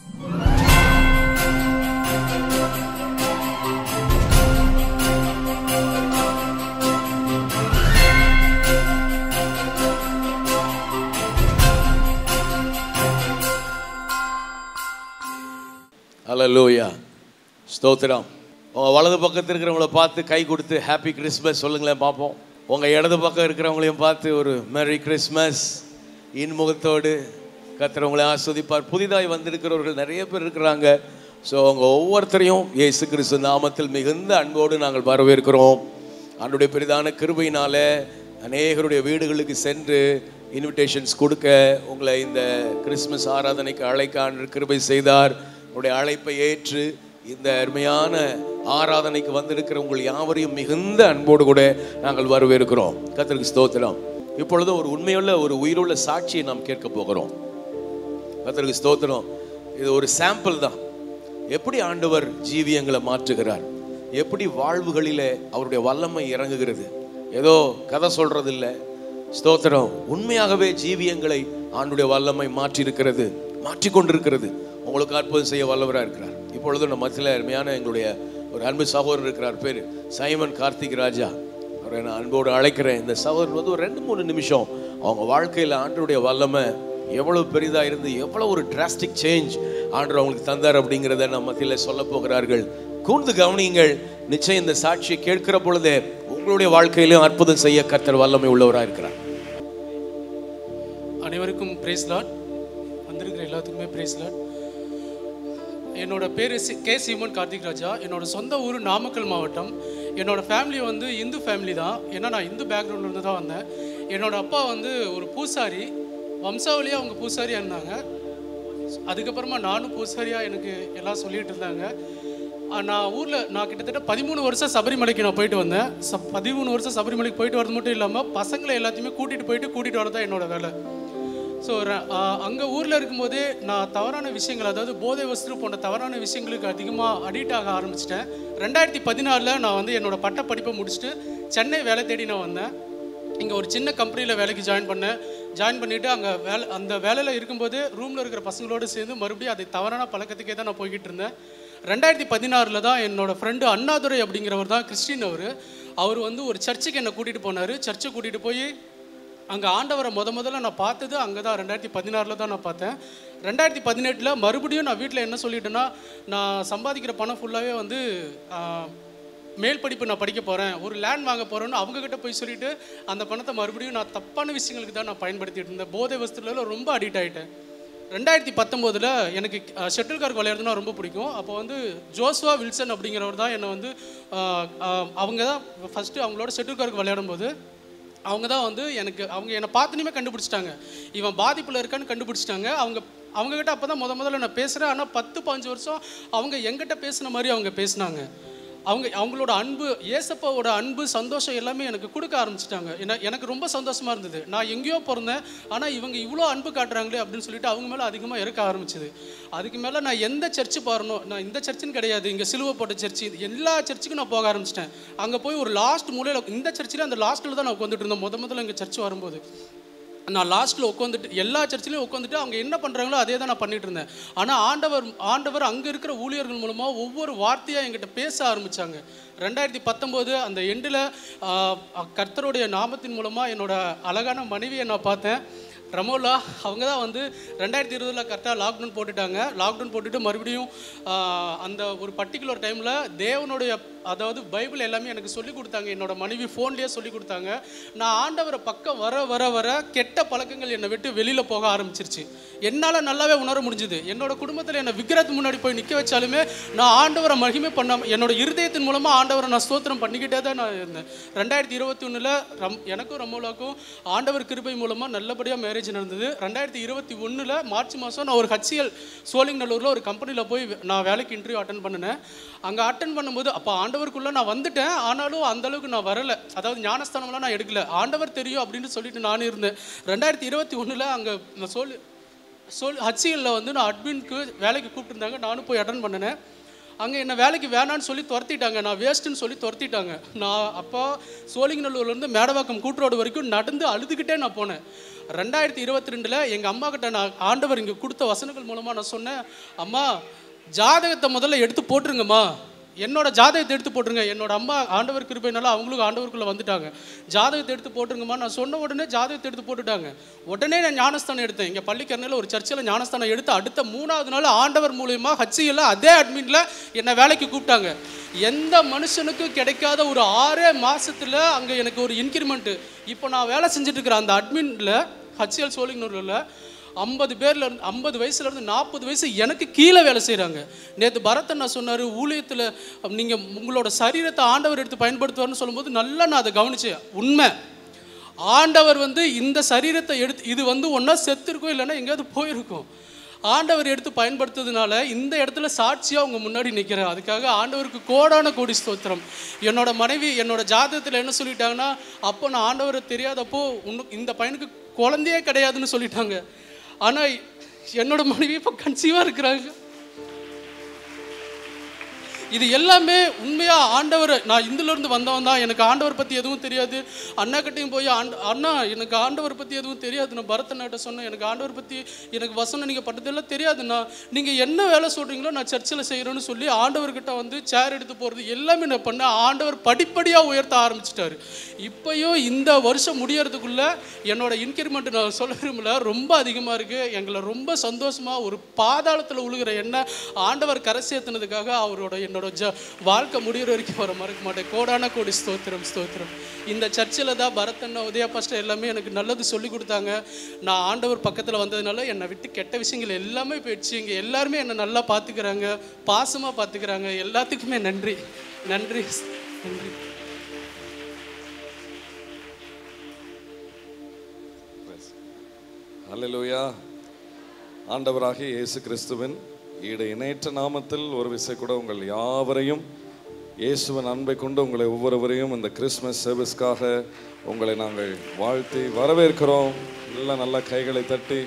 ஹல்லேலூயா, ஸ்தோத்திரம். உங்கள் வலது பக்கத்தில் இருக்கிறவங்கள பார்த்து கை கொடுத்து ஹாப்பி கிறிஸ்மஸ் சொல்லுங்களேன் பார்ப்போம். உங்கள் இடது பக்கம் இருக்கிறவங்களையும் பார்த்து ஒரு மேரி கிறிஸ்மஸ் இன்முகத்தோடு கர்த்தர் ஆஸ்வதிப்பார். புதிதாய் வந்திருக்கிறவர்கள் நிறைய பேர் இருக்கிறாங்க. ஸோ அவங்க ஒவ்வொருத்தரையும் இயேசு கிறிஸ்து நாமத்தில் மிகுந்த அன்போடு நாங்கள் வரவேற்கிறோம். அவருடைய பெரிதான கிருபையினால அநேகருடைய வீடுகளுக்கு சென்று இன்விடேஷன்ஸ் கொடுக்க உங்களை இந்த கிறிஸ்மஸ் ஆராதனைக்கு அழைக்க கிருபை செய்தார். உங்களுடைய அழைப்பை ஏற்று இந்த அருமையான ஆராதனைக்கு வந்திருக்கிற உங்கள் யாவரையும் மிகுந்த அன்போடு கூட நாங்கள் வரவேற்கிறோம். கர்த்தருக்கு ஸ்தோத்திரம். இப்பொழுது ஒரு உண்மையுள்ள ஒரு உயிருள்ள சாட்சியை நாம் கேட்க போகிறோம். கர்த்தருக்கு ஸ்தோத்திரம். இது ஒரு சாம்பிள் தான். எப்படி ஆண்டவர் ஜீவியங்களை மாற்றுகிறார், எப்படி வாழ்வுகளிலே அவருடைய வல்லமை இறங்குகிறது. ஏதோ கதை சொல்றது இல்லை, ஸ்தோத்திரம். உண்மையாகவே ஜீவியங்களை ஆண்டுடைய வல்லமை மாற்றிருக்கிறது, மாற்றிக்கொண்டிருக்கிறது. உங்களுக்கு அற்புதம் செய்ய வல்லவராக இருக்கிறார். இப்பொழுது நம்ம மத்தியில் அருமையான எங்களுடைய ஒரு அன்பு சகோதரர் இருக்கிறார். பேர் சைமன் கார்த்திக் ராஜா. அவரை நான் அன்போடு அழைக்கிறேன். இந்த சகோதரர் ஒரு 2-3 நிமிஷம் அவங்க வாழ்க்கையில் ஆண்டவருடைய வல்லமை எவ்வளவு பெரிதாக இருந்து எவ்வளோ ஒரு டிராஸ்டிக் சேஞ்ச் ஆண்டவர் அவங்களுக்கு தந்தார் அப்படிங்கிறத நம்ம மத்தியில் சொல்ல போகிறார்கள். கூர்ந்து கவனியுங்கள். நிச்சயம் இந்த சாட்சியை கேட்கிற பொழுதே உங்களுடைய வாழ்க்கையிலும் அற்புதம் செய்ய கர்த்தர் வல்லமை உள்ளவராக இருக்கிறார். அனைவருக்கும் பிரைஸ் லார்ட். வந்திருக்கிற எல்லாத்துக்குமே பிரைஸ் லார்ட். என்னோட பேர் கே சீமன் கார்த்திக் ராஜா. என்னோட சொந்த ஊர் நாமக்கல் மாவட்டம். என்னோட ஃபேமிலி இந்து ஃபேமிலி தான். ஏன்னா நான் இந்து பேக்ரவுண்ட்லேருந்து தான் வந்தேன். என்னோட அப்பா ஒரு பூசாரி, வம்சாவளியாக அவங்க பூசாரியாக இருந்தாங்க. அதுக்கப்புறமா நானும் பூசாரியாக எனக்கு எல்லாம் சொல்லிகிட்டு இருந்தாங்க. நான் கிட்டத்தட்ட 13 வருஷம் சபரிமலைக்கு நான் போயிட்டு வந்தேன். 13 வருஷம் சபரிமலைக்கு போயிட்டு வரது மட்டும் இல்லாமல் பசங்களை எல்லாத்தையுமே கூட்டிகிட்டு வரது தான் என்னோடய வேலை. ஸோ அங்கே ஊரில் இருக்கும்போதே நான் தவறான விஷயங்கள், அதாவது போதை வஸ்து போன்ற தவறான விஷயங்களுக்கு அதிகமாக அடிக்ட் ஆக ஆரம்பிச்சிட்டேன். 2016 நான் என்னோடய பட்டப்படிப்பை முடிச்சுட்டு சென்னை வேலை தேடி நான் வந்தேன். இங்கே ஒரு சின்ன கம்பெனியில் வேலைக்கு ஜாயின் பண்ணிவிட்டு அங்கே அந்த வேலையில் இருக்கும்போது ரூமில் இருக்கிற பசங்களோடு சேர்ந்து மறுபடியும் அதை தவறான பழக்கத்துக்கே தான் நான் போய்கிட்டு இருந்தேன். 2016 தான் என்னோடய ஃப்ரெண்டு அண்ணாதுரை அப்படிங்கிறவர் தான், கிறிஸ்டின். அவர் ஒரு சர்ச்சுக்கு என்னை கூட்டிகிட்டு போனார். சர்ச்சை கூட்டிகிட்டு போய் அங்கே ஆண்டவரை முதல்ல நான் பார்த்தது அங்கே தான். 2016 தான் நான் பார்த்தேன். 2018 மறுபடியும் நான் வீட்டில் என்ன சொல்லிட்டேன்னா, நான் சம்பாதிக்கிற பணம் ஃபுல்லாகவே மேல் படிப்பு நான் படிக்க போகிறேன், ஒரு லேண்ட் வாங்க போகிறேன்னு அவங்கக்கிட்ட போய் சொல்லிவிட்டு அந்த பணத்தை மறுபடியும் நான் தப்பான விஷயங்களுக்கு தான் நான் பயன்படுத்திட்டு இருந்தேன். போதை வஸ்துல ரொம்ப அடிக்ட் ஆகிட்டேன். 2019 எனக்கு ஷட்டில் கார்க் விளையாடுறதுனா ரொம்ப பிடிக்கும். அப்போ ஜோஸ்வா வில்சன் அப்படிங்கிறவர் தான் என்னை அவங்க தான் ஃபஸ்ட்டு அவங்களோட ஷட்டில் கார்க் விளையாடும்போது அவங்க தான் அவங்க என்னை பார்த்தனையுமே கண்டுபிடிச்சிட்டாங்க. இவன் பாதிப்பில் இருக்கான்னு கண்டுபிடிச்சிட்டாங்க. அவங்கக்கிட்ட அப்போ தான் முதல்ல நான் பேசுகிறேன். ஆனால் 10-15 வருஷம் அவங்க எங்கிட்ட பேசின மாதிரி அவங்க பேசினாங்க. அவங்களோட அன்பு, ஏசப்பாவோட அன்பு, சந்தோஷம் எல்லாமே எனக்கு கொடுக்க ஆரம்பிச்சிட்டாங்க. எனக்கு ரொம்ப சந்தோஷமாக இருந்தது. நான் எங்கேயோ பிறந்தேன், ஆனால் இவங்க இவ்வளோ அன்பு காட்டுறாங்களே அப்படின்னு சொல்லிட்டு அவங்க மேலே அதிகமாக இறக்க ஆரம்பிச்சிது. அதுக்கு மேலே நான் எந்த சர்ச்சு பாருனோ, நான் இந்த சர்ச்சுன்னு கிடையாது, இங்கே சிலுவை போட்ட சர்ச்சு, எல்லா சர்ச்சுக்கும் நான் போக ஆரம்பிச்சிட்டேன். அங்கே போய் ஒரு லாஸ்ட் மூலையில், இந்த சர்ச்சில் அந்த லாஸ்ட்டில் தான் நான் உட்காந்துட்டு இருந்தேன். முதல்ல இங்கே சர்ச்சு வரும்போது நான் லாஸ்ட்டில் உட்காந்துட்டு எல்லா சர்ச்சிலையும் உட்காந்துட்டு அவங்க என்ன பண்ணுறாங்களோ அதே தான் நான் பண்ணிட்டு இருந்தேன். ஆனால் ஆண்டவர் அங்கே இருக்கிற ஊழியர்கள் மூலமாக ஒவ்வொரு வார்த்தையாக என்கிட்ட பேச ஆரம்பித்தாங்க. 2019 அந்த எண்டில் கர்த்தருடைய நாமத்தின் மூலமாக என்னோட அழகான மனைவியை நான் பார்த்தேன், ரமோலா. அவங்க தான் 2020 கரெக்டாக லாக்டவுன் போட்டுட்டாங்க. லாக்டவுன் போட்டுட்டு மறுபடியும் அந்த ஒரு பர்டிகுலர் டைமில் தேவனுடைய, அதாவது பைபிள் எல்லாமே எனக்கு சொல்லிக் கொடுத்தாங்க. என்னோடய மனைவி ஃபோன்லேயே சொல்லிக் கொடுத்தாங்க. நான் ஆண்டவரை பக்கம் வர கெட்ட பழக்கங்கள் என்னை விட்டு வெளியில் போக ஆரம்பிச்சிருச்சு. என்னால் நல்லாவே உணர முடிஞ்சுது. என்னோடய குடும்பத்தில் என்னை விக்கிரத்து முன்னாடி போய் நிற்க வச்சாலுமே நான் ஆண்டவரை மகிமை பண்ணாமல் என்னோடய இருதயத்தின் மூலமாக ஆண்டவரை நான் ஸ்தோத்திரம் பண்ணிக்கிட்டே தான் நான் இருந்தேன். 2021 எனக்கும் ரமோலாக்கும் ஆண்டவர் கிருபை மூலமாக நல்லபடியாக மேரேஜ் நடந்தது. 2021 மார்ச் மாதம் நான் ஒரு HCL சோழிங்கநல்லூரில் ஒரு கம்பெனியில் போய் நான் வேலைக்கு இன்டர்வியூ அட்டன் பண்ணினேன். அங்கே அட்டன் பண்ணும்போது அப்போ ஆண்டவருக்குள்ளே நான் வந்துட்டேன். ஆனாலும் அந்தளவுக்கு நான் வரலை, அதாவது ஞானஸ்தானம்லாம் நான் எடுக்கல. ஆண்டவர் தெரியும் அப்படின்னு சொல்லிட்டு நானும் இருந்தேன். 2021 அங்கே HCL நான் அட்மின்க்கு வேலைக்கு கூப்பிட்டுருந்தாங்க. நானும் போய் அட்டன் பண்ணினேன். அங்கே என்னை வேலைக்கு வேணான்னு சொல்லி துரத்திட்டாங்க. நான் வேஸ்ட்டுன்னு சொல்லி துரத்திட்டாங்க. நான் அப்போ சோழிங்கநல்லூர்லேருந்து மேடவாக்கம் கூட்டுரோடு வரைக்கும் நடந்து அழுதுகிட்டே நான் போனேன். 2022 எங்கள் அம்மா கிட்ட நான் ஆண்டவர் இங்கே கொடுத்த வசனங்கள் மூலமாக நான் சொன்னேன், அம்மா ஜாதகத்தை முதல்ல எடுத்து போட்டுருங்கம்மா, என்னோட ஜாதகத்தை எடுத்து போட்டுருங்க. என்னோட அம்மா ஆண்டவர் கிருபையினால அவங்களுக்கு ஆண்டவருக்குள்ளே வந்துட்டாங்க. ஜாதகத்தை எடுத்து போட்டுருங்கம்மா. நான் சொன்ன உடனே ஜாதகத்தை எடுத்து போட்டுட்டாங்க. உடனே நான் ஞானஸ்தானம் எடுத்தேன். இங்கே பள்ளிக்கரணையில் ஒரு சர்ச்சில் ஞானஸ்தானம் எடுத்து அடுத்த 3வது நாள் ஆண்டவர் மூலயமா HCL அதே அட்மிட்டில் என்னை வேலைக்கு கூப்பிட்டாங்க. எந்த மனுஷனுக்கும் கிடைக்காத ஒரு 6 மாதத்தில் அங்கே எனக்கு ஒரு இன்க்ரிமெண்ட்டு. இப்போ நான் வேலை செஞ்சுட்டு இருக்கிற அந்த அட்மிட்டில் HCL சோழிங்கநல்லூரில் 50 வயசுலேருந்து 40 வயசு எனக்கு கீழே வேலை செய்கிறாங்க. நேற்று பரத் நான் சொன்னார், ஊழியத்தில் நீங்கள் உங்களோட சரீரத்தை ஆண்டவர் எடுத்து பயன்படுத்துவார்னு சொல்லும்போது நல்லா நான் அதை கவனிச்சேன். உண்மை, ஆண்டவர் இந்த சரீரத்தை எடுத்து இது ஒன்றா செத்துருக்கும், இல்லைன்னா எங்கேயாவது போயிருக்கும். ஆண்டவர் எடுத்து பயன்படுத்துறதுனால இந்த இடத்துல சாட்சியாக அவங்க முன்னாடி நிற்கிறேன். அதுக்காக ஆண்டவருக்கு கோடான கோடி ஸ்தோத்திரம். என்னோட மனைவி என்னோட ஜாதகத்தில் என்ன சொல்லிட்டாங்கன்னா, அப்போ நான் ஆண்டவரை தெரியாதப்போ இந்த பையனுக்கு குழந்தையே கிடையாதுன்னு சொல்லிட்டாங்க. ஆனால் என்னோட மனைவி இப்போ கன்சீவாக இருக்கிறாங்க. இது எல்லாமே உண்மையாக ஆண்டவர். நான் இந்துலேருந்து வந்தவன் தான், எனக்கு ஆண்டவர் பற்றி எதுவும் தெரியாது. அண்ணா கிட்டையும் போய் அண்ணா எனக்கு ஆண்டவர் பற்றி எதுவும் தெரியாது. நான் பரதநாட்ட சொன்னேன், எனக்கு ஆண்டவர் பற்றி எனக்கு வசனம் நீங்கள் பட்டதெல்லாம் தெரியாதுண்ணா, நீங்கள் என்ன வேலை சொல்கிறீங்களோ நான் சர்ச்சில் செய்கிறேன்னு சொல்லி ஆண்டவர்கிட்ட சேர் எடுத்து போகிறது எல்லாமே நான் பண்ணேன். ஆண்டவர் படிப்படியாக உயர்த்த ஆரம்பிச்சிட்டாரு. இப்போயும் இந்த வருஷம் முடியறதுக்குள்ளே என்னோட இன்க்ரிமெண்ட் நான் சொல்ல விரும்பல, ரொம்ப அதிகமாக இருக்குது. எங்களை ரொம்ப சந்தோஷமாக ஒரு பாதாளத்தில் உழுகிற என்ன ஆண்டவர் கரை சேர்த்துனதுக்காக அவரோட என்னோட வாழ்க்கை முடிகிற வரைக்கும் வர மறக்க மாட்டேன். கோடான கோடி ஸ்தோத்திரம் ஸ்தோத்திரம். இந்த சர்ச்சில் தான் பரத் உதயா பாஸ்டர் எல்லாமே எனக்கு நல்லது சொல்லி கொடுத்தாங்க. நான் ஆண்டவர் பக்கத்தில் வந்ததுனால என்னை விட்டு கெட்ட விஷயங்கள் எல்லாமே போயிடுச்சு. இங்கே எல்லாருமே என்னை நல்லா பார்த்துக்கிறாங்க, பாசமாக பார்த்துக்கிறாங்க. எல்லாத்துக்குமே நன்றி நன்றி நன்றி. அல்லேலூயா. ஆண்டவராகிய இயேசு கிறிஸ்துவின் ஈடு இணையற்ற நாமத்தில் ஒரு விசை கூட உங்கள் யாவரையும் இயேசுவின் அன்பை கொண்டு உங்களை ஒவ்வொருவரையும் இந்த கிறிஸ்மஸ் சர்வீஸ்க்காக உங்களை நாங்கள் வாழ்த்தி வரவேற்கிறோம். எல்லாம் நல்ல கைகளை தட்டி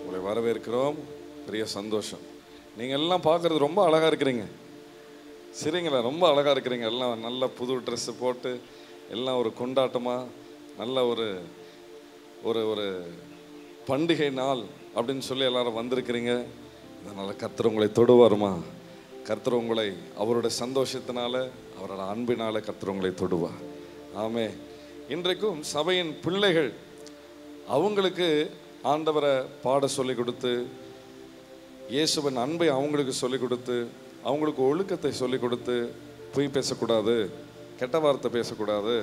உங்களை வரவேற்கிறோம். பெரிய சந்தோஷம். நீங்கள் எல்லாம் பார்க்குறது ரொம்ப அழகாக இருக்கிறீங்க. சரிங்களா? ரொம்ப அழகாக இருக்கிறீங்க. எல்லாம் நல்ல புது ட்ரெஸ்ஸு போட்டு எல்லாம் ஒரு கொண்டாட்டமாக நல்ல ஒரு ஒரு ஒரு பண்டிகை நாள் அப்படின்னு சொல்லி எல்லாரும் வந்திருக்கிறீங்க. அதனால் கர்த்தர் உங்களை தொடுவாருமா? கர்த்தர் உங்களை அவருடைய சந்தோஷத்தினால அவரோட அன்பினால கர்த்தர் உங்களை தொடுவார். ஆமே. இன்றைக்கும் சபையின் பிள்ளைகள் அவங்களுக்கு ஆண்டவரை பாட சொல்லி கொடுத்து, இயேசுவின் அன்பை அவங்களுக்கு சொல்லி கொடுத்து, அவங்களுக்கு ஒழுக்கத்தை சொல்லி கொடுத்து, பொய் பேசக்கூடாது, கெட்ட வார்த்தை பேசக்கூடாது,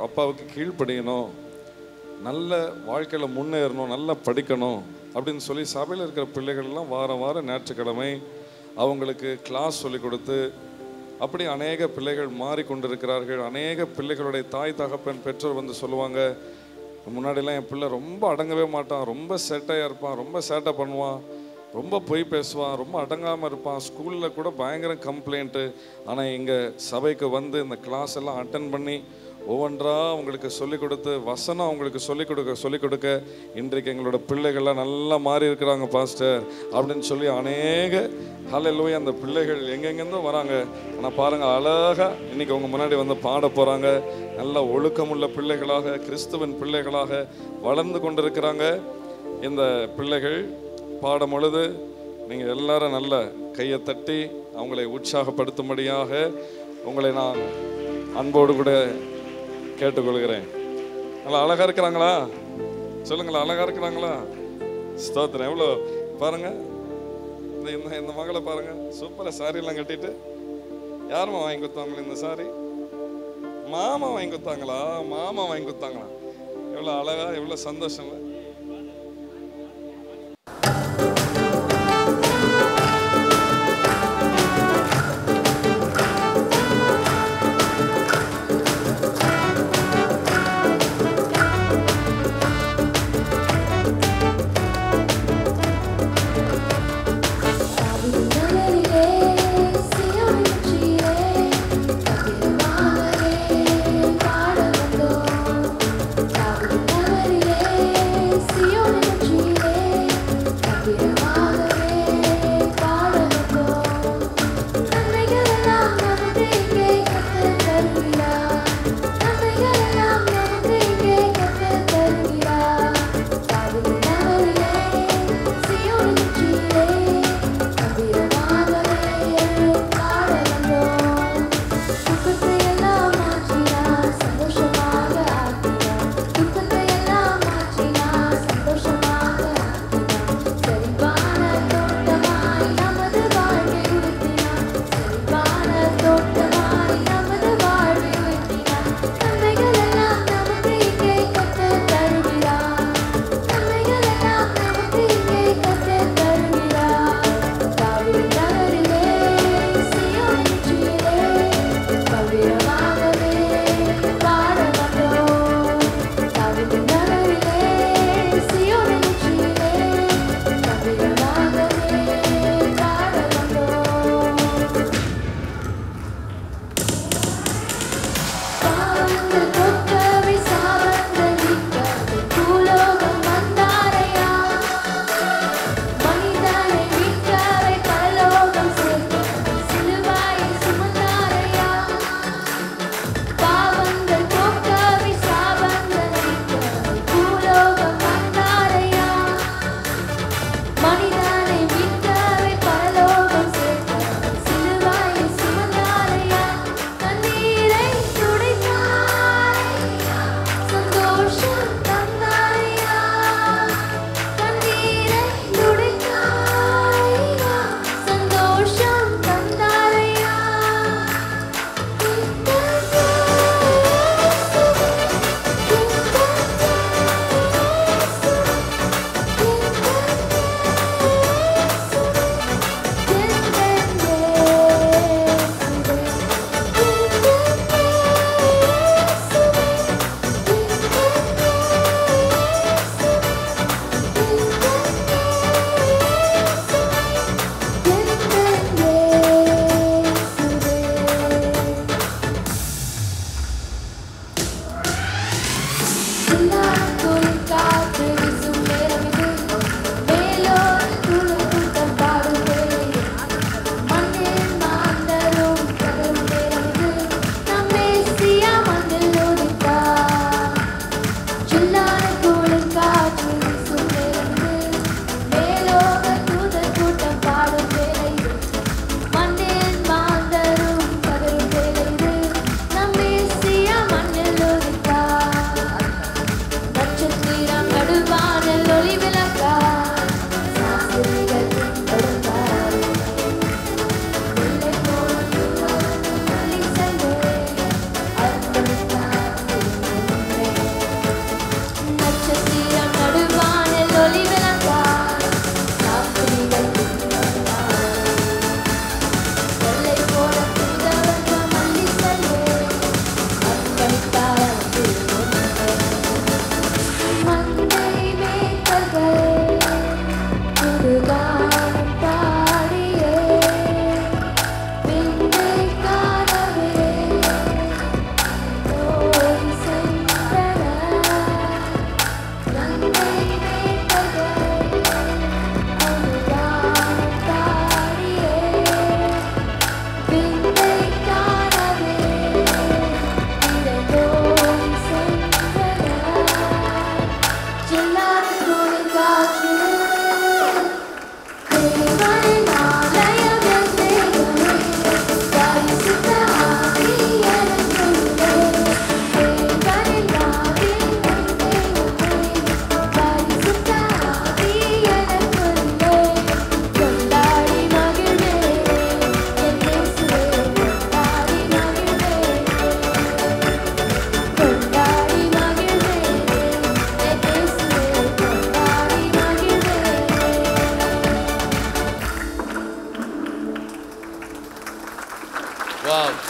அப்பாவுக்கு கீழ்ப்படியணும், நல்ல வாழ்க்கையில் முன்னேறணும், நல்லா படிக்கணும் அப்படின்னு சொல்லி சபையில் இருக்கிற பிள்ளைகள்லாம் வாரம் ஞாயிற்றுக்கிழமை அவங்களுக்கு கிளாஸ் சொல்லி கொடுத்து அப்படி அநேக பிள்ளைகள் மாறிக்கொண்டிருக்கிறார்கள். அநேக பிள்ளைகளுடைய தாய் தகப்பன் பெற்றோர் சொல்லுவாங்க, முன்னாடிலாம் என் பிள்ளை ரொம்ப அடங்கவே மாட்டான், ரொம்ப சேட்டையாக இருப்பான், ரொம்ப சேட்டை பண்ணுவான், ரொம்ப பொய் பேசுவான், ரொம்ப அடங்காமல் இருப்பான், ஸ்கூலில் கூட பயங்கர கம்ப்ளைண்ட்டு. ஆனால் இங்கே சபைக்கு இந்த கிளாஸ் எல்லாம் அட்டன் பண்ணி ஒவ்வொன்றா அவங்களுக்கு சொல்லிக் கொடுத்து வசனம் அவங்களுக்கு சொல்லிக் கொடுக்க இன்றைக்கு எங்களோட பிள்ளைகள்லாம் நல்லா மாறி இருக்கிறாங்க பாஸ்டர் அப்படின்னு சொல்லி அநேக ஹல்லேலூயா அந்த பிள்ளைகள் எங்கெங்கேருந்தோ வராங்க. ஆனால் பாருங்கள், அழகாக இன்றைக்கி அவங்க முன்னாடி பாட போகிறாங்க. நல்ல ஒழுக்கமுள்ள பிள்ளைகளாக, கிறிஸ்துவின் பிள்ளைகளாக வளர்ந்து கொண்டிருக்கிறாங்க. இந்த பிள்ளைகள் பாடும் பொழுது நீங்கள் எல்லாரும் நல்ல கையை தட்டி அவங்களை உற்சாகப்படுத்தும்படியாக உங்களை நான் அன்போடு கூட கேட்டுக்கொள்கிறேன். நல்லா அழகாக இருக்கிறாங்களா? சொல்லுங்களா, அழகாக இருக்கிறாங்களா? ஸ்தோத்திரம். எவ்வளோ பாருங்க, இந்த மகளை பாருங்க, சூப்பராக சாரியெல்லாம் கட்டிட்டு. யாருமா வாங்கி கொடுத்தாங்களா இந்த சாரி? மாமா வாங்கி கொடுத்தாங்களா? மாமா வாங்கி கொடுத்தாங்களா? எவ்வளோ அழகா, எவ்வளோ சந்தோஷம். பாட வந்தோம்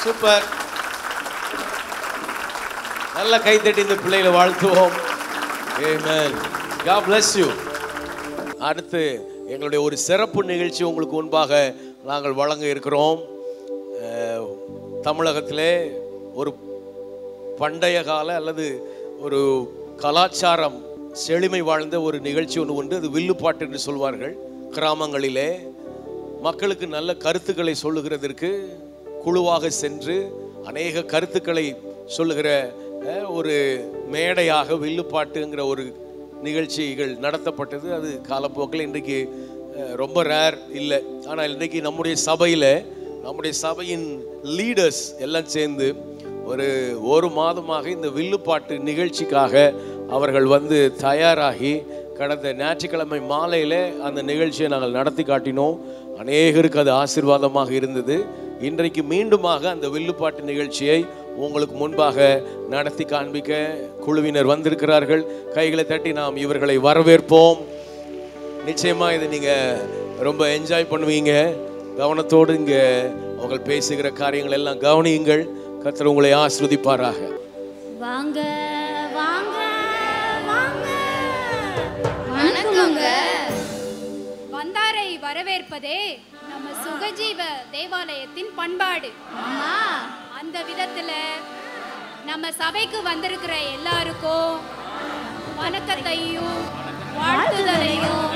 சூப்பர். நல்ல கைத்தட்டி இந்த பிள்ளைகளை வாழ்த்துவோம். ஆமென். God bless you. அடுத்து எங்களுடைய ஒரு சிறப்பு நிகழ்ச்சி உங்களுக்கு முன்பாக நாங்கள் வழங்க இருக்கிறோம். தமிழகத்திலே ஒரு பண்டைய கால அல்லது ஒரு கலாச்சாரம் செழுமை வாழ்ந்த ஒரு நிகழ்ச்சி ஒன்று உண்டு. அது வில்லுப்பாட்டு என்று சொல்வார்கள். கிராமங்களிலே மக்களுக்கு நல்ல கருத்துக்களை சொல்லுகிறதற்கு குழுவாக சென்று அநேக கருத்துக்களை சொல்லுகிற ஒரு மேடையாக வில்லுப்பாட்டுங்கிற ஒரு நிகழ்ச்சிகள் நடத்தப்பட்டது. அது காலப்போக்கில் இன்றைக்கு ரொம்ப ரேர் இல்லை. ஆனால் இன்றைக்கி நம்முடைய சபையின் லீடர்ஸ் எல்லாம் சேர்ந்து ஒரு மாதமாக இந்த வில்லுப்பாட்டு நிகழ்ச்சிக்காக அவர்கள் வந்து தயாராகி கடந்த ஞாயிற்றுக்கிழமை மாலையில் அந்த நிகழ்ச்சியை நாங்கள் நடத்தி காட்டினோம். அநேகருக்கு அது ஆசீர்வாதமாக இருந்தது. இன்றைக்கு மீண்டுமாக அந்த வில்லுப்பாட்டு நிகழ்ச்சியை உங்களுக்கு முன்பாக நடத்தி காண்பிக்க குழுவினர் வந்திருக்கிறார்கள். கைகளை தட்டி நாம் இவர்களை வரவேற்போம். நிச்சயமாக இதை நீங்கள் ரொம்ப என்ஜாய் பண்ணுவீங்க. கவனத்தோடு இங்கே அவர்கள் பேசுகிற காரியங்கள் எல்லாம் கவனியுங்கள். கர்த்தர் உங்களை ஆசீர்வதிப்பாராக. வாங்க வாங்க வாங்க. வணக்கங்க. வந்தாரை வரவேற்பதே நம்ம சுகஜீவ தேவாலயத்தின் பண்பாடு. அந்த விதத்துல நம்ம சபைக்கு வந்திருக்கிற எல்லாருக்கும் வணக்கத்தையும் வாழ்த்துதலையும்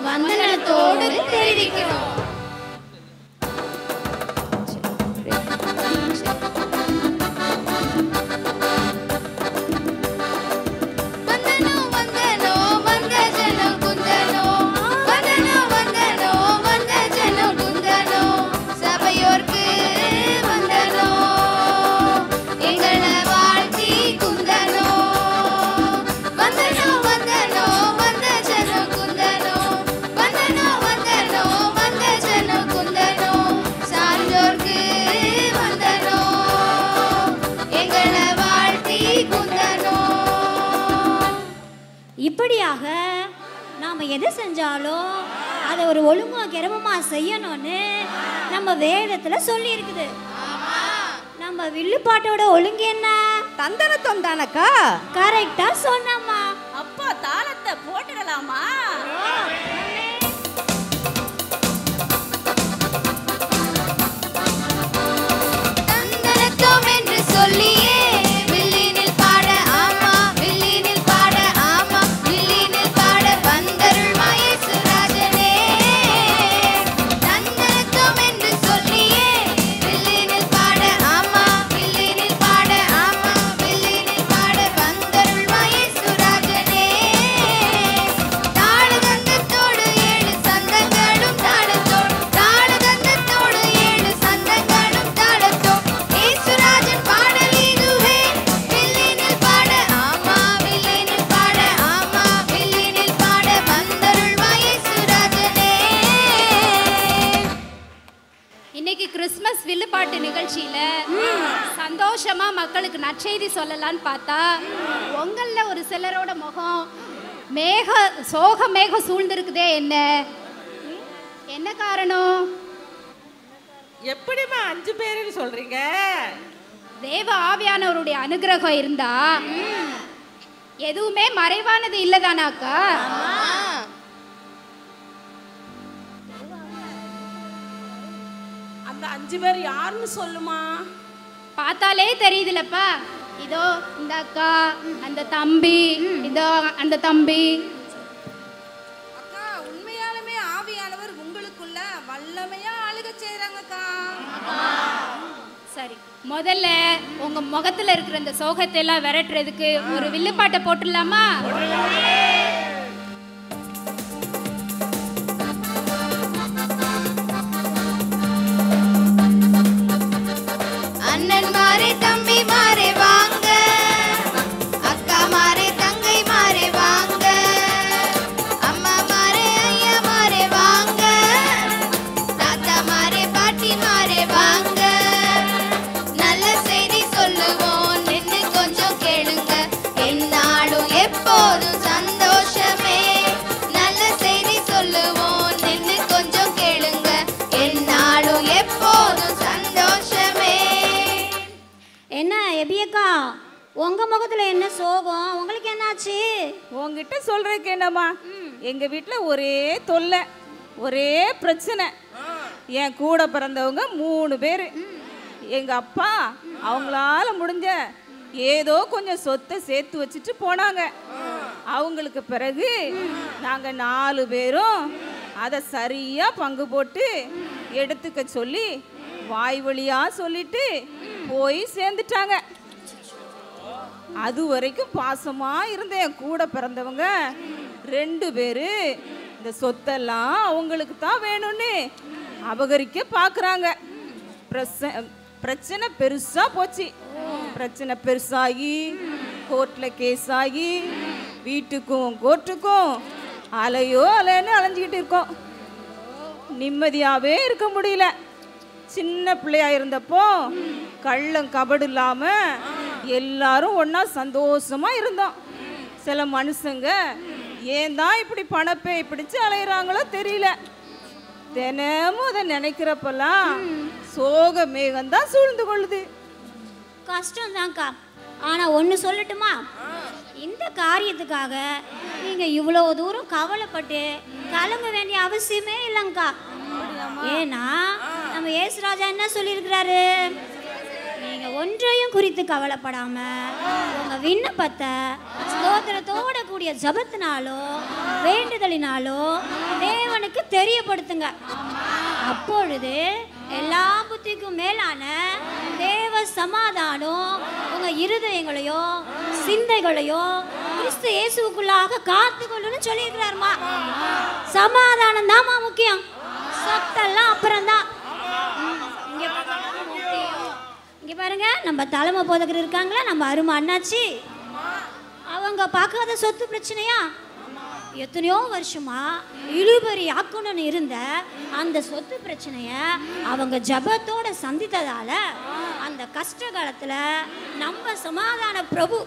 வந்தனத்தோடு தெரிவிக்கிறோம். இப்படியாக நாம் எது செஞ்சாலும் அதை ஒரு ஒழுங்கா கிரமமா செய்யணும்னு நம்ம வேதத்துல சொல்லி இருக்குது. நம்ம வில்லுப்பாட்டோட ஒழுங்கு என்ன? தந்தனத்தம் தானக்கா? கரெக்டா சொன்னம்மா. அப்பா தாளத்தை போட்டுடலாமா? தந்தனத்தம் என்று சொல்லியே வில்லுப்பாட்டு நிகழ்ச்சியில சந்தோஷமா மக்களுக்கு நற்செய்தி சொல்லலான்னு பார்த்தா உங்கள ஒரு சிலரோட முகம் சோக மேகம் சூழ்ந்திருக்குதே. என்ன காரணம்? எப்படிமா 5 பேருன்னு சொல்றீங்க? தேவ ஆவியானவருடைய அனுகிரகம் இருந்தா எதுவுமே மறைவானது இல்லதானாக்கா? அந்த 5 பேர் யாருன்னு சொல்லுமா? பார்த்தாலே தெரியுதுலப்பா. இதோ இந்த அக்கா, அந்த தம்பி, இதோ அந்த தம்பி. அக்கா, உண்மையாலுமே ஆவியானவர் உங்களுக்குள்ள வல்லமையா ஆளுக செய்றாங்கக்கா. சரி, முதல்ல உங்க முகத்துல இருக்கிற இந்த சோகத்தை எல்லாம் விரட்டுறதுக்கு ஒரு வில்லுப்பாட்டை போட்டுடலாமா? அண்ணன் மாரே தம்பி மாரே வாங்க, அக்கா மாரே தங்கை மாரே வாங்க, அம்மா மாரே ஐயா மாரே வாங்க, தாத்தா மாரே பாட்டி மாரே வாங்க. நல்ல செய்தி சொல்லுவோம், நின்னு கொஞ்சம் கேளுங்க. என்னாலும் எப்போதும் சந்தோஷம் உங்க முகத்துல என்ன சோகம்? உங்களுக்கு என்னாச்சு? உங்ககிட்ட சொல்றதுக்கு என்னம்மா, எங்க வீட்டுல ஒரே தொல்லை, ஒரே பிரச்சனை. என் கூட பிறந்தவங்க 3 பேர். எங்க அப்பா அவங்களால முடிஞ்ச ஏதோ கொஞ்சம் சொத்தை சேர்த்து வச்சுட்டு போனாங்க. அவங்களுக்கு பிறகு நாங்க 4 பேரும் அதை சரியா பங்கு போட்டு எடுத்துக்க சொல்லி வாய் வழியா சொல்லிட்டு போய் சேர்ந்துட்டாங்க. அது வரைக்கும் பாசமா இருந்த என் கூட பிறந்தவங்க 2 பேரு இந்த சொத்தெல்லாம் அவங்களுக்கு தான் வேணும்னு அபகரிக்க பார்க்குறாங்க. பிரச்சனை பெருசா போச்சு. பிரச்சனை பெருசாகி கோர்ட்டில் கேஸ் ஆகி வீட்டுக்கும் கோர்ட்டுக்கும் அலைன்னு அலைஞ்சிக்கிட்டு இருக்கோம். நிம்மதியாகவே இருக்க முடியல. சின்ன பிள்ளையா இருந்தப்போ கள்ளம் கபடு இல்லாமல் எல்லாரும் ஒன்றா சந்தோஷமா இருந்தோம். சில மனுஷங்க ஏன் தான் இப்படி பணப்பேய் பிடிச்சு அலையிறாங்களோ தெரியல. தினமும் அதை நினைக்கிறப்பெல்லாம் சோக மேகம்தான் சூழ்ந்து கொள்ளுது. கஷ்டம் தான்க்கா. ஆனால் ஒன்று சொல்லட்டுமா, இந்த காரியத்துக்காக நீங்கள் இவ்வளோ தூரம் கவலைப்பட்டு கலங்க வேண்டிய அவசியமே இல்லைங்க்கா. ஏன்னா நம்ம இயேசுராஜா என்ன சொல்லியிருக்கிறாரு, நீங்கள் ஒன்றையும் குறித்து கவலைப்படாம உங்கள் விண்ணப்பத்தை ஸ்தோத்திரத்தோட கூடிய ஜபத்தினாலோ வேண்டுதலினாலோ தேவனுக்கு தெரியப்படுத்துங்க. அப்பொழுது எல்லா புத்திக்கும் மேலான தேவ சமாதானம் உங்க இருதயங்களையும் சிந்தைகளையும் கிறிஸ்து இயேசுவுக்குள்ளாக காத்துக்கொள்ளுன்னு சொல்லியிருக்கிறாருமா. சமாதானம் தான்மா முக்கியம், சொத்தெல்லாம் அப்புறம்தான். இங்க பாருங்க, நம்ம தலைமை போதகர் இருக்காங்களா, நம்ம அருமை அண்ணாச்சி, அவங்க பார்க்காத சொத்து பிரச்சனையா? எத்தனையோ வருஷமா இழுபறி ஆக்கணும்னு இருந்த அந்த சொத்து பிரச்சனைய அவங்க ஜபத்தோட சந்தித்ததால அந்த கஷ்ட காலத்துல நம்ம சமாதான பிரபு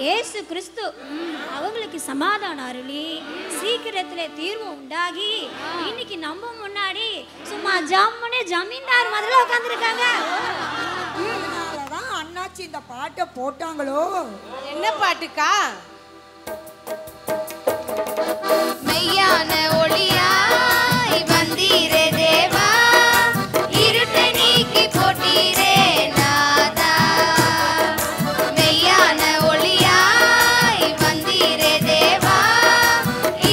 இயேசு கிறிஸ்து அவங்களுக்கு சமாதானம் அருளி சீக்கிரத்திலே தீர்வு உண்டாகி இன்னைக்கு நம்ம முன்னாடி சும்மா ஜமீன்தார் மாதிரி உட்காந்துருக்காங்க. அண்ணாச்சி இந்த பாட்டை போட்டாங்களோ? என்ன பாட்டுக்கா? மெய்யான ஒளியாய் வந்தீரே தேவா, இருட்டை நீக்கி போட்டீரே நாதா. மெய்யான ஒளியாய் வந்தீரே தேவா,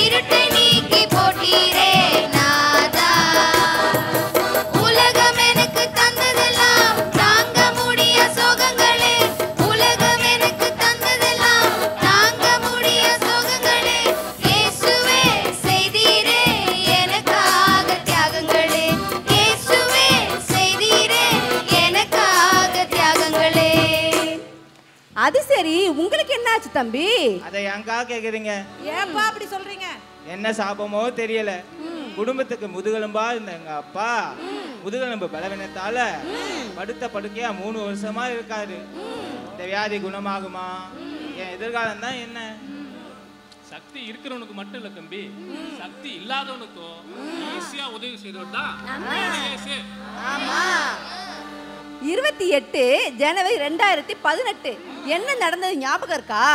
இருட்டை நீக்கி போட்டீரே நாதா. உலகம் எனக்கு தந்ததெல்லாம் தாங்க முடிய சோகங்களே, உலகம் எனக்கு தந்ததெல்லாம் தாங்க முடிய சோகங்களே, இயேசுவே செய்தீரே எனக்காக தியாகங்களே, இயேசுவே செய்தீரே எனக்காக தியாகங்களே. அது சரி, உங்களுக்கு என்னாச்சு தம்பி? அதை ஏங்கா கேக்குறீங்க? ஏன்பா அப்படி சொல்றீங்க? என்ன சாபமோ தெரியல, குடும்பத்துக்கு முதுகெலும்பா இருந்த எங்க அப்பா முதுகெலும்பு பலவீனத்தால படுத்த படுக்கையா 3 வருஷமா இருக்காரு. இந்த வியாதி குணமாகுமா? என் எதிர்காலம் தான் என்ன? சக்தி இருக்கிறவனுக்கு மட்டும் இல்ல தம்பி, சக்தி இல்லாதவனுக்கும் ஈஸியா உதவி செய்தவர் தான். 28 ஜனவரி 2018 என்ன நடந்தது ஞாபகம் இருக்கா?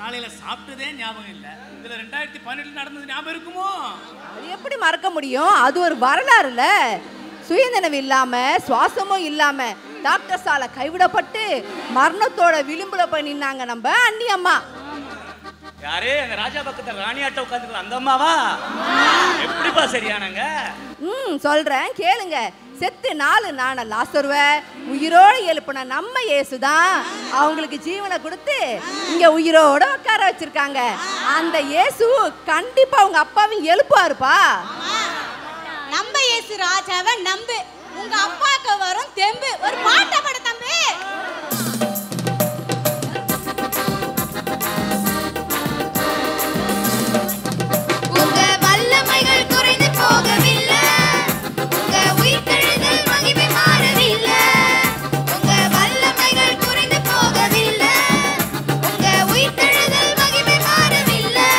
காலையில சாப்பிட்டதே ஞாபகம் இல்ல, இதுல 2018 நடந்தது ஞாபகம் இருக்குமோ? அது எப்படி மறக்க முடியும்? அது ஒரு வரலாறுல. சுயநினைவு இல்லாம சுவாசமும் இல்லாம டாக்டர் சால கைவிடப்பட்டு மரணத்தோட விளிம்புல போய் நின்னாங்க நம்ம அண்ணி அம்மா. யாரே அந்த ராஜா பக்கத்துல ராணியாட்ட உட்காந்துக்கலாம் அந்த அம்மாவா? எப்படிப்பா சரியானாங்க? சொல்றேன் கேளுங்க. செத்து 4 நாள் லாசருவ உயிரோடு எழுப்பின நம்ம இயேசுதான் அவங்களுக்கு ஜீவனை கொடுத்து இங்க உயிரோட உட்கார வச்சிருக்காங்க. அந்த இயேசு கண்டிப்பா உங்க அப்பாவையும் எழுப்பாருப்பா. நம்ம இயேசு ராஜாவை நம்பு, உங்க அப்பாக்கு வரும் தெம்பு. ஒரு பாட்டை பாடு தம்பி. உங்க வல்லமைகள் குறைந்து போகவில்லை, உங்க உயிர்த்தெழுதல் மகிமை மாறவில்லை. உங்க வல்லமைகள் குறைந்து போகவில்லை, உங்க உயிர்த்தெழுதல் மகிமை மாறவில்லை.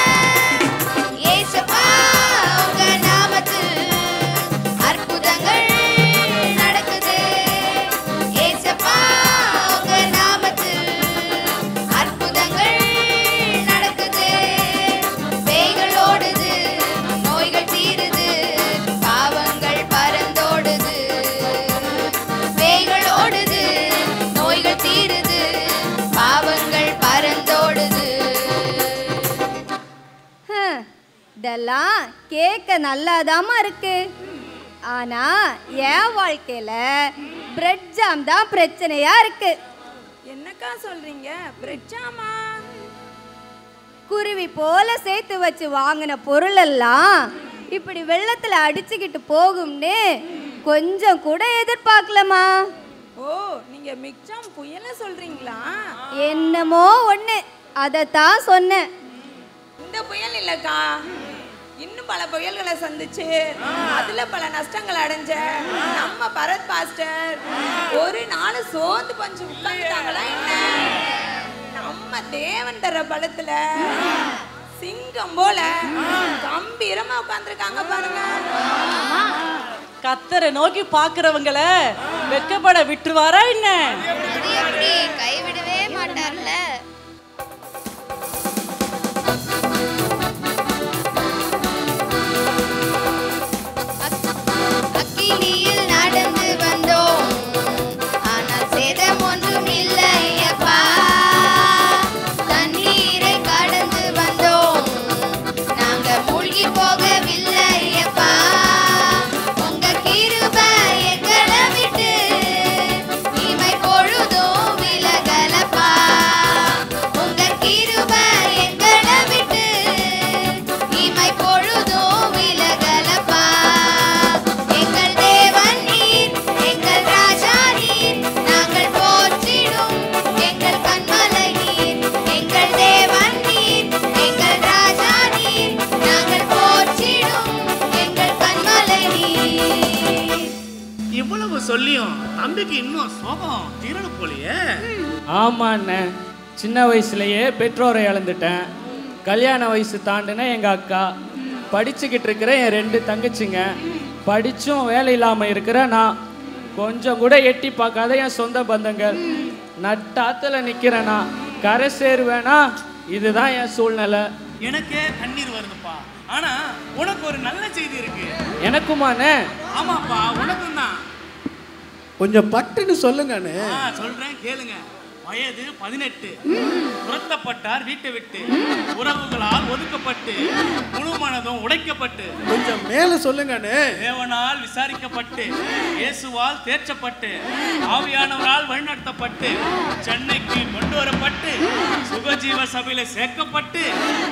இயேசுப்பா உங்க நாமத்தில் அற்புதங்கள் நடக்குது. இயேசுப்பா இதெல்லாம் கேட்க நல்லாதாம்மா இருக்கு. ஆனா என் வாழ்க்கையில பிரெட் ஜாம் தான் பிரச்சனையா இருக்கு. என்னக்கா சொல்றீங்க? பிரெட் ஜாமா? குருவி போல சேர்த்து வச்சு வாங்கின பொருள் எல்லாம் இப்படி வெள்ளத்துல அடிச்சுக்கிட்டு போகும்னு கொஞ்சம் கூட எதிர்பார்க்கலமா. ஓ, நீங்க மிக்ஜாம் புயல சொல்றீங்களா? என்னமோ ஒண்ணு, அதைத்தான் சொன்னேன். இந்த புயல் இல்லக்கா, இன்னும் பல புயல்களை சந்திச்சு அதுல பல நஷ்டங்கள் அடைஞ்ச நம்ம பரத் பாஸ்டர் ஒரு நாள் சோர்ந்து பஞ்சு உட்கார்ந்துட்டாங்களா என்ன? நம்ம தேவன் தர பலத்துல சிங்கம் போல கம்பீரமா உட்கார்ந்துருக்காங்க பாருங்க. கத்தரை நோக்கி பாக்குறவங்கள வெட்கப்பட விட்டுருவாரா என்ன? கைவிடவே மாட்டார்ல. அக்கினியில் நடந்து வந்தோம், ஆனால் சேதம் ஒன்றும் இல்லையப்பா. தண்ணீரை கடந்து வந்தோம், நாங்க மூழ்கி போகவில்லையப்பா. உங்க கிருபை எங்களை விட்டு இமை பொழுதும் விலகலப்பா. உங்க கிருபை எங்களை விட்டு இமை பொழுதும் விலகலப்பா. எங்கள் தேவன் நீர், எங்கள் ராஜா நீர், நாங்கள் போற்றிடும் எங்கள் கண்மலை நீர். எங்கள் தேவன் நீர், எங்கள் ராஜா நீர், நாங்கள் போற்றிடும் எங்கள் கண்மலை நீர். இவ்வளவு சொல்லியும் தம்பிக்கு இன்னும் சோகம் தீரல போலியே. ஆமா அண்ணன், சின்ன வயசுலயே பெற்றோரை இழந்துட்டேன். கல்யாண வயசு தாண்டின எங்க அக்கா, படிச்சுக்கிட்டு இருக்கிற என் 2 தங்கச்சிங்க, படிச்சும் வேலை இல்லாம இருக்கிற நான், கொஞ்சம் கூட எட்டி பார்க்காத என் சொந்த பந்தங்கள், நட்டாத்துல நிக்கிறேனா, கரை சேருவேனா, இதுதான் என் சூழ்நிலை. எனக்கே கண்ணீர் வருதுப்பா. ஆனா உனக்கு ஒரு நல்ல செய்தி இருக்கு. எனக்குமாண்ணே? ஆமாப்பா, உனக்கும் தான். கொஞ்சம் பட்டுன்னு சொல்லுங்கண்ணே. சொல்றேன் கேளுங்க. வயது 18, துரத்தப்பட்டார் வீட்டை விட்டு, உறவுகளால் ஒதுக்கப்பட்டு, முழு மனதும் உடைக்கப்பட்டு, கொஞ்சம் மேல சொல்லுங்கண்ணே. தேவனால் விசாரிக்கப்பட்டு, இயேசுவால் தேர்ச்சப்பட்டு, ஆவியானவரால் வழிநடத்தப்பட்டு, சென்னைக்கு கொண்டு வரப்பட்டு, சுகஜீவ சபையில சேர்க்கப்பட்டு,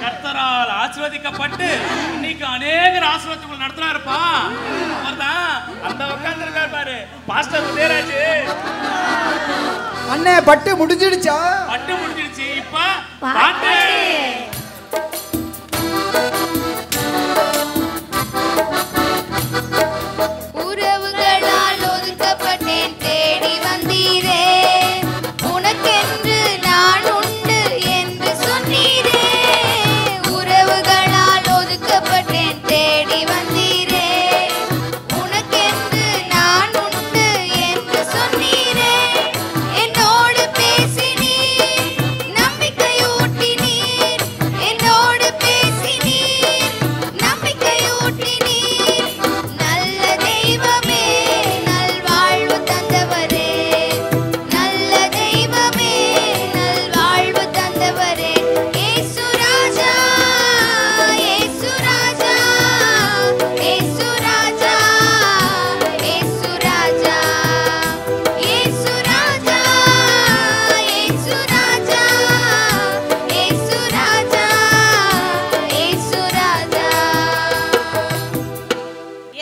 கர்த்தரால் ஆசீர்வதிக்கப்பட்டு, இன்னைக்கு அநேகர் ஆசீர்வாதங்கள் நடத்துறாருப்பா. அவர்தான் அந்த உட்கார்ந்து இருக்காரு பாரு, பாஸ்டர் உதயராஜ். அண்ணே, பட்டு முடிஞ்சிடுச்சா? பட்டு முடிஞ்சிடுச்சு. இப்ப பாட்டு. உறவுகளால் ஒதுக்கப்பட்டேன், தேடி வந்தீரே. உனக்கென்று நான் உண்டு என்று சொன்னீரே. உறவுகளால் ஒதுக்கப்பட்டேன், தேடி வந்தீரே. உனக்கென்று நான் உண்டு என்று சொன்னீரே. என்னோடு பேசினீர், நம்பிக்கையூட்டினீர். என்னோடு பேசினீர், நம்பிக்கையூட்டினீர். நல்ல தெய்வமே, நல்வாழ்வு தந்தவரே. நல்ல தெய்வமே, நல்வாழ்வு தந்தவரே. இயேசு ராஜா, இயேசு ராஜா, இயேசு ராஜா, இயேசு ராஜா, இயேசு ராஜா, இயேசு ராஜா, இயேசு ராஜா, இயேசு ராஜா.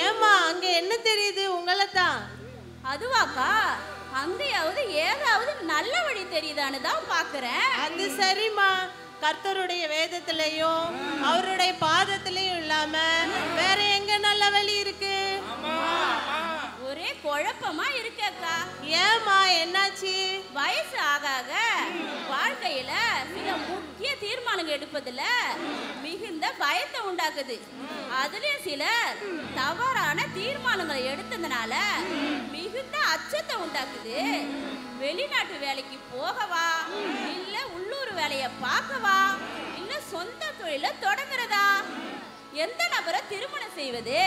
ஏம்மா, அங்க என்ன தெரியுது? உங்களை தான். அதுவாக்கா, அங்கேயாவது ஏதாவது நல்ல வழி தெரியுதான்னு தான் பாக்குறேன். அது சரிம்மா, கர்த்தருடைய வேதத்திலையும் அவருடைய பாதத்திலையும் இல்லாம வேற எங்க நல்ல வழி இருக்கு? ஒரே குழப்பமா இருக்கேக்கா. ஏம்மா, என்னாச்சு? வயசு ஆக ஆக வாழ்க்கையில சில முக்கிய தீர்மானங்கள் எடுப்பதுல மிகுந்த பயத்தை உண்டாக்குது. அதுலயும் சில தவறான தீர்மானங்களை எடுத்ததுனால மிகுந்த அச்சத்தை உண்டாக்குது. வெளிநாட்டு வேலைக்கு போகவா, இல்ல உள்ளூர் வேலையை பார்க்கவா, இல்ல சொந்த தொழில தொடங்குறதா, எந்த நபரை திருமணம் செய்வது,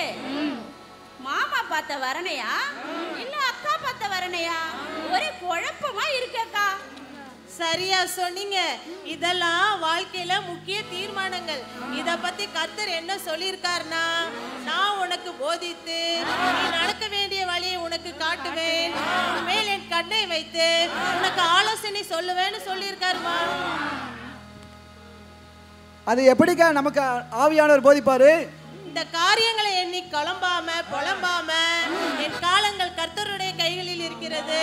மாமா பார்த்த வரணையா இல்ல அக்கா பார்த்த வரணையா, ஒரே குழப்பமா இருக்கக்கா. சரியா சொன்னீங்க. இதெல்லாம் வாழ்க்கையில முக்கிய தீர்மானங்கள். இத பத்தி கர்த்தர் என்ன சொல்லியிருக்காருன்னா, நான் உனக்கு போதித்து நீ நடக்க வேண்டிய வழியை உனக்கு காட்டுவேன், மேல் என் கண்ணை வைத்து உனக்கு ஆலோசனை சொல்லுவேன்னு சொல்லியிருக்காருமா. அது எப்படிக்கா நமக்கு ஆவியானவர் போதிப்பாரு? இந்த காரியங்களை எண்ணி குழம்பாம புலம்பாம, என் காலங்கள் கர்த்தருடைய கைகளில் இருக்கிறது,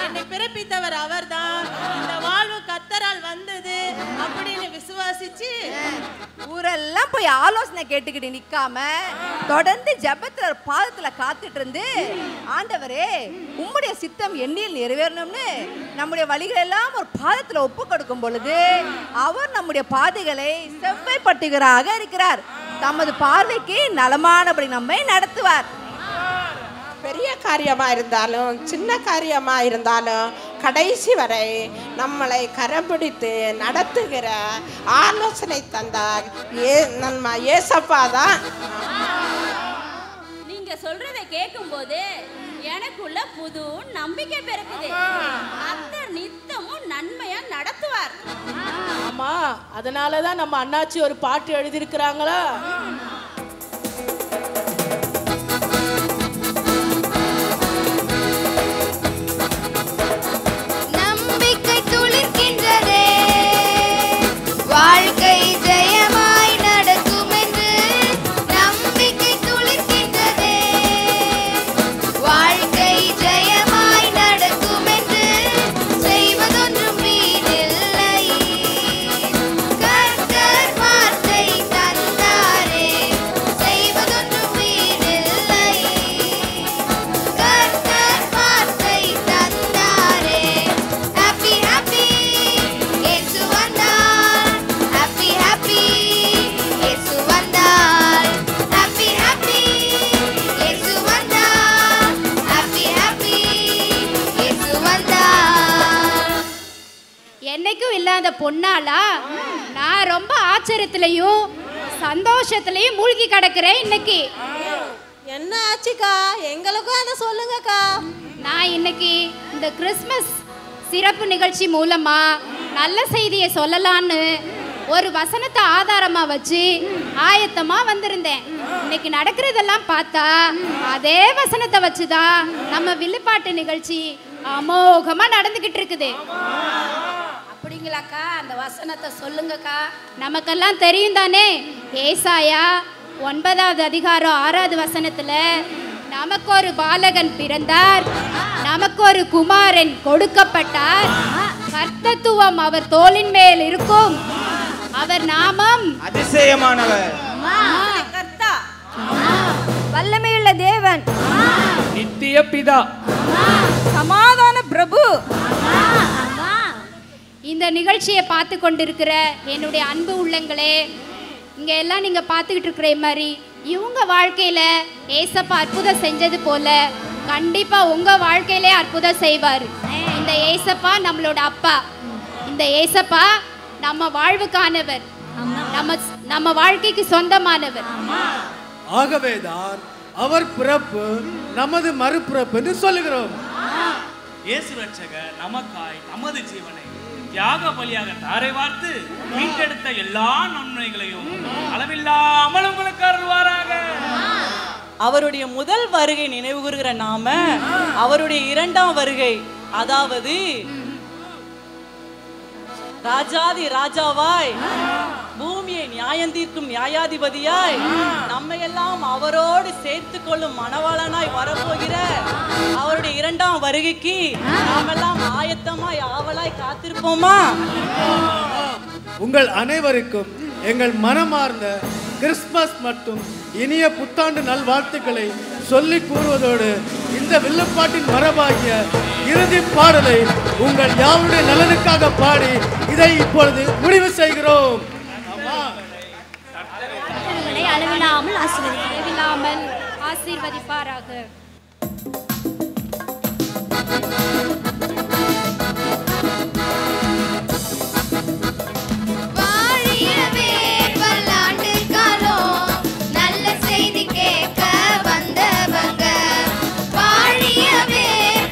என்னை பிறப்பித்தவர் அவர்தான், இந்த வாழ்வு கர்த்தரால் வந்தது அப்படின்னு விசுவாசிச்சு ஊரெல்லாம் போய் ஆலோசனை கேட்டுக்கிட்டு நிக்காம தொடர்ந்து ஜெபத்துல பாதத்துல காத்துட்டு இருந்து, ஆண்டவரே உம்முடைய சித்தம் எண்ணில் நிறைவேறணும்னு நம்முடைய வழிகள் எல்லாம் ஒரு பாதத்துல ஒப்பு கொடுக்கும் பொழுது அவர் நம்முடைய பாதைகளை செவ்வாய்ப்படுத்துகிறாராக இருக்கிறார். தமது பார்வைக்கு நலமானபடி நம்மை நடத்துவார். பெரிய காரியமா இருந்தாலும் சின்ன காரியமா இருந்தாலும் கடைசி வரை நம்மளை கரம் பிடித்து நடத்துகிற ஆலோசனை தந்தார் நம்ம ஏசப்பா தான். நீங்க சொல்றத கேட்கும்போது எனக்குள்ள புது நம்பிக்கை பிறக்குது. கர்த்தர் நித்தமும் நன்மையா நடத்துவார். ஆமா, அதனாலதான் நம்ம அண்ணாச்சி ஒரு பாட்டு எழுதியிருக்கிறாங்களா? நம்பிக்கை துளிர்க்கின்றதே, வாழ்க்கை ஜெயமாய் நடக்கும் என்று. நம்பிக்கை துளிர்க்கின்றதே, வாழ்க்கை ஜெயமாய் நடக்கும் என்று. செய்வதொன்றும் வீணில்லை, கர்த்தர் வார்த்தை தந்தாரே. செய்வதொன்றும் வீணில்லை, கர்த்தர் வார்த்தை தந்தாரே. ஹாப்பி ஹாப்பி இயேசு வந்தார், ஹாப்பி ஹாப்பி இயேசு வந்தார், ஹாப்பி ஹாப்பி இயேசு வந்தார், ஹாப்பி ஹாப்பி இயேசு வந்தார். என்னைக்கும் இல்லாத பொண்ணாளா நான் ரொம்ப ஆச்சரியத்திலையும் சந்தோஷத்திலையும் மூழ்கி கிடக்கிறேன் இன்னைக்கு. என்ன ஆச்சுக்கா? எங்களுக்கும் அதை சொல்லுங்கக்கா. நான் இன்னைக்கு இந்த கிறிஸ்மஸ் சிறப்பு நிகழ்ச்சி மூலமா நல்ல செய்தியை சொல்லலான்னு ஒரு வசனத்தை ஆதாரமா வச்சு ஆயத்தமா வந்திருந்தேன். இன்னைக்கு நடக்கிறதெல்லாம் பார்த்தா அதே வசனத்தை வச்சுதான் நம்ம வில்லுப்பாட்டு நிகழ்ச்சி அமோகமா நடந்துகிட்டு இருக்குது. அப்படிங்களாக்கா? அந்த வசனத்தை சொல்லுங்கக்கா. நமக்கெல்லாம் தெரியும் தானே, ஏசாயா 9வது அதிகாரம் 6வது வசனத்துல நமக்கு ஒரு பாலகன் பிறந்தார், நமக்கு ஒரு குமாரன் கொடுக்கப்பட்டார், கர்த்தத்துவம் அவர் தோளின் மேல் இருக்கும், அவர் நாமம் அதிசயமானவர், கர்த்தா, வல்லமையுள்ள தேவன், நித்திய பிதா, சமாதான பிரபு. இந்த நிகழ்ச்சியை பார்த்து கொண்டிருக்கிற என்னுடைய அன்பு உள்ளங்களே, இங்க எல்லாம் நீங்க பார்த்துக்கிட்டு இருக்கிற மாதிரி இவங்க வாழ்க்கையில ஏசப்பா அற்புதம் செஞ்சது போல கண்டிப்பா உங்க வாழ்க்கையிலே அற்புதம் செய்வார். இந்த ஏசப்பா நம்மளோட அப்பா, இந்த ஏசப்பா நம்ம வாழ்வுக்கானவர், நம்ம வாழ்க்கைக்கு சொந்தமானவர். ஆகவேதான் அவர் பிறப்பு நமது மறுபிறப்பு என்று சொல்லுகிறோம். இயேசு ரட்சகர் நமக்காய் நமது ஜீவனை தியாக பலியாக தாரை வார்த்து மீட்டெடுத்த எல்லா நன்மைகளையும் அளவில்லாமல் உங்களுக்கு அருள்வாராக. அவருடைய முதல் வருகை நினைவு கூறுகிற நாம அவருடைய இரண்டாம் வருகை, அதாவது ராஜாதி ராஜாவாய் பூமியை நியாயந்தீர்க்கும் நியாயாதிபதியாய் நம்மையெல்லாம் அவரோடு சேர்த்து கொள்ளும் மணவாளனாய் வரப்போகிற அவருடைய இரண்டாம் வருகைக்கு நாமெல்லாம் ஆயத்தமாய் ஆவலாய் காத்திருப்போமா? உங்கள் அனைவருக்கும் எங்கள் மனமார்ந்த கிறிஸ்துமஸ் மற்றும் இனிய புத்தாண்டு நல்வாழ்த்துக்களை சொல்லி கூறுவதோடு இந்த வில்லுப்பாட்டின் மரபாகிய இறுதி பாடலை உங்கள் யாருடைய நலனுக்காக பாடி இதை இப்பொழுது முடிவு செய்கிறோம். அளவில்லாமல் ஆசீர்வதிப்பாராக. வாழியவே பல்லாண்டு காலம் நல்ல செய்தி கேட்க வந்தவங்க. வாழியவே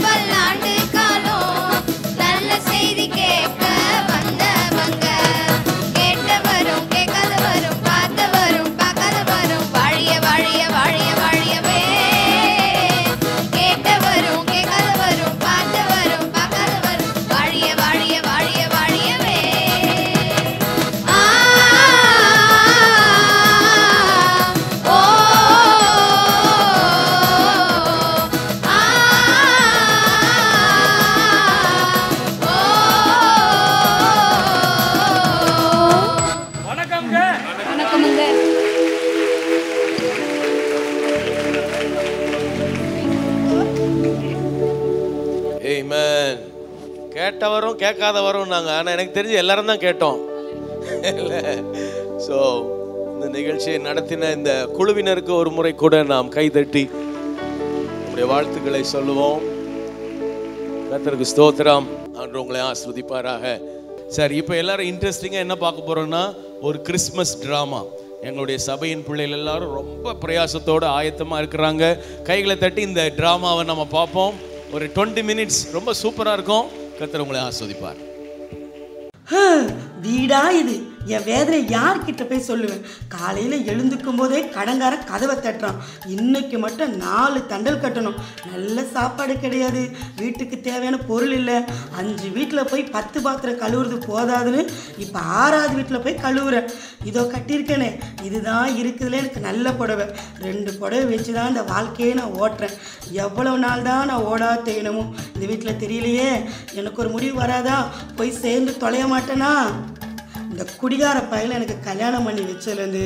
பல்லாண்டு காலம் நல்ல செய்தி கேட்க கேட்டவரும் கேட்காதவரும் நாங்கள், ஆனால் எனக்கு தெரிஞ்சு எல்லாரும் தான் கேட்டோம் இல்லை. ஸோ இந்த நிகழ்ச்சியை நடத்தின இந்த குழுவினருக்கு ஒரு முறை கூட நாம் கைதட்டி நம்முடைய வாழ்த்துக்களை சொல்லுவோம். கர்த்தருக்கு ஸ்தோத்திரம். ஆண்டு உங்களை ஆஸ்வதிப்பாராக. சரி, இப்போ எல்லாரும் இன்ட்ரெஸ்டிங்காக என்ன பார்க்க போகிறோன்னா ஒரு கிறிஸ்மஸ் ட்ராமா. எங்களுடைய சபையின் பிள்ளைகள் எல்லாரும் ரொம்ப பிரயாசத்தோடு ஆயத்தமாக இருக்கிறாங்க. கைகளை தட்டி இந்த ட்ராமாவை நம்ம பார்ப்போம். ஒரு 20 minutes ரொம்ப சூப்பராக இருக்கும். கர்த்தர் உங்களை ஆஸ்வதிப்பார். வீடா இது, என் வேதனை யார்கிட்ட போய் சொல்லுவேன்? காலையில் எழுந்துக்கும் போதே கடங்கார கதவை தட்டுறான். இன்னைக்கு மட்டும் 4 தண்டல் கட்டணும். நல்ல சாப்பாடு கிடையாது, வீட்டுக்கு தேவையான பொருள் இல்லை. 5 வீட்டில் போய் 10 பாத்திரம் கழுவுறது போதாதுன்னு இப்போ 6வது வீட்டில் போய் கழுவுறேன். இதோ கட்டியிருக்கேனே, இதுதான் இருக்குதுல எனக்கு நல்ல புடவை. 2 புடவை வச்சு தான் இந்த வாழ்க்கையை நான் ஓட்டுறேன். எவ்வளவு நாள் தான் நான் ஓடா தேயணுமோ இந்த வீட்டில் தெரியலையே. எனக்கு ஒரு முடிவு வராதா? போய் சேர்ந்து தொலைய மாட்டேனா? இந்த குடிகார பையனை எனக்கு கல்யாணம் பண்ணி வச்சதுலேருந்து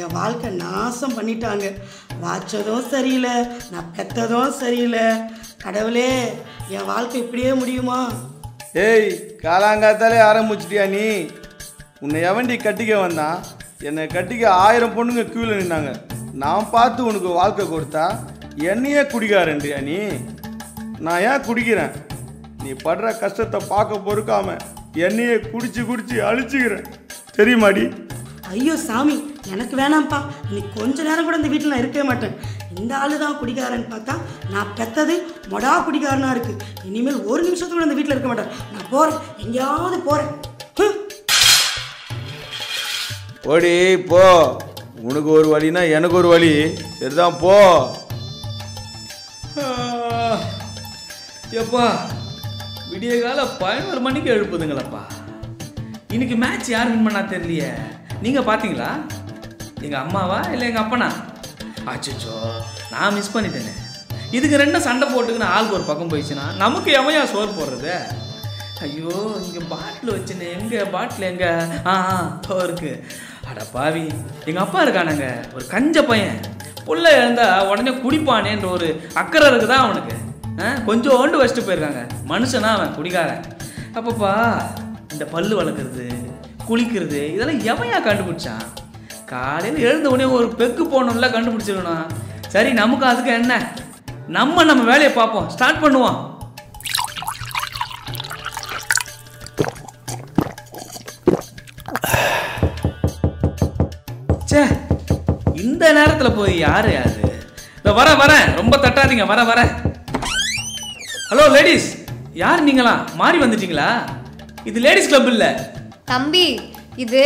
என் வாழ்க்கை நாசம் பண்ணிட்டாங்க. வாச்சதும் சரியில்லை, நான் பெற்றதும் சரியில்லை. கடவுளே, என் வாழ்க்கை இப்படியே முடியுமா? ஏய், காலாங்காத்தாலே ஆரம்பிச்சிட்டியா நீ? உன்னை எவண்டி கட்டிக்க வந்தான்? என்னை கட்டிக்க 1000 பொண்ணுங்க க்யூவில் நின்னாங்க. நான் பார்த்து உனக்கு வாழ்க்கை கொடுத்தா என்னையே குடிக்காரன்றியா நீ? நான் ஏன் குடிக்கிறேன்? நீ படுற கஷ்டத்தை பார்க்க பொறுக்காம என்னையே குடிச்சு அழிச்சுக்கிறேன், தெரியுமாடி? ஐயோ சாமி, எனக்கு வேணாம்ப்பா. இன்னைக்கு கொஞ்ச நேரம் கூட இந்த வீட்டில் நான் இருக்கவே மாட்டேன். இந்த ஆளு தான் குடிக்காரன்னு பார்த்தா நான் பெற்றது மொடா குடிக்காரனா இருக்கு. இனிமேல் ஒரு நிமிஷத்துக்கு கூட இந்த வீட்டில் இருக்க மாட்டேன். நான் போகிறேன், எங்கேயாவது போகிறேன். ஓடி போ. உனக்கு ஒரு வழினா எனக்கு ஒரு வழி. சரிதான், போ. எப்பா விடிய கால 11 மணிக்கு எழுப்புதுங்களப்பா. இன்னைக்கு மேட்ச் யார் வின் பண்ணா தெரியலையே. நீங்க பாத்தீங்களா? எங்க அம்மாவா இல்லை எங்க அப்பனா? அச்சோ, நான் மிஸ் பண்ணிட்டேனே. இதுக்கு 2 சண்டை போட்டுக்குன்னு ஆளுக்கு ஒரு பக்கம் போயிடுச்சுன்னா நமக்கு எவையா சோறு போடுறது? ஐயோ, இங்க பாட்டில் வச்சுன்னு, எங்க பாட்டில் எங்க இருக்கு. அட பாவி, எங்க அப்பா இருக்கானுங்க ஒரு கஞ்ச பையன். புள்ள இருந்தா உடனே குடிப்பானேன்ற ஒரு அக்கறை இருக்குதா அவனுக்கு? கொஞ்சோண்டு வச்சுட்டு போயிருக்காங்க. மனுஷனா அவன் குடிக்காரன். அப்பப்பா இந்த பல்லு வளர்க்குறது, குளிக்கிறது இதெல்லாம் எவையா கண்டுபிடிச்சான்? காலையில் எழுந்த உடனே ஒரு பெக்கு போகணும்ல கண்டுபிடிச்சிருக்கணும். சரி, நமக்கு அதுக்கு என்ன? நம்ம வேலையை பார்ப்போம், ஸ்டார்ட் பண்ணுவோம். சே, இந்த நேரத்தில் போய் யாரு? வரேன், ரொம்ப தட்டாதீங்க, வரேன். ஹலோ லேடிஸ், யார் நீங்களா? மாறி வந்துட்டீங்களா? இது லேடிஸ் கிளப் இல்ல தம்பி, இது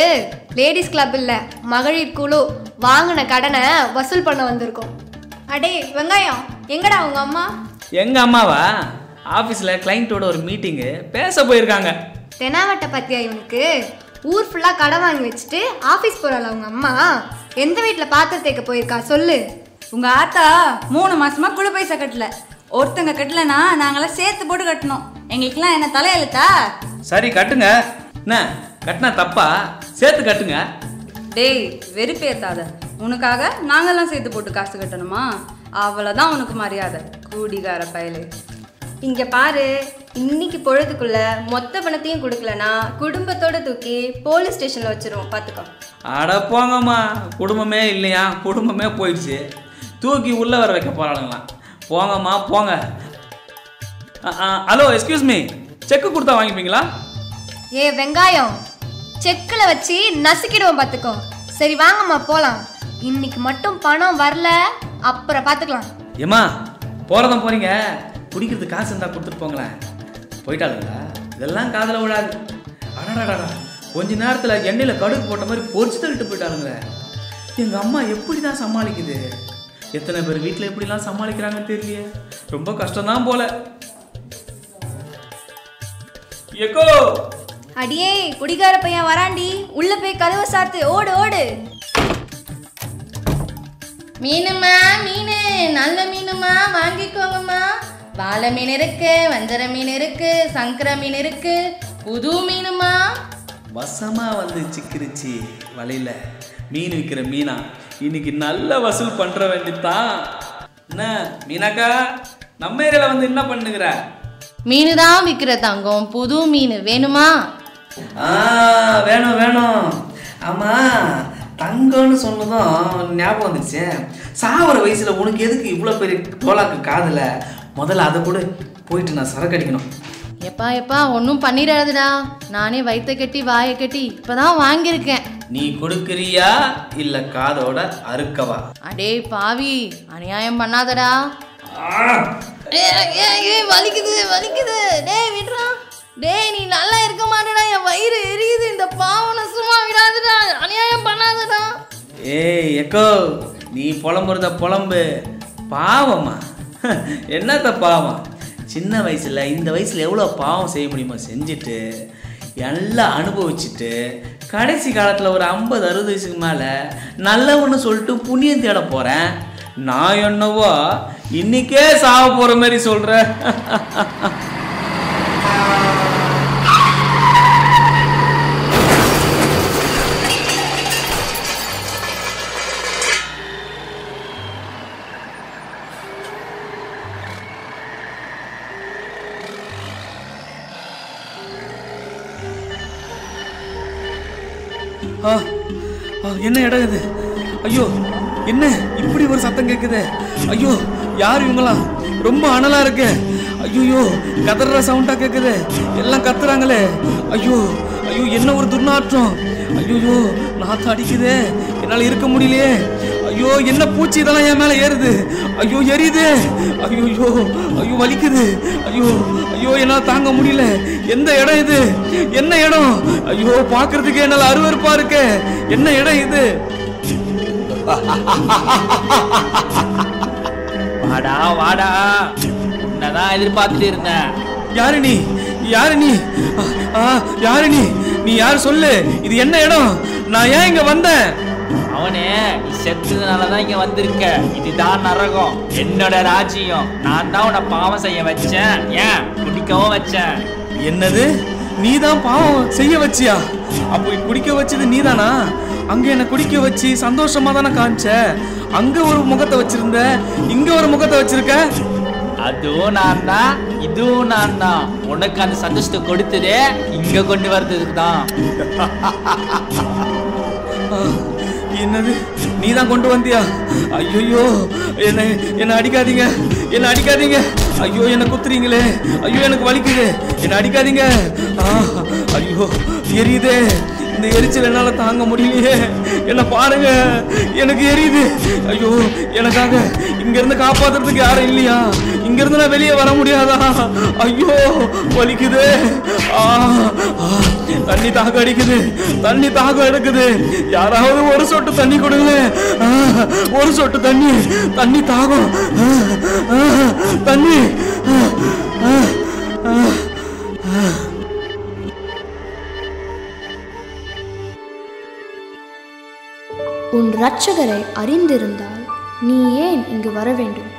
லேடிஸ் கிளப் இல்ல, மகளிர் குழு. வாங்கின கடனை வசூல் பண்ண வந்திருக்கோம். அடே வெங்காயம், எங்கடா உங்க அம்மா? எங்க அம்மாவா? ஆபீஸ்ல கிளைண்டோட ஒரு மீட்டிங்கு பேச போயிருக்காங்க. தெனாவட்டை பத்தியா இவனுக்கு? ஊர் ஃபுல்லா கடை வாங்கி வச்சுட்டு ஆபீஸ் போறாளா உங்க அம்மா? எந்த வீட்டில் பாத்திரம் தேய்க்க போயிருக்கா சொல்லு. உங்க ஆத்தா 3 மாசமா குழு பைசா கட்டல. ஒருத்தங்க கட்டலனா நாங்களாம் சேர்த்து போட்டு கட்டணும். எங்களுக்குலாம் என்ன தலையெழுத்தா? சரி கட்டுங்க. என்ன கட்டினா தப்பா? சேர்த்து கட்டுங்க. டேய், வெறுப்பேத்தாத. உனக்காக நாங்கெல்லாம் சேர்த்து போட்டு காசு கட்டணுமா? அவ்வளோதான் உனக்கு மரியாதை, கூடிகார பயலே. இங்க பாரு, இன்னைக்கு பொழுதுக்குள்ள மொத்த பணத்தையும் கொடுக்கலனா குடும்பத்தோட தூக்கி போலீஸ் ஸ்டேஷன்ல வச்சிருவோம், பாத்துக்கோ. அட போங்கம்மா, குடும்பமே இல்லையா? குடும்பமே போயிடுச்சு, தூக்கி உள்ள வர வைக்க போறானுங்களா? போங்கம்மா போங்க. ஹலோ, எக்ஸ்கியூஸ் மீ, செக்கு கொடுத்தா வாங்கிப்பீங்களா? ஏ வெங்காயம், செக்கில் வச்சு நசுக்கிடுவோம் பார்த்துக்கோ. சரி வாங்கம்மா போகலாம். இன்னைக்கு மட்டும் பணம் வரல, அப்புறம் பார்த்துக்கலாம். ஏம்மா, போகிறதும் போறீங்க, குடிக்கிறது காசு இருந்தால் கொடுத்துட்டு போங்களேன். போயிட்டாளுங்களா? இதெல்லாம் காதில் விடாது. அடடாடா, கொஞ்ச நேரத்தில் எண்ணெயில் கடுகு போட்ட மாதிரி பொறிச்சு தள்ளிட்டு போயிட்டாளுங்களே. எங்கள் அம்மா எப்படி தான் சமாளிக்குது? எத்தனை பேர் வீட்டில் எப்படிலாம் சமாளிக்கிறாங்கன்னு தெரியலையே. ரொம்ப கஷ்டம்தான் போல. எக்கோ, அடியே குடிகார பையன் வராண்டி, உள்ள போய் கதவை சாத்து, ஓடு ஓடு. மீனுமா மீன், நல்ல மீனுமா, வாங்கிக்கோங்கம்மா. வாழை மீன் இருக்கு, வஞ்சர மீன் இருக்கு, சங்கர மீன் இருக்கு, புது மீனுமா. வசமா வந்து சிக்கிருச்சு வலையில மீன் விற்கிற மீனா. இன்னைக்கு நல்ல வசூல் பண்ற வேண்டியதுதான். என்ன மீனாக்கா, நம்ம ஏரியால வந்து என்ன பண்ணுகிற? மீன் தான் விற்கிற தங்கம், புது மீன் வேணுமா? வேணும் வேணும். ஆமா, தங்கம்னு சொன்னதும் ஞாபகம் வந்துச்சு. சாவர வயசுல உனக்கு எதுக்கு இவ்வளோ பெரிய டோலாக்கு காதுல? முதல்ல அதை கூட போயிட்டு நான் சரக்கு அடிக்கணும். எப்பா ஒன்றும் பண்ணிடாதுடா. நானே வயிற்ற கட்டி வாயை கட்டி இப்பதான் வாங்கியிருக்கேன். நீ கொடுக்குறியா இல்ல காதோட அறுக்கவா? அடே பாவி, அநியாயம் பண்ணாதடா. வலிக்குது. டேய் விடுறா. டேய் நீ நல்லா இருக்க மாட்டடா, என் வயிறு எரியுது. இந்த பாவனை சும்மா விடாதுடா, அநியாயம் பண்ணாதடா. ஏய் எக்கோ, நீ புலம்புறத புலம்பு. பாவமா? என்னத்த பாவம்? சின்ன வயசுல இந்த வயசுல எவ்வளோ பாவம் செய்ய முடியுமோ செஞ்சுட்டு எல்லாம் அனுபவிச்சுட்டு கடைசி காலத்தில் ஒரு 50-60 வயசுக்கு மேலே நல்லவன்னு சொல்லிட்டு புண்ணியம் தேட போகிறேன். நான் என்னவோ இன்னைக்கே சாவ போகிற மாதிரி சொல்கிறேன். என்ன இடம் இது? ஐயோ, என்ன இப்படி ஒரு சத்தம் கேட்குது? ஐயோ, யார் இவங்களாம்? ரொம்ப அனலா இருக்கு. ஐயோ, கதற சவுண்டா கேட்குது. எல்லாம் கத்துறாங்களே. ஐயோ, என்ன ஒரு துர்நாற்றம். ஐயோ, நாத்தம் அடிக்குது. என்னால் இருக்க முடியலையே. ஐயோ, என்ன பூச்சி இதெல்லாம் என் மேலே ஏறுது. ஐயோ, எரியுது. ஐயோ வலிக்குது. ஐயோ என்னால் தாங்க முடியல. எந்த இடம் இது? என்ன இடம்? ஐயோ, பார்க்கறதுக்கு என்னால் அருவருப்பா இருக்கு. என்ன இடம் இது? வாடா, உன்னதான் எதிர்பார்த்துட்டு இருந்தேன். யாரு நீ? நீ யார் சொல்லு. இது என்ன இடம்? நான் ஏன் இங்க வந்தேன்? அவனே, நீ செத்ததுனாலதான் இங்க வந்திருக்க. இதுதான் நரகம், என்னோட ராஜ்யம். நான் தான் உன்னை பாவம் செய்ய வச்சேன். ஏன் குடிக்கவும் வச்சேன். என்னது? நீ தான் பாவம் செய்ய வச்சியா? அப்போ குடிக்க வச்சது நீதானா? அங்க என்ன குடிக்க வச்சு சந்தோஷமா தானே காமிச்ச. அங்க ஒரு முகத்தை வச்சிருந்த, இங்க ஒரு முகத்தை வச்சிருக்க. அதுவும் நான் தான், இதுவும் நான் தான். உனக்கு அந்த சந்தோஷத்தை கொடுத்ததே இங்க கொண்டு வர்றதுக்கு தான். என்னது? நீ தான் கொண்டு வந்தியா? ஐயோ, என்ன அடிக்காதீங்க. ஐயோ, என்ன குத்துறீங்களே. ஐயோ, எனக்கு வலிக்குது. என்ன அடிக்காதீங்க. ஐயோ, எரியுதே. இந்த எரிச்சல் என்னால தாங்க முடியலையே. என்ன பாருங்க, எனக்கு எரியுது. ஐயோ, எனக்காக இங்க இருந்து காப்பாத்துறதுக்கு யாரும் இல்லையா? இங்க இருந்து நான் வெளியே வர முடியாதா? ஐயோ, வலிக்குது. தண்ணி தாகம் எடுக்குது. யாராவது ஒரு சொட்டு தண்ணி கொடுங்களேன். ஒரு சொட்டு தண்ணி தாகம். தண்ணி. உன் இரட்சகரை அறிந்திருந்தால் நீ ஏன் இங்கு வர வேண்டும்?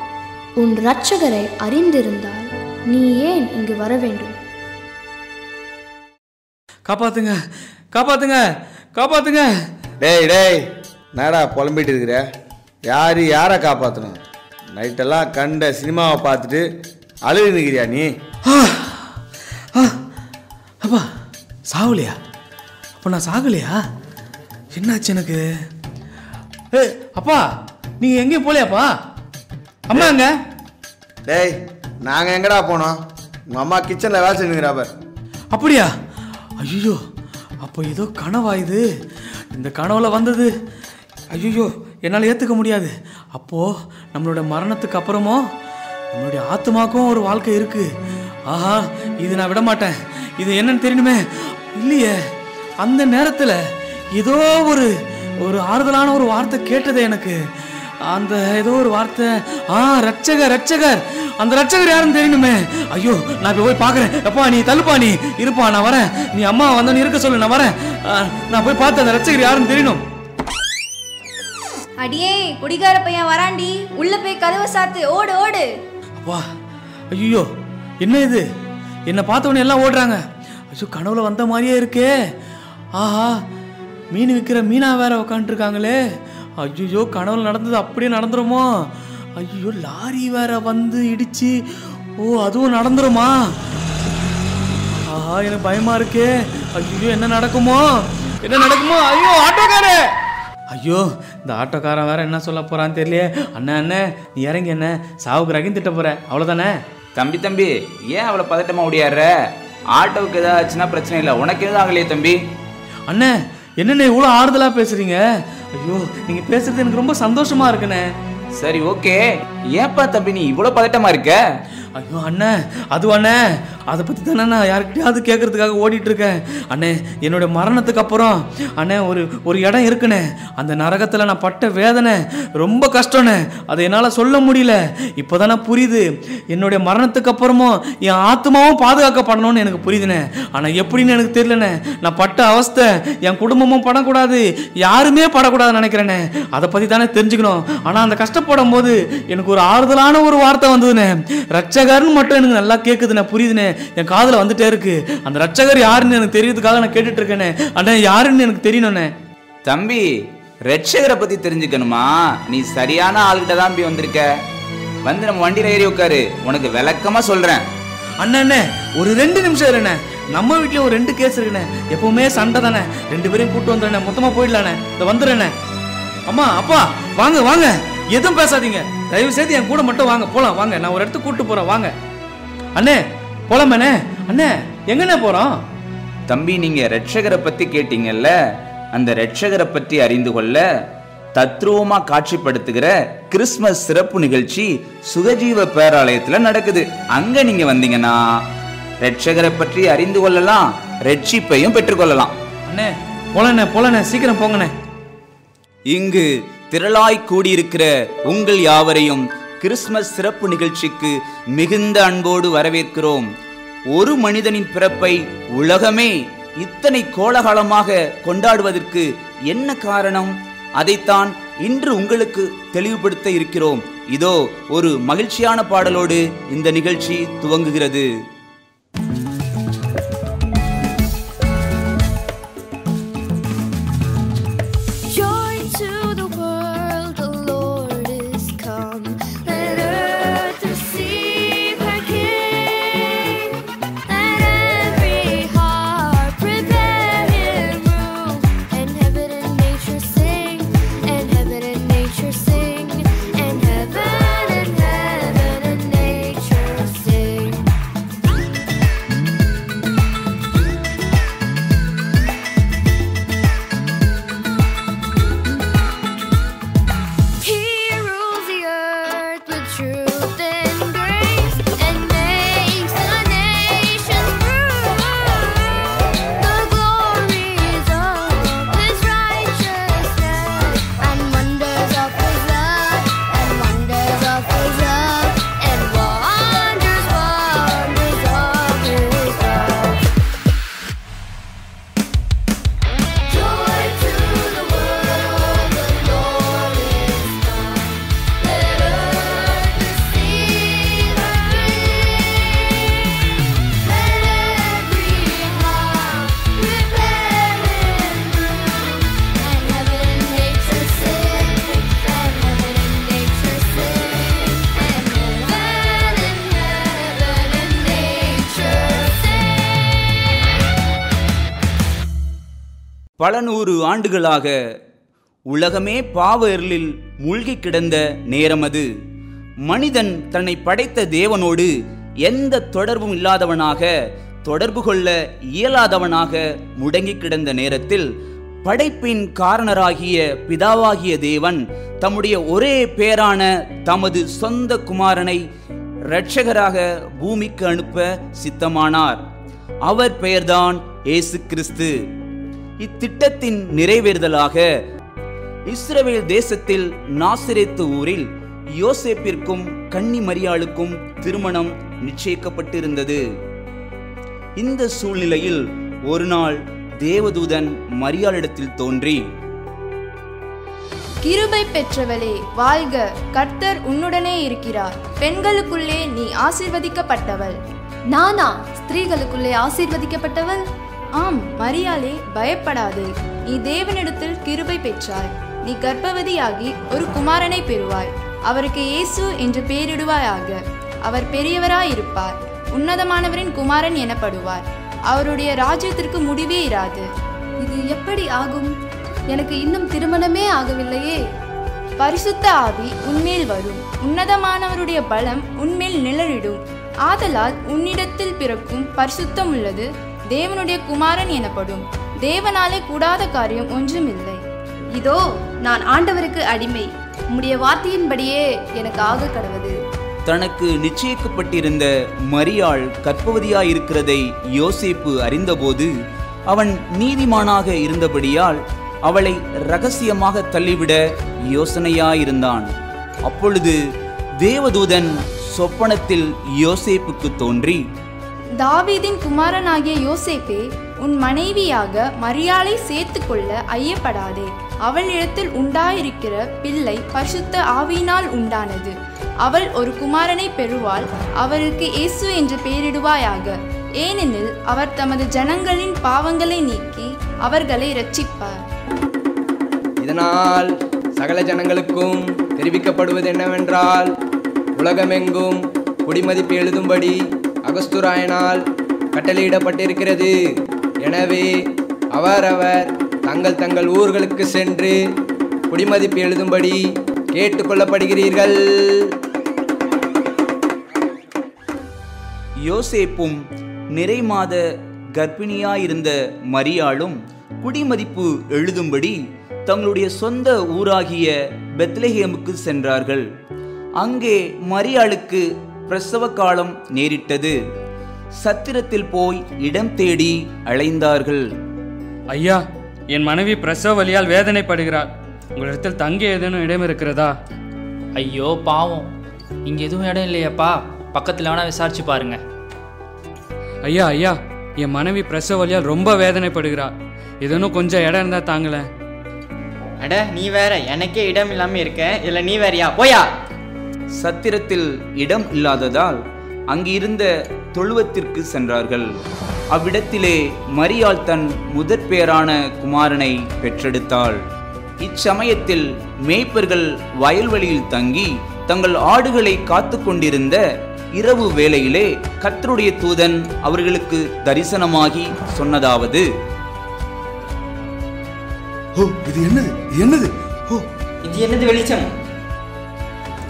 காப்பாத்துங்க. டேய் என்னடா புலம்பிட்டு இருக்கிற? யாரை காப்பாற்றணும்? நைட்டெல்லாம் கண்ட சினிமாவை பார்த்துட்டு அழுது நிற்கிறியா நீ? அப்பா சாவலையா? அப்போ நான் சாகலையா? என்னாச்சு எனக்கு? அப்பா, நீங்க எங்கேயும் போலையாப்பா? அம்மா எங்க? டேய், நாங்கள் எங்கடா போனோம்? உங்கள் அம்மா கிச்சனில் வேலை செஞ்சுங்கிறாப்ப. அப்படியா? ஐயோ, அப்போ ஏதோ கனவா இது? இந்த கனவுல வந்தது. ஐயோ, என்னால் ஏற்றுக்க முடியாது. அப்போது நம்மளோட மரணத்துக்கு அப்புறமும் நம்மளுடைய ஆத்மாக்கும் ஒரு வாழ்க்கை இருக்கு. ஆஹா, இது நான் விட மாட்டேன். இது என்னன்னு தெரியணுமே. இல்லையே, அந்த நேரத்தில் ஏதோ ஒரு ஆறுதலான ஒரு வார்த்தை கேட்டது எனக்கு. அந்த ஏதோ ஒரு வார்த்தை, ரட்சகர். அந்த ரட்சகர் யாருன்னு தெரியணுமே. ஐயோ, நான் போய் பார்க்குறேன். அப்பா, நீ தள்ளுப்பா, நீ இருப்பா, நான் வரேன். நீ அம்மா வந்தோன்னு இருக்க சொல்லு, நான் வரேன். நான் போய் பார்த்து அந்த ரட்சகர் யாருன்னு தெரியணும். அடியே, குடிகார பையன் வராண்டி. உள்ள போய் கதவை சாத்து. ஓடு. அப்பா, ஐயோ, என்ன இது? என்னை பார்த்தவொடனே எல்லாம் ஓடுறாங்க. ஐயோ, கனவுல வந்த மாதிரியே இருக்கே. ஆஹா, மீன் விற்கிற மீனா வேற உட்காந்துருக்காங்களே. ஐயோ, கனவுல நடந்தது அப்படியே நடந்துருமோ? ஐயோ, லாரி வேற வந்து இடிச்சு. அதுவும் நடந்துருமா? ஆஹா எனக்கு பயமா இருக்கே. ஐயோ என்ன நடக்குமோ என்ன நடக்குமோ. ஐயோ ஆட்டோக்காரே. ஐயோ இந்த ஆட்டோக்காரன் வேற என்ன சொல்ல போறான்னு தெரியலையே. அண்ணே நீ இறங்கி என்ன சாவுக்கு ரகின் திட்ட போற அவ்வளோதானே? தம்பி ஏன் அவ்வளோ பதட்டமா ஓடியாடுற? ஆட்டோவுக்கு ஏதாவது ஆச்சுன்னா பிரச்சனை இல்லை, உனக்கு எதுவும் ஆகலையே தம்பி. அண்ணே என்னண்ணே இவ்வளோ ஆறுதலாக பேசுறீங்க? ஐயோ நீங்க பேசுறது எனக்கு ரொம்ப சந்தோஷமா இருக்குண்ணே. சரி ஓகே, ஏப்பா தம்பி நீ இவ்வளோ பதட்டமா இருக்க? ஐயோ அண்ணே அது அண்ணே அதை பற்றி தானே நான் யாருக்கிட்டையாவது கேட்கறதுக்காக ஓடிட்டு இருக்கேன். அண்ணே என்னுடைய மரணத்துக்கு அப்புறம் அண்ணே ஒரு இடம் இருக்குண்ணே. அந்த நரகத்தில் நான் பட்ட வேதனை ரொம்ப கஷ்டம்ண்ணே. அதை என்னால் சொல்ல முடியல. இப்போ தானே புரியுது. என்னுடைய மரணத்துக்கு அப்புறமும் என் ஆத்மாவும் பாதுகாக்கப்படணும்னு எனக்கு புரியுதுண்ணே. ஆனால் எப்படின்னு எனக்கு தெரியலண்ணே. நான் பட்ட அவஸ்தை என் குடும்பமும் படக்கூடாது, யாருமே படக்கூடாதுன்னு நினைக்கிறேண்ணே. அதை பற்றி தானே தெரிஞ்சுக்கணும். ஆனால் அந்த கஷ்டப்படும் போது எனக்கு ஒரு ஆறுதலான ஒரு வார்த்தை வந்ததுண்ணே. ரட்சகர்னு மட்டும் எனக்கு நல்லா கேட்குதுண்ணே, புரியுதுண்ணே, என் காதில் வந்துட்டே இருக்கு. அந்த ரட்சகர் யாருன்னு எனக்கு தெரியறதுக்காக நான் கேட்டுட்டு இருக்கேனே. அண்ணே யாருன்னு எனக்கு தெரியணும்ண்ணே. தம்பி ரட்சகரை பத்தி தெரிஞ்சுக்கணுமா? நீ சரியான ஆள்கிட்ட தான் போய் வந்திருக்க. வந்து நம்ம வண்டியில ஏறி உட்காரு, உனக்கு விளக்கமா சொல்றேன். அண்ணே ஒரு 2 நிமிஷம் இருண்ணே. நம்ம வீட்லயும் ஒரு 2 கேஸ் இருக்குண்ணே. எப்பவுமே சண்டை தானே. 2 பேரையும் கூட்டு வந்துடுறேன், மொத்தமா போயிடலாண்ணே. இதை வந்துடுறேண்ணே. அம்மா அப்பா வாங்க வாங்க, எதுவும் பேசாதீங்க, தயவு செய்து என் கூட மட்டும் வாங்க, போலாம் வாங்க, நான் ஒரு இடத்துக்கு கூட்டு போறேன் வாங்க. அண்ணே போலாமண்ணே. அண்ணே எங்கண்ணே போறோம்? தம்பி நீங்க ரட்சகரை பத்தி கேட்டீங்கல்ல, அந்த ரட்சகரை பற்றி அறிந்து கொள்ள தத்ரூபமா காட்சிப்படுத்துகிற கிறிஸ்மஸ் சிறப்பு நிகழ்ச்சி சுகஜீவ பேராலயத்துல நடக்குது. அங்க நீங்க வந்தீங்கன்னா ரட்சகரை பற்றி அறிந்து கொள்ளலாம், ரட்சிப்பையும் பெற்றுக்கொள்ளலாம். அண்ணே போலண்ணே சீக்கிரம் போங்கண்ணே. இங்கு திரளாய் கூடியிருக்கிற உங்கள் யாவரையும் கிறிஸ்மஸ் சிறப்பு நிகழ்ச்சிக்கு மிகுந்த அன்போடு வரவேற்கிறோம். ஒரு மனிதனின் பிறப்பை உலகமே இத்தனை கோலாகலமாக கொண்டாடுவதற்கு என்ன காரணம்? அதைத்தான் இன்று உங்களுக்கு தெளிவுபடுத்த இருக்கிறோம். இதோ ஒரு மகிழ்ச்சியான பாடலோடு இந்த நிகழ்ச்சி துவங்குகிறது. பல 100 ஆண்டுகளாக உலகமே பாவ இருளில் மூழ்கி கிடந்த நேரம் அது. மனிதன் தன்னை படைத்த தேவனோடு எந்த தொடர்பும் இல்லாதவனாக, தொடர்பு கொள்ள இயலாதவனாக முடங்கி கிடந்த நேரத்தில் படைப்பின் காரணராகிய பிதாவாகிய தேவன் தம்முடைய ஒரே பேரான தமது சொந்த குமாரனை இரட்சகராக பூமிக்கு அனுப்ப சித்தமானார். அவர் பெயர்தான் இயேசு கிறிஸ்து. இத்திட்டத்தின் நிறைவேறுதலாக இஸ்ரவேல் தேசத்தில் நாசரேத்து ஊரில் யோசேப்பிற்கும் கன்னி மரியாளுக்கும் திருமணம் நிச்சயிக்கப்பட்டிருந்தது. இந்த சூழ்நிலையில் ஒரு நாள் தேவதூதன் மரியாளிடத்தில் தோன்றி, கிருபை பெற்றவளே வாழ்க, கர்த்தர் உன்னுடனே இருக்கிறார், பெண்களுக்குள்ளே நீ ஆசீர்வதிக்கப்பட்டவள். நானா ஸ்திரீகளுக்குள்ளே ஆசீர்வதிக்கப்பட்டவள்? ஆம் மரியாளே, பயப்படாதே, நீ தேவனிடத்தில் கிருபை பெற்றாய். நீ கர்ப்பவதியாகி ஒரு குமாரனை பெறுவாய். அவருக்கு இயேசு என்று பெயரிடுவாயாக. அவர் பெரியவராயிருப்பார், உன்னதமானவரின் குமாரன் எனப்படுவார். அவருடைய ராஜ்யத்திற்கு முடிவே இராது. இது எப்படி ஆகும்? எனக்கு இன்னும் திருமணமே ஆகவில்லையே. பரிசுத்த ஆவி உன்மேல் வரும், உன்னதமானவருடைய பலம் உன்மேல் நிழலிடும். ஆதலால் உன்னிடத்தில் பிறக்கும் பரிசுத்தம் உள்ளது தேவனுடைய குமாரன் எனப்படும். தேவனாலே கூடாத காரியம் ஒன்றுமில்லை. இதோ நான் ஆண்டவருக்கு அடிமை, உம்முடைய வார்த்தையின்படியே எனக்கு ஆக கடவது. தனக்கு நிச்சயிக்கப்பட்டிருந்த மரியாள் கர்ப்பவதியாயிருக்கிறதை யோசேப்பு அறிந்தபோது அவன் நீதிமானாக இருந்தபடியால் அவளை இரகசியமாக தள்ளிவிட யோசனையாயிருந்தான். அப்பொழுது தேவதூதன் சொப்பனத்தில் யோசேப்புக்கு தோன்றி, தாவீதின் குமாரனாகிய யோசேப்பே, உன் மனைவியாக மரியாளை சேர்த்து கொள்ள ஐயப்படாதே. அவளிடத்தில் உண்டாயிருக்கிற பிள்ளை பரிசுத்த ஆவியினால் உண்டானது. அவள் ஒரு குமாரனை பெறுவாள். அவருக்கு இயேசு என்று பெயரிடுவாயாக. ஏனெனில் அவர் தமது ஜனங்களின் பாவங்களை நீக்கி அவர்களை இரட்சிப்பார். இதனால் சகல ஜனங்களுக்கும் தெரிவிக்கப்படுவது என்னவென்றால், உலகமெங்கும் குடிமதிப்பு எழுதும்படி அகஸ்துராயனால் கட்டளையிடப்பட்டிருக்கிறது. எனவே அவரவர் தங்கள் தங்கள் ஊர்களுக்கு சென்று குடிமதிப்பு எழுதும்படி கேட்டுக்கொள்ளப்படுகிறீர்கள். யோசேப்பும் நிறைமாத கர்ப்பிணியாயிருந்த மரியாளும் குடிமதிப்பு எழுதும்படி தங்களுடைய சொந்த ஊராகிய பெத்லெகேமுக்கு சென்றார்கள். அங்கே மரியாளுக்கு பிரசவ காலம் நேரிட்டது. சத்திரத்தில் போய் இடம் தேடி அலைந்தார்கள். ஐயா, என் மனைவி பிரசவ வலியால் வேதனைப்படுகிறார். உங்களிடத்தில் தங்க ஏதேனும் இடம் இருக்கிறதா? ஐயோ பாவம், இங்க எதுவும் இடம் இல்லையாப்பா, பக்கத்துல வேணா விசாரிச்சு பாருங்க. ஐயா ஐயா, என் மனைவி பிரசவ வலியால் ரொம்ப வேதனைப்படுகிறார். ஏதேனும் கொஞ்சம் இடம் இருந்தா தாங்களேன். அட நீ வேற, எனக்கே இடம் இல்லாம இருக்க, இல்ல நீ வேறயா, போயா. சத்திரத்தில் இடம் இல்லாததால் அங்கிருந்த தொழுவத்திற்கு சென்றார்கள். அவ்விடத்திலே மரியாள் தன் முதற் பேரான குமாரனை பெற்றெடுத்தாள். இச்சமயத்தில் மேய்ப்பர்கள் வயல்வெளியில் தங்கி தங்கள் ஆடுகளை காத்து கொண்டிருந்த இரவு வேளையிலே கர்த்தருடைய தூதன் அவர்களுக்கு தரிசனமாகி சொன்னதாவது, இது என்னது என்னது இது என்னது வெளிச்சம்?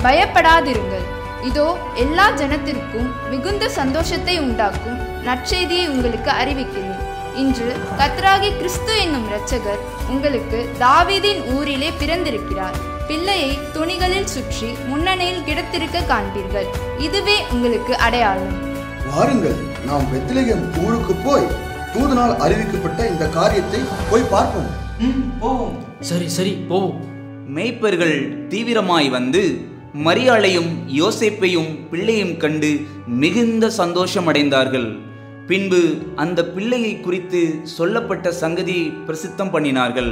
பயப்படாதிருங்கள், இதோ எல்லா ஜனத்திற்கும் மிகுந்த சந்தோஷத்தை உண்டாக்கும் நற்செய்தியை உங்களுக்கு அறிவிக்கிறேன். இன்று கர்த்தராகிய கிறிஸ்து என்னும் இரட்சகர் உங்களுக்கு தாவீதின் ஊரிலே பிறந்திருக்கிறார். பிள்ளையை துணிகளில் சுற்றி முன்னணியில் கிடத்திருக்க காண்பீர்கள். இதுவே உங்களுக்கு அடையாளம். வாருங்கள், நாம் பெத்லெகேம் ஊருக்கு போய் தூதனால் அறிவிக்கப்பட்ட இந்த காரியத்தை போய் பார்ப்போம். சரி சரி போ. மேய்ப்பர்கள் தீவிரமாய் வந்து மரியாளையும் யோசேப்பையும் பிள்ளையும் கண்டு மிகுந்த சந்தோஷமடைந்தார்கள். பின்பு அந்த பிள்ளையை குறித்து சொல்லப்பட்ட சங்கதியை பிரசித்தம் பண்ணினார்கள்.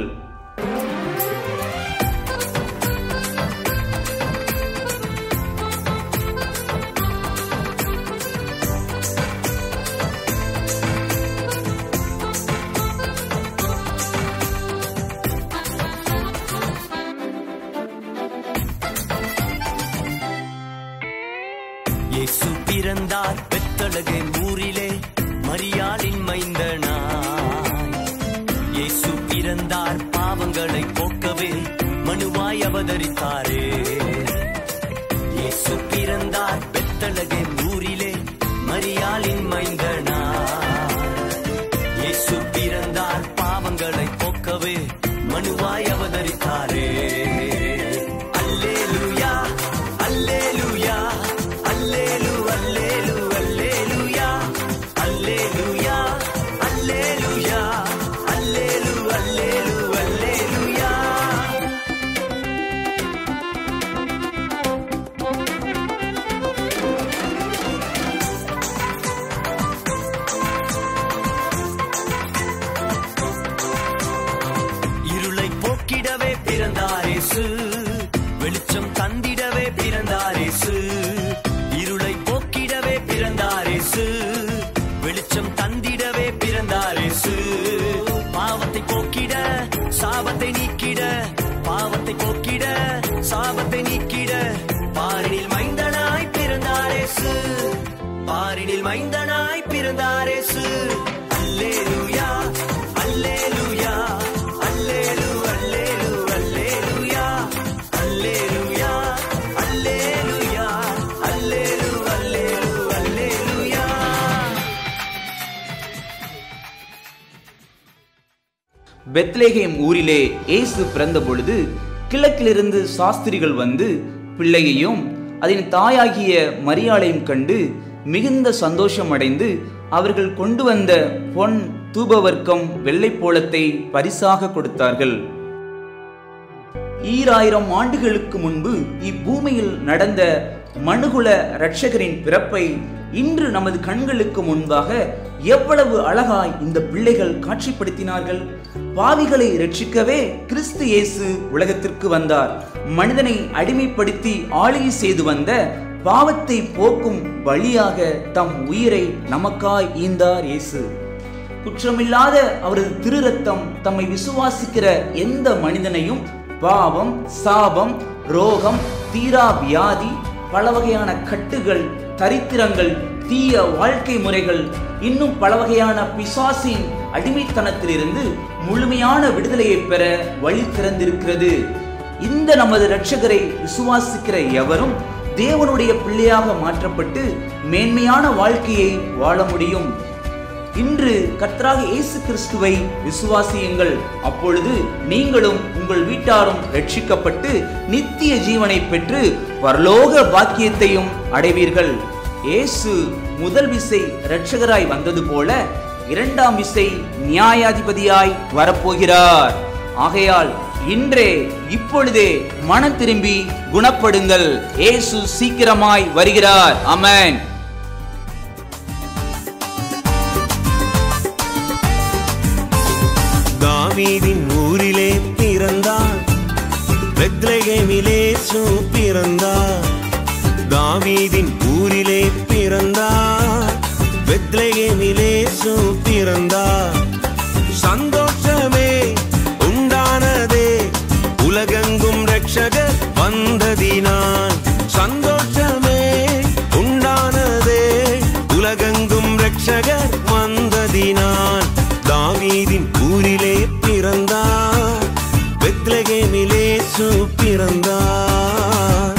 இயேசு பிறந்தார் பெத்லகேம் ஊரிலே மரியாளின் மைந்தனாய். இயேசு பிறந்தார் பாவங்களை போக்கவே மனுவாய் அவதரித்தாரே. இயேசு பிறந்தார் பெத்லகேம் ஊரிலே மரியாளின் மைந்தனாய். இயேசு பிறந்தார் பாவங்களை போக்கவே மனுவாய் அவதரித்தாரே. அல்லேலூயா அல்லேலூயா அல்லேலு அல்லேலு அல்லேலூயா அல்லேலூயா அல்லேலூயா அல்லேலு அல்லேலு அல்லேலூயா. இருளை போக்கிடவே பிறந்தார் இயேசு, வெளிச்சம் தந்திடவே பிறந்தார் இயேசு. இருளை போக்கிடவே பிறந்தார் இயேசு, வெளிச்சம் தந்திடவே பிறந்தார் இயேசு. பாவத்தை போக்கிட சாபத்தை நீக்கிட, பாவத்தை போக்கிட சாபத்தை நீக்கிட பாரினில் மைந்தனாய் பிறந்தார் இயேசு, பாரினில் மைந்தனாய் பிறந்தார் இயேசு. பெத்லேகேம் ஊரிலே இயேசு பிறந்த பொழுது கிழக்கிலிருந்து சாஸ்திரிகள் வந்து பிள்ளையையும் அதன் தாயாகிய மரியாளையும் கண்டு மிகுந்த சந்தோஷம் அடைந்து அவர்கள் கொண்டு வந்த பொன் தூபவர்க்கம் வெள்ளைப்போளத்தை பரிசாக கொடுத்தார்கள். 2000 ஆண்டுகளுக்கு முன்பு இப்பூமியில் நடந்த மனுகுல இரட்சகரின் பிறப்பை இன்று நமது கண்களுக்கு முன்பாக எவ்வளவு அழகாய் இந்த பிள்ளைகள் காட்சிப்படுத்தினார்கள். பாவிகளை ரட்சிக்கவே கிறிஸ்து இயேசு உலகத்திற்கு வந்தார். மனிதனை அடிமைப்படுத்தி ஆளுகை செய்து வந்த பாவத்தை போக்கும் வழியாக தம் உயிரை நமக்காய் ஈந்தார் இயேசு. குற்றமில்லாத அவரது திரு ரத்தம் தம்மை விசுவாசிக்கிற எந்த மனிதனையும் பாவம், சாபம், ரோகம், தீரா வியாதி, பல வகையான கட்டுகள், தரித்திரங்கள், தீய வாழ்க்கை முறைகள், இன்னும் பல வகையான பிசாசின் அடிமைத்தனத்திலிருந்து முழுமையான விடுதலையை பெற வழி திறந்திருக்கிறது. இந்த நமது இரட்சகரை விசுவாசிக்கிற எவரும் தேவனுடைய பிள்ளையாக மாற்றப்பட்டு மேன்மையான வாழ்க்கையை வாழ முடியும். இன்று கர்த்தராகிய இயேசு கிறிஸ்துவை விசுவாசியுங்கள். அப்பொழுது நீங்களும் உங்கள் வீட்டாரும் ரட்சிக்கப்பட்டு நித்திய ஜீவனை பெற்று பரலோக பாக்கியத்தையும் அடைவீர்கள். இயேசு முதல் விசை இரட்சகராய் வந்தது போல இரண்டாம் விசை நியாயாதிபதியாய் வரப்போகிறார். ஆகையால் இன்றே இப்பொழுதே மனம் திரும்பி குணப்படுங்கள். இயேசு சீக்கிரமாய் வருகிறார். ஆமென். தாவீதின் ஊரிலே பிறந்தார், பெத்லகேமிலே இயேசு பிறந்தார். தாவீதின் ஊரிலே பிறந்தார், பெத்லகேமிலே இயேசு பிறந்தார். சந்தோஷமே உண்டானதே உலகெங்கும் இரட்சகர் வந்ததினால். சந்தோஷமே உண்டானதே உலகெங்கும் இரட்சகர் வந்ததினால். தாவீதின் ஊரிலே பிறந்தார், பெத்லகேமிலே இயேசு பிறந்தார்.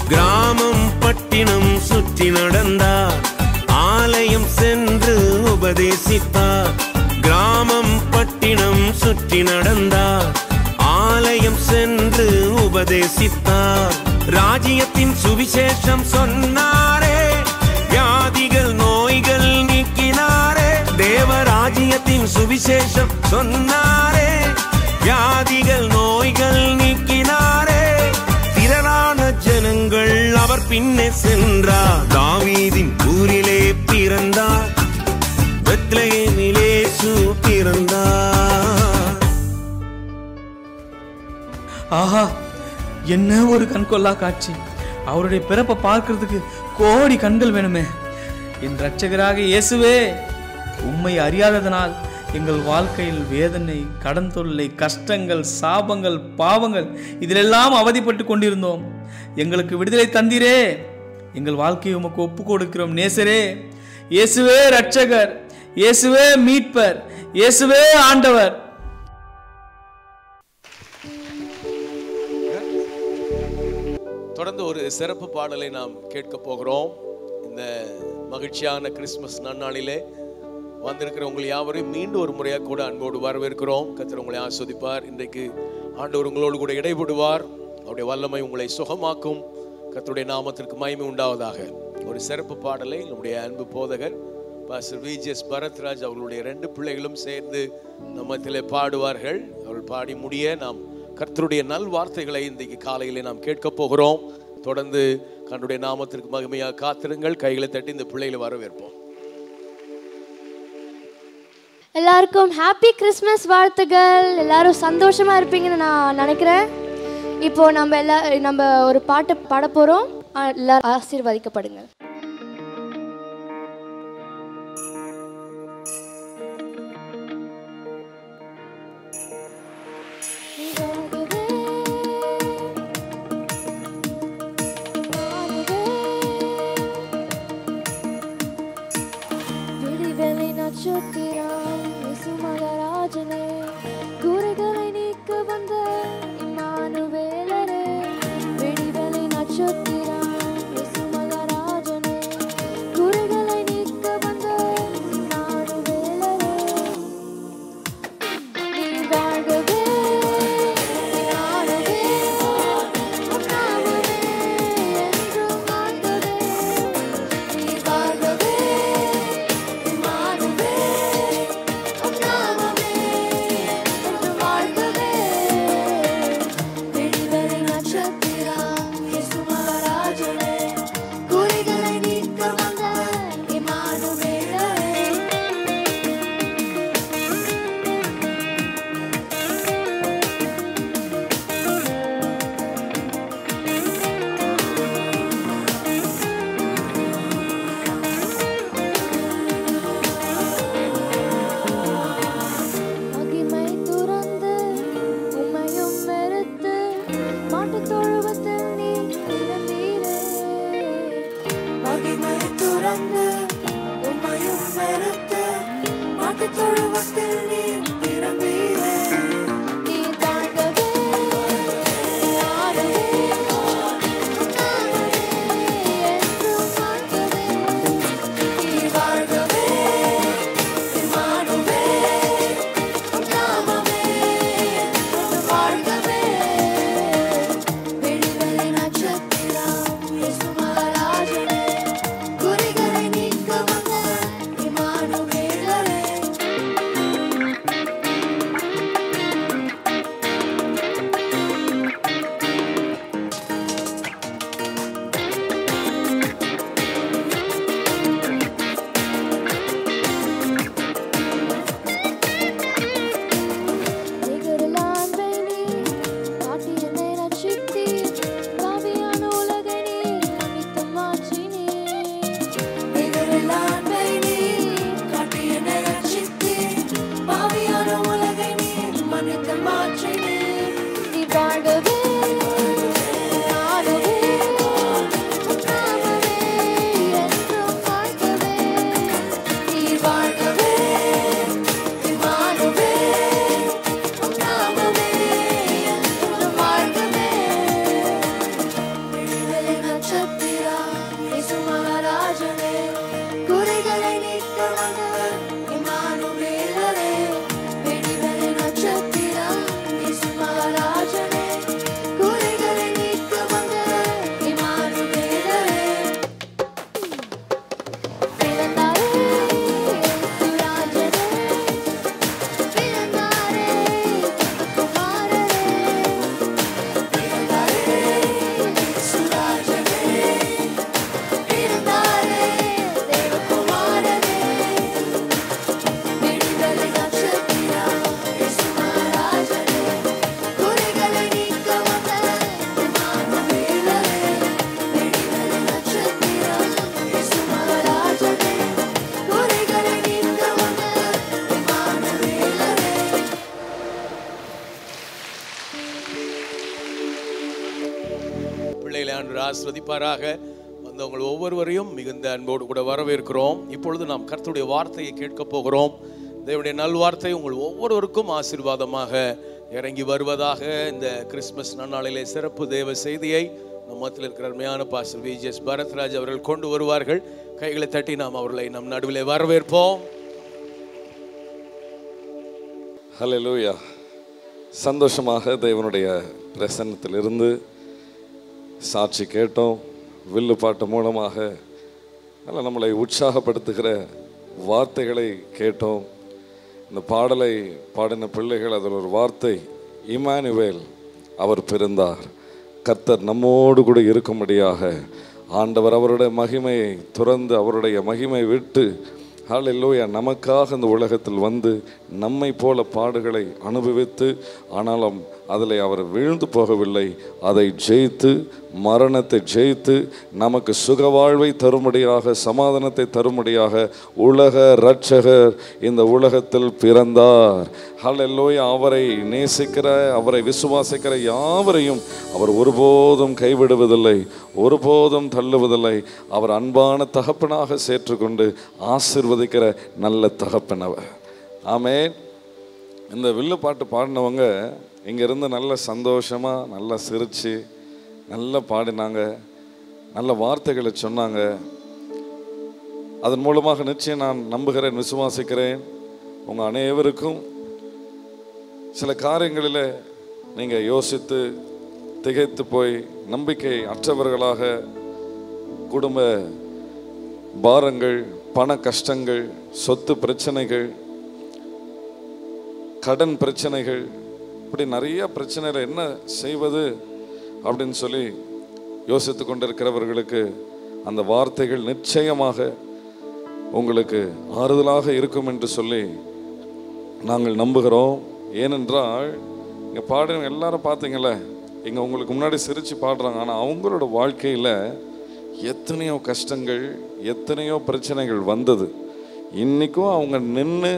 கிராமம் பட்டினம் சுற்றி நடந்தார், ஆலயம் சென்று உபதேசித்தார். கிராமம் பட்டினம் சுற்றி நடந்தார், ஆலயம் சென்று உபதேசித்தார். ராஜ்யத்தின் சுவிசேஷம் சொன்னாரே, வியாதிகள் நோய்கள் நீக்கினாரே. தேவராஜ்யத்தின் சுவிசேஷம் சொன்னாரே, வியாதிகள் நோய்கள் நீக்கினாரே. திரளான ஜனங்கள் அவர் பின்னே சென்றார். தாவீதின் ஊரிலே பிறந்தார், பெத்லகேமிலே இயேசு பிறந்தார். ஆஹா, என்ன ஒரு கண்கொள்ளா காட்சி! அவருடைய பிறப்பை பார்க்கிறதுக்கு கோடி கண்கள் வேணுமே. என் இரட்சகராக இயேசுவே, உம்மை அறியாததனால் எங்கள் வாழ்க்கையில் வேதனை, கடன் தொல்லை, கஷ்டங்கள், சாபங்கள், பாவங்கள் இதிலெல்லாம் அவதிப்பட்டு கொண்டிருந்தோம். எங்களுக்கு விடுதலை தந்தீரே. எங்கள் வாழ்க்கையை உமக்கு ஒப்பு கொடுக்கிறோம் நேசரே. இயேசுவே இரட்சகர், இயேசுவே மீட்பர், இயேசுவே ஆண்டவர். தொடர்ந்து ஒரு சிறப்பு பாடலை நாம் கேட்க போகிறோம். இந்த மகிழ்ச்சியான கிறிஸ்துமஸ் நன்னாளிலே வந்திருக்கிற உங்களை யாவரையும் மீண்டும் ஒரு முறையாக கூட அன்போடு வரவேற்கிறோம். கர்த்தர் உங்களை ஆஸ்வதிப்பார். இன்றைக்கு ஆண்டவர் உங்களோடு கூட இடைபடுவார். அவருடைய வல்லமை உங்களை சுகமாக்கும். கர்த்தருடைய நாமத்திற்கு மகிமை உண்டாவதாக. ஒரு சிறப்பு பாடலை நம்முடைய அன்பு போதகர் பாஸ்டர் விஜிஎஸ் பரத்ராஜ் அவர்களுடைய 2 பிள்ளைகளும் சேர்ந்து நம்மத்திலே பாடுவார்கள். அவர்கள் பாடி முடிய நாம் கர்த்தருடைய நல் வார்த்தைகளை இன்றைக்கு காலையிலே நாம் கேட்க போகிறோம். தொடர்ந்து கர்த்தருடைய நாமத்திற்கு மகிமையாக காத்திருங்கள். கைகளை தட்டி இந்த பிள்ளைகளை வரவேற்போம். எல்லாருக்கும் ஹாப்பி கிறிஸ்மஸ் வாழ்த்துக்கள். எல்லாரும் சந்தோஷமா இருப்பீங்கன்னு நான் நினைக்கிறேன். இப்போ நம்ம ஒரு பாட்டு பாட போறோம். எல்லாரும் ஆசீர்வதிக்கப்படுங்க. இதாகவே நட்சத்திரம் இயேசு மகாராஜனே, குறைகளை நீக்க வந்த இம்மானுவேலரே, விடிவெளி நட்சத்திரம் இயேசு மகாராஜனே, குறைகளை நீக்க வந்த இம்மானுவேலரே, நீர் வாழ்கவே இம்மானுவே, உம் நாமமே என்றும் வாழ்கவே, நீர் வாழ்கவே இம்மானுவே, உம் நாமமே என்றும் வாழ்கவே, விடிவெளி நட்சத்திரம் இயேசு மகாராஜனே, குறைகளை நீக்க வந்த இம்மானுவேலரே. மகிமை துறந்து உம்மையும் வெறுத்து மாட்டுத் தொழுவத்தில் நீர் பிறந்தீரே. மகிமை துறந்து உம்மையும் வெறுத்து மாட்டுத் தொழுவத்தில் நீர் பிறந்தீரே. நீர் வாழ்கவே இம்மானுவே, உம் நாமமே என்றும் வாழ்கவே, நீர் வாழ்கவே இம்மானுவே, உம் நாமமே என்றும் வாழ்கவே, விடிவெளி நட்சத்திரம் இயேசு மகாராஜனே, குறைகளை நீக்க வந்த இம்மானுவேலரே. நிகரில் அன்பை நீர் காட்டி என்னை ரட்சித்தீர், பாவியான உலகை நீர் மன்னித்து மாற்றினீர். நிகரில் அன்பை நீர் காட்டி என்னை ரட்சித்தீர், பாவியான உலகை நீர் மன்னித்து மாற்றினீர். நீர் வாழ்கவே இம்மானுவே, உம் நாமமே என்றும் வாழ்கவே, நீர் வாழ்கவே இம்மானுவே, உம் நாமமே என்றும் வாழ்கவே, விடிவெளி நட்சத்திரம் இயேசு மகாராஜனே, குறைகளை நீக்க வந்த இம்மானுவேலரே, விடிவெளி நட்சத்திரம் இயேசு மகாராஜனே, குறைகளை நீக்க வந்த இம்மானுவேலரே. பிறந்தாரே இயேசு ராஜனே, பிறந்தாரே குமாரனே, பிறந்தாரே இயேசு ராஜனே, பிறந்தாரே தேவகுமாரனே, விடிவெளி நட்சத்திரம் இயேசு மகாராஜனே, குறைகளை நீக்க வந்த இம்மானுவேலரே, விடிவெளி நட்சத்திரம் இயேசு மகாராஜனே, குறைகளை நீக்க வந்த இம்மானுவேலரே. பிள்ளைகளை ஆண்டு ஆசிர்வதிப்பாராக. வந்தவங்கள் ஒவ்வொருவரையும் மிகுந்த அன்போடு கூட வரவேற்கிறோம். இப்பொழுது நாம் கர்த்தருடைய வார்த்தையை கேட்க போகிறோம். தேவனுடைய நல்வார்த்தை உங்கள் ஒவ்வொருவருக்கும் ஆசீர்வாதமாக இறங்கி வருவதாக. இந்த கிறிஸ்மஸ் நன்னாளிலே சிறப்பு தேவ செய்தியை நம் மத்தியில் இருக்கிற அருமையான பாஸ்டர் விஜிஎஸ் பரத்ராஜ் அவர்கள் கொண்டு வருவார்கள். கைகளை தட்டி நாம் அவர்களை நம் நடுவிலே வரவேற்போம். ஹல்லேலூயா. சந்தோஷமாக தேவனுடைய பிரசன்னத்திலிருந்து சாட்சி கேட்டோம். வில்லு பாட்டு மூலமாக நல்ல நம்மளை உற்சாகப்படுத்துகிற வார்த்தைகளை கேட்டோம். இந்த பாடலை பாடின பிள்ளைகள் அதில் ஒரு வார்த்தை, இம்மானுவேல், அவர் பிறந்தார், கர்த்தர் நம்மோடு கூட இருக்கும்படியாக ஆண்டவர் அவருடைய மகிமையை துறந்து அவருடைய மகிமை விட்டு ஹல்லேலூயா நமக்காக இந்த உலகத்தில் வந்து நம்மை போல பாடுகளை அனுபவித்து, ஆனாலும் அதில் அவர் வீழ்ந்து போகவில்லை. அதை ஜெயித்து, மரணத்தை ஜெயித்து, நமக்கு சுகவாழ்வை தரும்படியாக, சமாதானத்தை தரும்படியாக உலக இரட்சகர் இந்த உலகத்தில் பிறந்தார். ஹல்லேலூயா. அவரை நேசிக்கிற, அவரை விசுவாசிக்கிற யாவரையும் அவர் ஒருபோதும் கைவிடுவதில்லை, ஒருபோதும் தள்ளுவதில்லை. அவர் அன்பான தகப்பனாக சேர்த்துக்கொண்டு ஆசீர்வதிக்கிற நல்ல தகப்பன் அவர். ஆமென். இந்த வில்லு பாட்டு பாடினவங்க இங்கேருந்து நல்ல சந்தோஷமாக, நல்லா சிரித்து, நல்லா பாடினாங்க, நல்ல வார்த்தைகளை சொன்னாங்க. அதன் மூலமாக நிச்சயம் நான் நம்புகிறேன், விசுவாசிக்கிறேன், உங்கள் அனைவருக்கும் சில காரியங்களில் நீங்கள் யோசித்து திகைத்து போய் நம்பிக்கை அற்றவர்களாக, குடும்ப பாரங்கள், பண கஷ்டங்கள், சொத்து பிரச்சனைகள், கடன் பிரச்சனைகள், இப்படி நிறைய பிரச்சனையில் என்ன செய்வது அப்படின்னு சொல்லி யோசித்து கொண்டிருக்கிறவர்களுக்கு அந்த வார்த்தைகள் நிச்சயமாக உங்களுக்கு ஆறுதலாக இருக்கும் என்று சொல்லி நாங்கள் நம்புகிறோம். ஏனென்றால் இங்கே பாடுறவங்க எல்லாரும் பார்த்தீங்கள, இங்கே உங்களுக்கு முன்னாடி சிரித்து பாடுறாங்க, ஆனால் அவங்களோட வாழ்க்கையில் எத்தனையோ கஷ்டங்கள், எத்தனையோ பிரச்சனைகள் வந்தது. இன்றைக்கும் அவங்க நின்று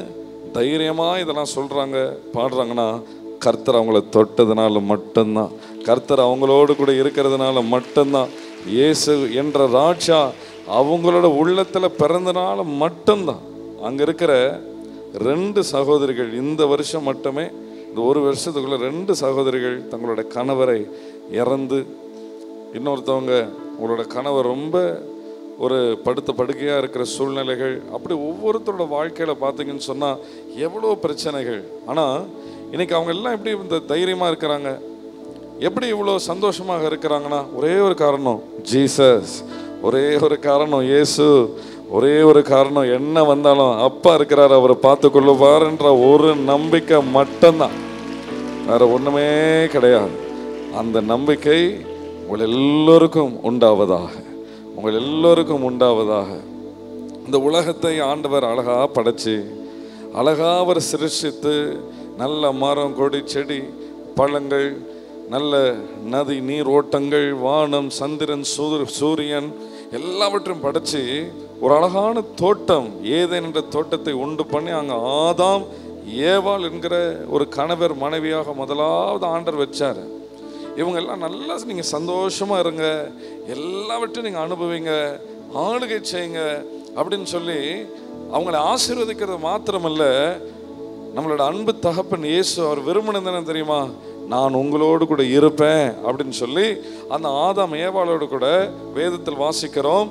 தைரியமாக இதெல்லாம் சொல்கிறாங்க, பாடுறாங்கன்னா கர்த்தர் அவங்கள தொட்டதுனால மட்டும்தான், கர்த்தர் அவங்களோடு கூட இருக்கிறதுனால மட்டும்தான், இயேசு என்ற ராஜா அவங்களோட உள்ளத்தில் பிறந்தனால மட்டும்தான். அங்கே இருக்கிற 2 சகோதரிகள் இந்த வருஷம் மட்டுமே, இந்த ஒரு வருஷத்துக்குள்ள 2 சகோதரிகள் தங்களோட கணவரை இறந்து, இன்னொருத்தவங்க உங்களோட கணவர் ரொம்ப ஒரு படுத்த படுக்கையாக இருக்கிற சூழ்நிலைகள், அப்படி ஒவ்வொருத்தரோட வாழ்க்கையில் பார்த்தீங்கன்னு சொன்னால் எவ்வளோ பிரச்சனைகள். ஆனால் இன்னைக்கு அவங்க எல்லாம் எப்படி இந்த தைரியமாக இருக்கிறாங்க, எப்படி இவ்வளோ சந்தோஷமாக இருக்கிறாங்கன்னா ஒரே ஒரு காரணம் ஜீசஸ், ஒரே ஒரு காரணம் இயேசு, ஒரே ஒரு காரணம் என்ன வந்தாலும் அப்பா இருக்கிறார், அவரை பார்த்து கொள்ளுவார்ன்ற ஒரு நம்பிக்கை மட்டும்தான், வேற ஒன்றுமே கிடையாது. அந்த நம்பிக்கை உங்கள் எல்லோருக்கும் உண்டாவதாக, உங்கள் எல்லோருக்கும் உண்டாவதாக. இந்த உலகத்தை ஆண்டவர் அழகா படைச்சு, அழகா அவர் சிருஷ்டித்து, நல்ல மரம், கொடி, செடி, பழங்கள், நல்ல நதி, நீர் ஓட்டங்கள், வானம், சந்திரன், சூரியன் எல்லாவற்றையும் படைச்சு ஒரு அழகான தோட்டம், ஏதேன் என்ற தோட்டத்தை உண்டு பண்ணி அங்கே ஆதாம் ஏவாள் என்கிற ஒரு கணவர் மனைவியாக முதலாவது ஆண்டவர் வச்சார். இவங்க எல்லாம் நல்லா நீங்கள் சந்தோஷமாக இருங்க, எல்லாவற்றையும் நீங்கள் அனுபவிங்க, ஆளுகை செய்யுங்க அப்படின்னு சொல்லி அவங்களை ஆசீர்வதிக்கிறது மாத்திரமல்ல, நம்மளோட அன்பு தகப்பன் இயேசு அவர் விரும்பினது என்ன தெரியுமா, நான் உங்களோடு கூட இருப்பேன் அப்படின்னு சொல்லி அந்த ஆதாம் ஏவாளோடு கூட வேதத்தில் வாசிக்கிறோம்.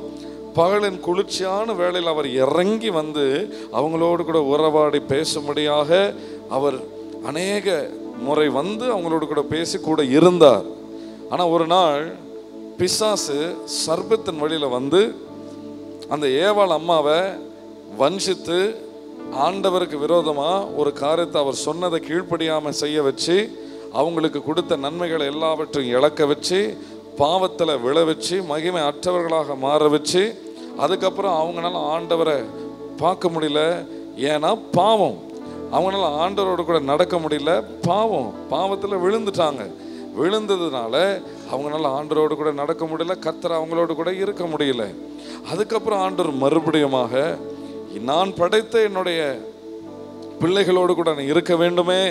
பகலின் குளிர்ச்சியான வேளையில் அவர் இறங்கி வந்து அவங்களோடு கூட உறவாடி பேசும்படியாக அவர் அநேக முறை வந்து அவங்களோடு கூட பேசி கூட இருந்தார். ஆனால் ஒரு நாள் பிசாசு சர்பத்தின் வழியில் வந்து அந்த ஏவாள் அம்மாவை வஞ்சித்து ஆண்டவருக்கு விரோதமாக ஒரு காரியத்தை அவர் சொன்னதை கீழ்ப்படியாமல் செய்ய வச்சு, அவங்களுக்கு கொடுத்த நன்மைகளை எல்லாவற்றையும் இழக்க வச்சு, பாவத்தில் விழ வச்சு, மகிமை அற்றவர்களாக மாற வச்சு, அதுக்கப்புறம் அவங்களால ஆண்டவரை பார்க்க முடியல. ஏன்னா பாவம், அவங்களால ஆண்டவரோடு கூட நடக்க முடியல, பாவத்தில் விழுந்துட்டாங்க. விழுந்ததுனால அவங்களால ஆண்டவரோடு கூட நடக்க முடியல, கர்த்தர் அவங்களோடு கூட இருக்க முடியல. அதுக்கப்புறம் ஆண்டவர் மறுபடியுமாக, நான் படைத்த என்னுடைய பிள்ளைகளோடு கூட இருக்க வேண்டுமே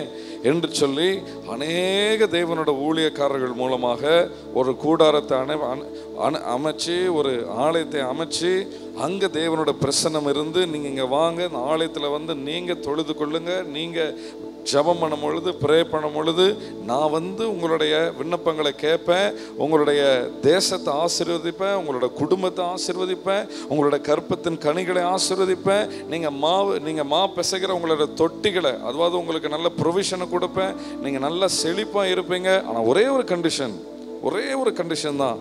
என்று சொல்லி அநேக தேவனோட ஊழியக்காரர்கள் மூலமாக ஒரு கூடாரத்தை அமைச்சு, ஒரு ஆலயத்தை அமைச்சு, அங்கே தேவனோட பிரசன்னம் இருந்து, நீங்கள் இங்கே வாங்க, இந்த ஆலயத்தில் வந்து நீங்கள் தொழுது கொள்ளுங்க, நீங்கள் ஜபம் பண்ணும் பொழுது, ப்ரே பண்ணும் பொழுது நான் வந்து உங்களுடைய விண்ணப்பங்களை கேட்பேன், உங்களுடைய தேசத்தை ஆசீர்வதிப்பேன், உங்களோட குடும்பத்தை ஆசீர்வதிப்பேன், உங்களோட கற்பத்தின் கனிகளை ஆசீர்வதிப்பேன், நீங்கள் மா பிசைகிற உங்களோட தொட்டிகளை, அதாவது உங்களுக்கு நல்ல ப்ரொவிஷனை கொடுப்பேன், நீங்கள் நல்லா செழிப்பாக இருப்பீங்க. ஆனால் ஒரே ஒரு கண்டிஷன் தான்,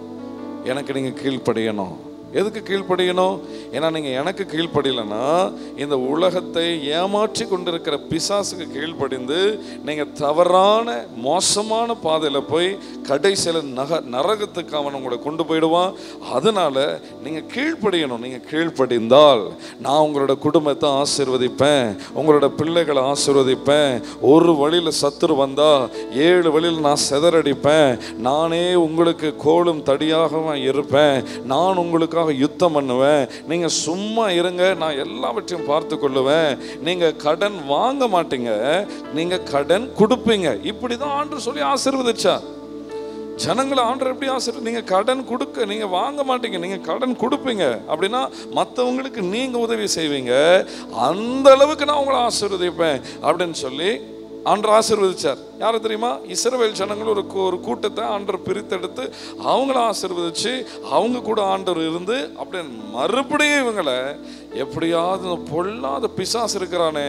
எனக்கு நீங்கள் கீழ்ப்படியணும். எதுக்கு கீழ்ப்படியணும்? ஏன்னா நீங்கள் எனக்கு கீழ்ப்படியலைன்னா இந்த உலகத்தை ஏமாற்றி கொண்டிருக்கிற பிசாசுக்கு கீழ்ப்படிந்து நீங்கள் தவறான மோசமான பாதையில் போய் கடைசியில் நரகத்துக்கு அவன் உங்களை கொண்டு போயிடுவான். அதனால நீங்கள் கீழ்ப்படியணும். நீங்கள் கீழ்ப்படிந்தால் நான் உங்களோட குடும்பத்தை ஆசீர்வதிப்பேன், உங்களோட பிள்ளைகளை ஆசீர்வதிப்பேன். ஒரு வழியில் சத்துரு வந்தா 7 வழியில் நான் சிதறடிப்பேன். நானே உங்களுக்கு கோலும் தடியாக இருப்பேன். நான் உங்களுக்காக யுத்தம் பண்ணுவேன். நீங்க சும்மா இருங்க, நான் எல்லாவற்றையும் பார்த்து கொள்ளுவேன். நீங்க கடன் வாங்க மாட்டீங்க, நீங்க கடன் கொடுப்பீங்க. இப்படிதான் ஆண்டவர் சொல்லி ஆசீர்வதிச்சா ஜனங்களை. ஆண்டவர் எப்படி ஆசீர்வதி? நீங்க கடன் கொடுக்க, நீங்க வாங்க மாட்டீங்க, நீங்க கடன் கொடுப்பீங்க. அப்படின்னா மற்றவங்களுக்கு நீங்க உதவி செய்வீங்க. அந்த அளவுக்கு நான் உங்களை ஆசீர்வதிப்பேன் அப்படின்னு சொல்லி ஆண்டவர் ஆசீர்வதிச்சார். யாரை தெரியுமா? இஸ்ரவேல் ஜனங்கள் ஒரு கூட்டத்தை ஆண்டவர் பிரித்தெடுத்து அவங்கள ஆசீர்வதிச்சு அவங்க கூட ஆண்டவர் இருந்து அப்படியே மறுபடியும் இவங்களை எப்படியாவது பொல்லாத பிசாசு இருக்கிறானே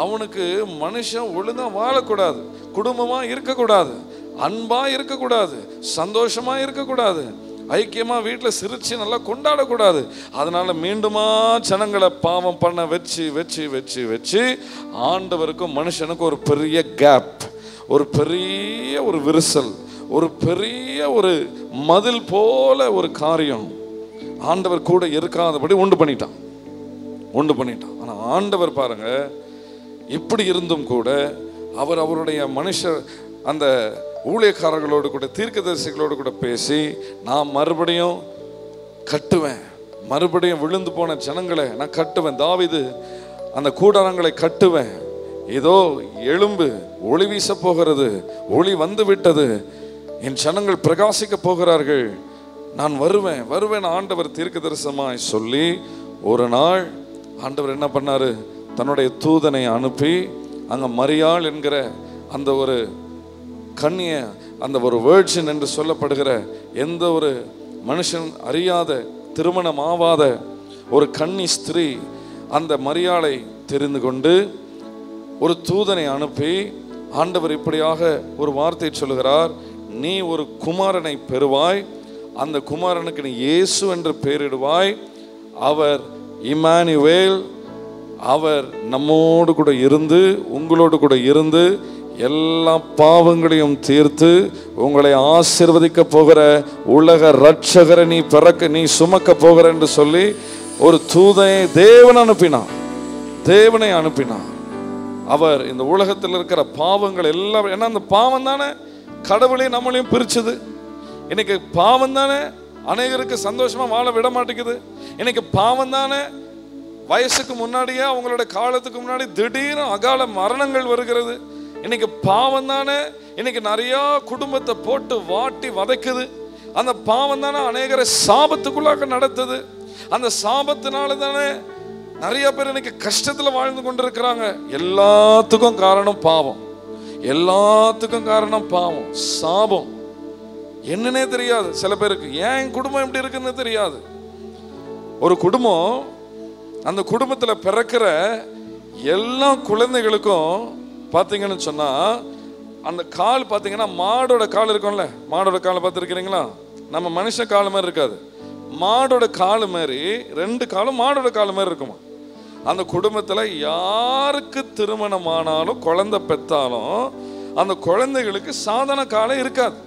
அவனுக்கு மனுஷன் ஒழுங்கா வாழக்கூடாது, குடும்பமா இருக்கக்கூடாது, அன்பா இருக்கக்கூடாது, சந்தோஷமா இருக்கக்கூடாது, ஐக்கியமா வீட்டில் சிரிச்சு நல்லா கொண்டாடக்கூடாது. அதனால மீண்டுமா ஜனங்களை பாவம் பண்ண வச்சு வச்சு வச்சு வச்சு ஆண்டவருக்கும் மனுஷனுக்கும் ஒரு பெரிய கேப், ஒரு பெரிய ஒரு விரிசல், ஒரு பெரிய ஒரு மதில் போல ஒரு காரியம் ஆண்டவர் கூட இருக்காதபடி உண்டு பண்ணிட்டான். ஆனா ஆண்டவர் பாருங்க, இப்படி இருந்தும் கூட அவர் அவருடைய மனுஷர் அந்த ஊழியக்காரர்களோடு கூட தீர்க்கதரிசிகளோடு கூட பேசி நான் மறுபடியும் கட்டுவேன், மறுபடியும் விழுந்து போன ஜனங்களை நான் கட்டுவேன், தாவீது அந்த கூடாரங்களை கட்டுவேன், ஏதோ எலும்பு ஒளி வீச போகிறது, ஒளி வந்து விட்டது, என் ஜனங்கள் பிரகாசிக்க போகிறார்கள், நான் வருவேன் வருவேன் ஆண்டவர் தீர்க்கதரிசனமாய் சொல்லி ஒரு நாள் ஆண்டவர் என்ன பண்ணாரு? தன்னுடைய தூதனை அனுப்பி அங்க மரியாள் என்கிற அந்த ஒரு கன்னிய, அந்த ஒரு வேர்ஜின் என்று சொல்லப்படுகிற எந்த ஒரு மனுஷன் அறியாத திருமணம் ஆவாத ஒரு கன்னி ஸ்திரீ அந்த மரியாளை தெரிந்து கொண்டு ஒரு தூதனை அனுப்பி ஆண்டவர் இப்படியாக ஒரு வார்த்தை சொல்லுகிறார், நீ ஒரு குமாரனை பெறுவாய், அந்த குமாரனுக்கு நீ இயேசு என்று பெயரிடுவாய், அவர் இம்மானுவேல், அவர் நம்மோடு கூட இருந்து உங்களோடு கூட இருந்து எல்லா பாவங்களையும் தீர்த்து உங்களை ஆசீர்வதிக்க போகிற உலக ரட்சகரை நீ பிறக்க நீ சுமக்க போகிற என்று சொல்லி ஒரு தூதனை தேவனை அனுப்பினான். அவர் இந்த உலகத்தில் இருக்கிற பாவங்கள் எல்லாம், ஏன்னா அந்த பாவம் தானே கடவுளையும் நம்மளையும் பிரிச்சது. இன்னைக்கு பாவம் தானே அநேகருக்கு சந்தோஷமா வாழ விட மாட்டேங்குது. இன்னைக்கு பாவம் தானே வயசுக்கு முன்னாடியே அவங்களோட காலத்துக்கு முன்னாடி திடீர்னு அகால மரணங்கள் வருகிறது. இன்னைக்கு பாவம் தானே இன்னைக்கு நிறைய குடும்பத்தை போட்டு வாட்டி வதைக்குது. அந்த பாவம் தானே அநேகரை சாபத்துக்குள்ளாக நடத்துது. அந்த சாபத்தினால தானே நிறைய பேர் இன்னைக்கு கஷ்டத்துல வாழ்ந்து கொண்டிருக்கிறாங்க. எல்லாத்துக்கும் காரணம் பாவம், எல்லாத்துக்கும் காரணம் பாவம், சாபம். என்னன்னே தெரியாது சில பேருக்கு. ஏன் குடும்பம் எப்படி இருக்குன்னு தெரியாது. ஒரு குடும்பம், அந்த குடும்பத்துல பிறக்கிற எல்லா குழந்தைகளுக்கும் பார்த்தீங்கன்னு சொன்னா அந்த கால் பார்த்தீங்கன்னா மாடோட கால் இருக்கும்ல, மாடோட காலை பார்த்துருக்கிறீங்களா? நம்ம மனுஷ கால் மாதிரி இருக்காது, மாடோட கால் மாதிரி, 2 காலும் மாடோட கால் மாதிரி இருக்குமா. அந்த குடும்பத்தில் யாருக்கு திருமணமானாலும் குழந்தை பெற்றாலும் அந்த குழந்தைகளுக்கு சாதாரண காலே இருக்காது,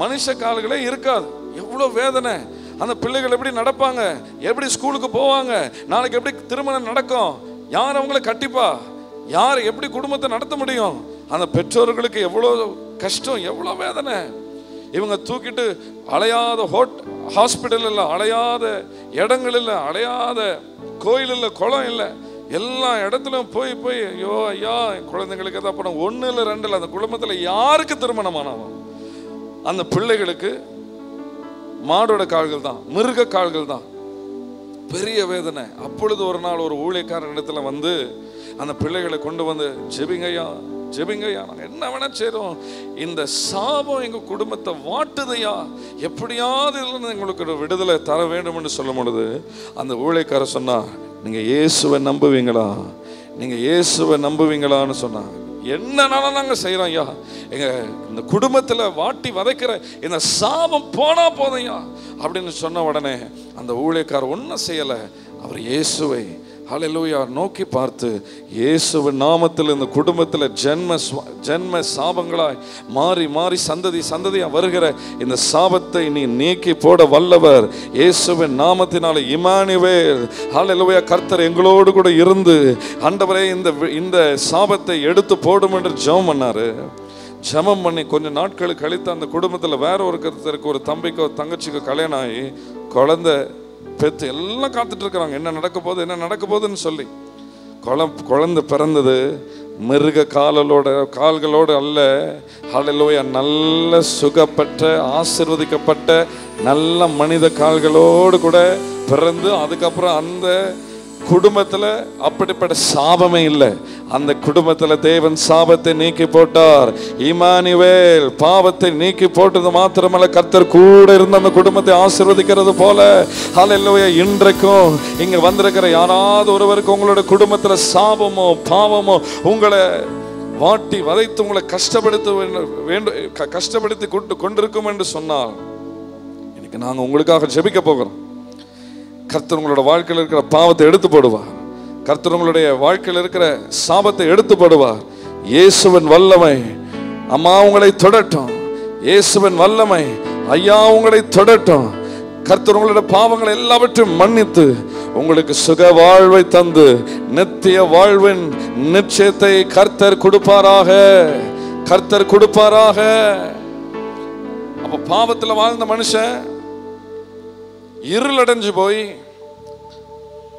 மனுஷ கால்களே இருக்காது. எவ்வளோ வேதனை! அந்த பிள்ளைகள் எப்படி நடப்பாங்க, எப்படி ஸ்கூலுக்கு போவாங்க, நாளைக்கு எப்படி திருமணம் நடக்கும், யார் அவங்கள கட்டிப்பா, யார் எப்படி குடும்பத்தை நடத்த முடியும்? அந்த பெற்றோர்களுக்கு எவ்வளோ கஷ்டம், எவ்வளோ வேதனை. இவங்க தூக்கிட்டு அலையாத ஹாஸ்பிட்டல் இல்லை, அலையாத இடங்கள் இல்லை, அலையாத கோயில் இல்லை, குளம் இல்லை, எல்லா இடத்துலையும் போய் போய் ஐயோ ஐயா குழந்தைங்களுக்கு எதாவது படம் 1 இல்லை 2 இல்லை. அந்த குடும்பத்தில் யாருக்கு திருமணமானாலும் அந்த பிள்ளைகளுக்கு மாடோட கால்கள் தான், மிருக கால்கள் தான். பெரிய வேதனை. அப்பொழுது ஒரு நாள் ஒரு ஊழியக்காரன் இடத்துல வந்து அந்த பிள்ளைகளை கொண்டு வந்து ஜெபிங்கய்யா ஜெபிங்கய்யா, நாங்கள் என்ன வேணா செய்கிறோம், இந்த சாபம் எங்கள் குடும்பத்தை வாட்டுதையா, எப்படியாவது இதில் எங்களுக்கு ஒரு விடுதலை தர வேண்டும் என்று சொல்லும் பொழுது அந்த ஊழியக்காரர் சொன்னா, நீங்கள் இயேசுவை நம்புவீங்களா, நீங்கள் இயேசுவை நம்புவீங்களான்னு சொன்னாங்க. என்னன்னாலும் நாங்க செய்யறோம் ஐயா. எங்க இந்த குடும்பத்துல வாட்டி வதைக்கிற இந்த சாபம் போனா போதும் ஐயா அப்படின்னு சொன்ன உடனே அந்த ஊழியக்காரர் ஒன்றும் செய்யல. அவர் இயேசுவை ஹல்லேலூயா நோக்கி பார்த்து, இயேசுவின் நாமத்தில் இந்த குடும்பத்தில் ஜென்ம சாபங்களாய் மாறி மாறி சந்ததியா வருகிற இந்த சாபத்தை நீ நீக்கி போட வல்லவர் இயேசுவின் நாமத்தினால. இம்மானுவேல் ஹல்லேலூயா, கர்த்தர் எங்களோடு கூட இருந்து ஆண்டவரே இந்த சாபத்தை எடுத்து போடும் என்று ஜெபம் பண்ணாரு. ஜெபம் பண்ணி கொஞ்சம் நாட்கள் கழித்து அந்த குடும்பத்தில் வேற ஒருத்தருக்கு ஒரு தம்பிக்கோ தங்கச்சிக்கோ கல்யாணம் ஆகி குழந்தை பெத்து எல்லாம் காத்துட்டு இருக்கிறாங்க. என்ன நடக்க போகுதுன்னு சொல்லி குழந்தை பிறந்தது. மிருக கால்களோடு அல்ல, ஹல்லேலூயா, நல்ல சுகப்பட்ட ஆசீர்வதிக்கப்பட்ட நல்ல மனித கால்களோடு கூட பிறந்து, அதுக்கப்புறம் அந்த குடும்பத்துல அப்படிப்பட்ட சாபமே இல்லை. அந்த குடும்பத்துல தேவன் சாபத்தை நீக்கி போட்டார். இம்மானுவேல் பாவத்தை நீக்கி போட்டது மாத்திரமல்ல, கர்த்தர் கூட இருந்து அந்த குடும்பத்தை ஆசீர்வதிக்கிறது போல ஹல்லேலூயா, இன்றைக்கும் இங்க வந்திருக்கிற யாராவது ஒருவருக்கு உங்களோட குடும்பத்துல சாபமோ பாவமோ உங்களை வாட்டி வதைத்து உங்களை கஷ்டப்படுத்தி கொண்டிருக்கும் என்று சொன்னால், இன்னைக்கு நாங்க உங்களுக்காக ஜெபிக்க போகிறோம். கர்த்தர் உங்களோட வாழ்க்கையில் இருக்கிற பாவத்தை எடுத்து போடுவார். கர்த்தர் உங்களுடைய வாழ்க்கையில் இருக்கிற சாபத்தை எடுத்து போடுவார். இயேசுவின் வல்லமை அம்மா உங்களை தொடட்டும். இயேசுவின் வல்லமை ஐயா உங்களை தொடட்டும். கர்த்தர் உங்களுடைய பாவங்களை எல்லாவற்றையும் மன்னித்து உங்களுக்கு சுக வாழ்வை தந்து நித்திய வாழ்வின் நிச்சயத்தை கர்த்தர் கொடுப்பாராக. அப்ப பாவத்தில் வாழ்ந்த மனுஷன் இருள் அடைஞ்சு போய்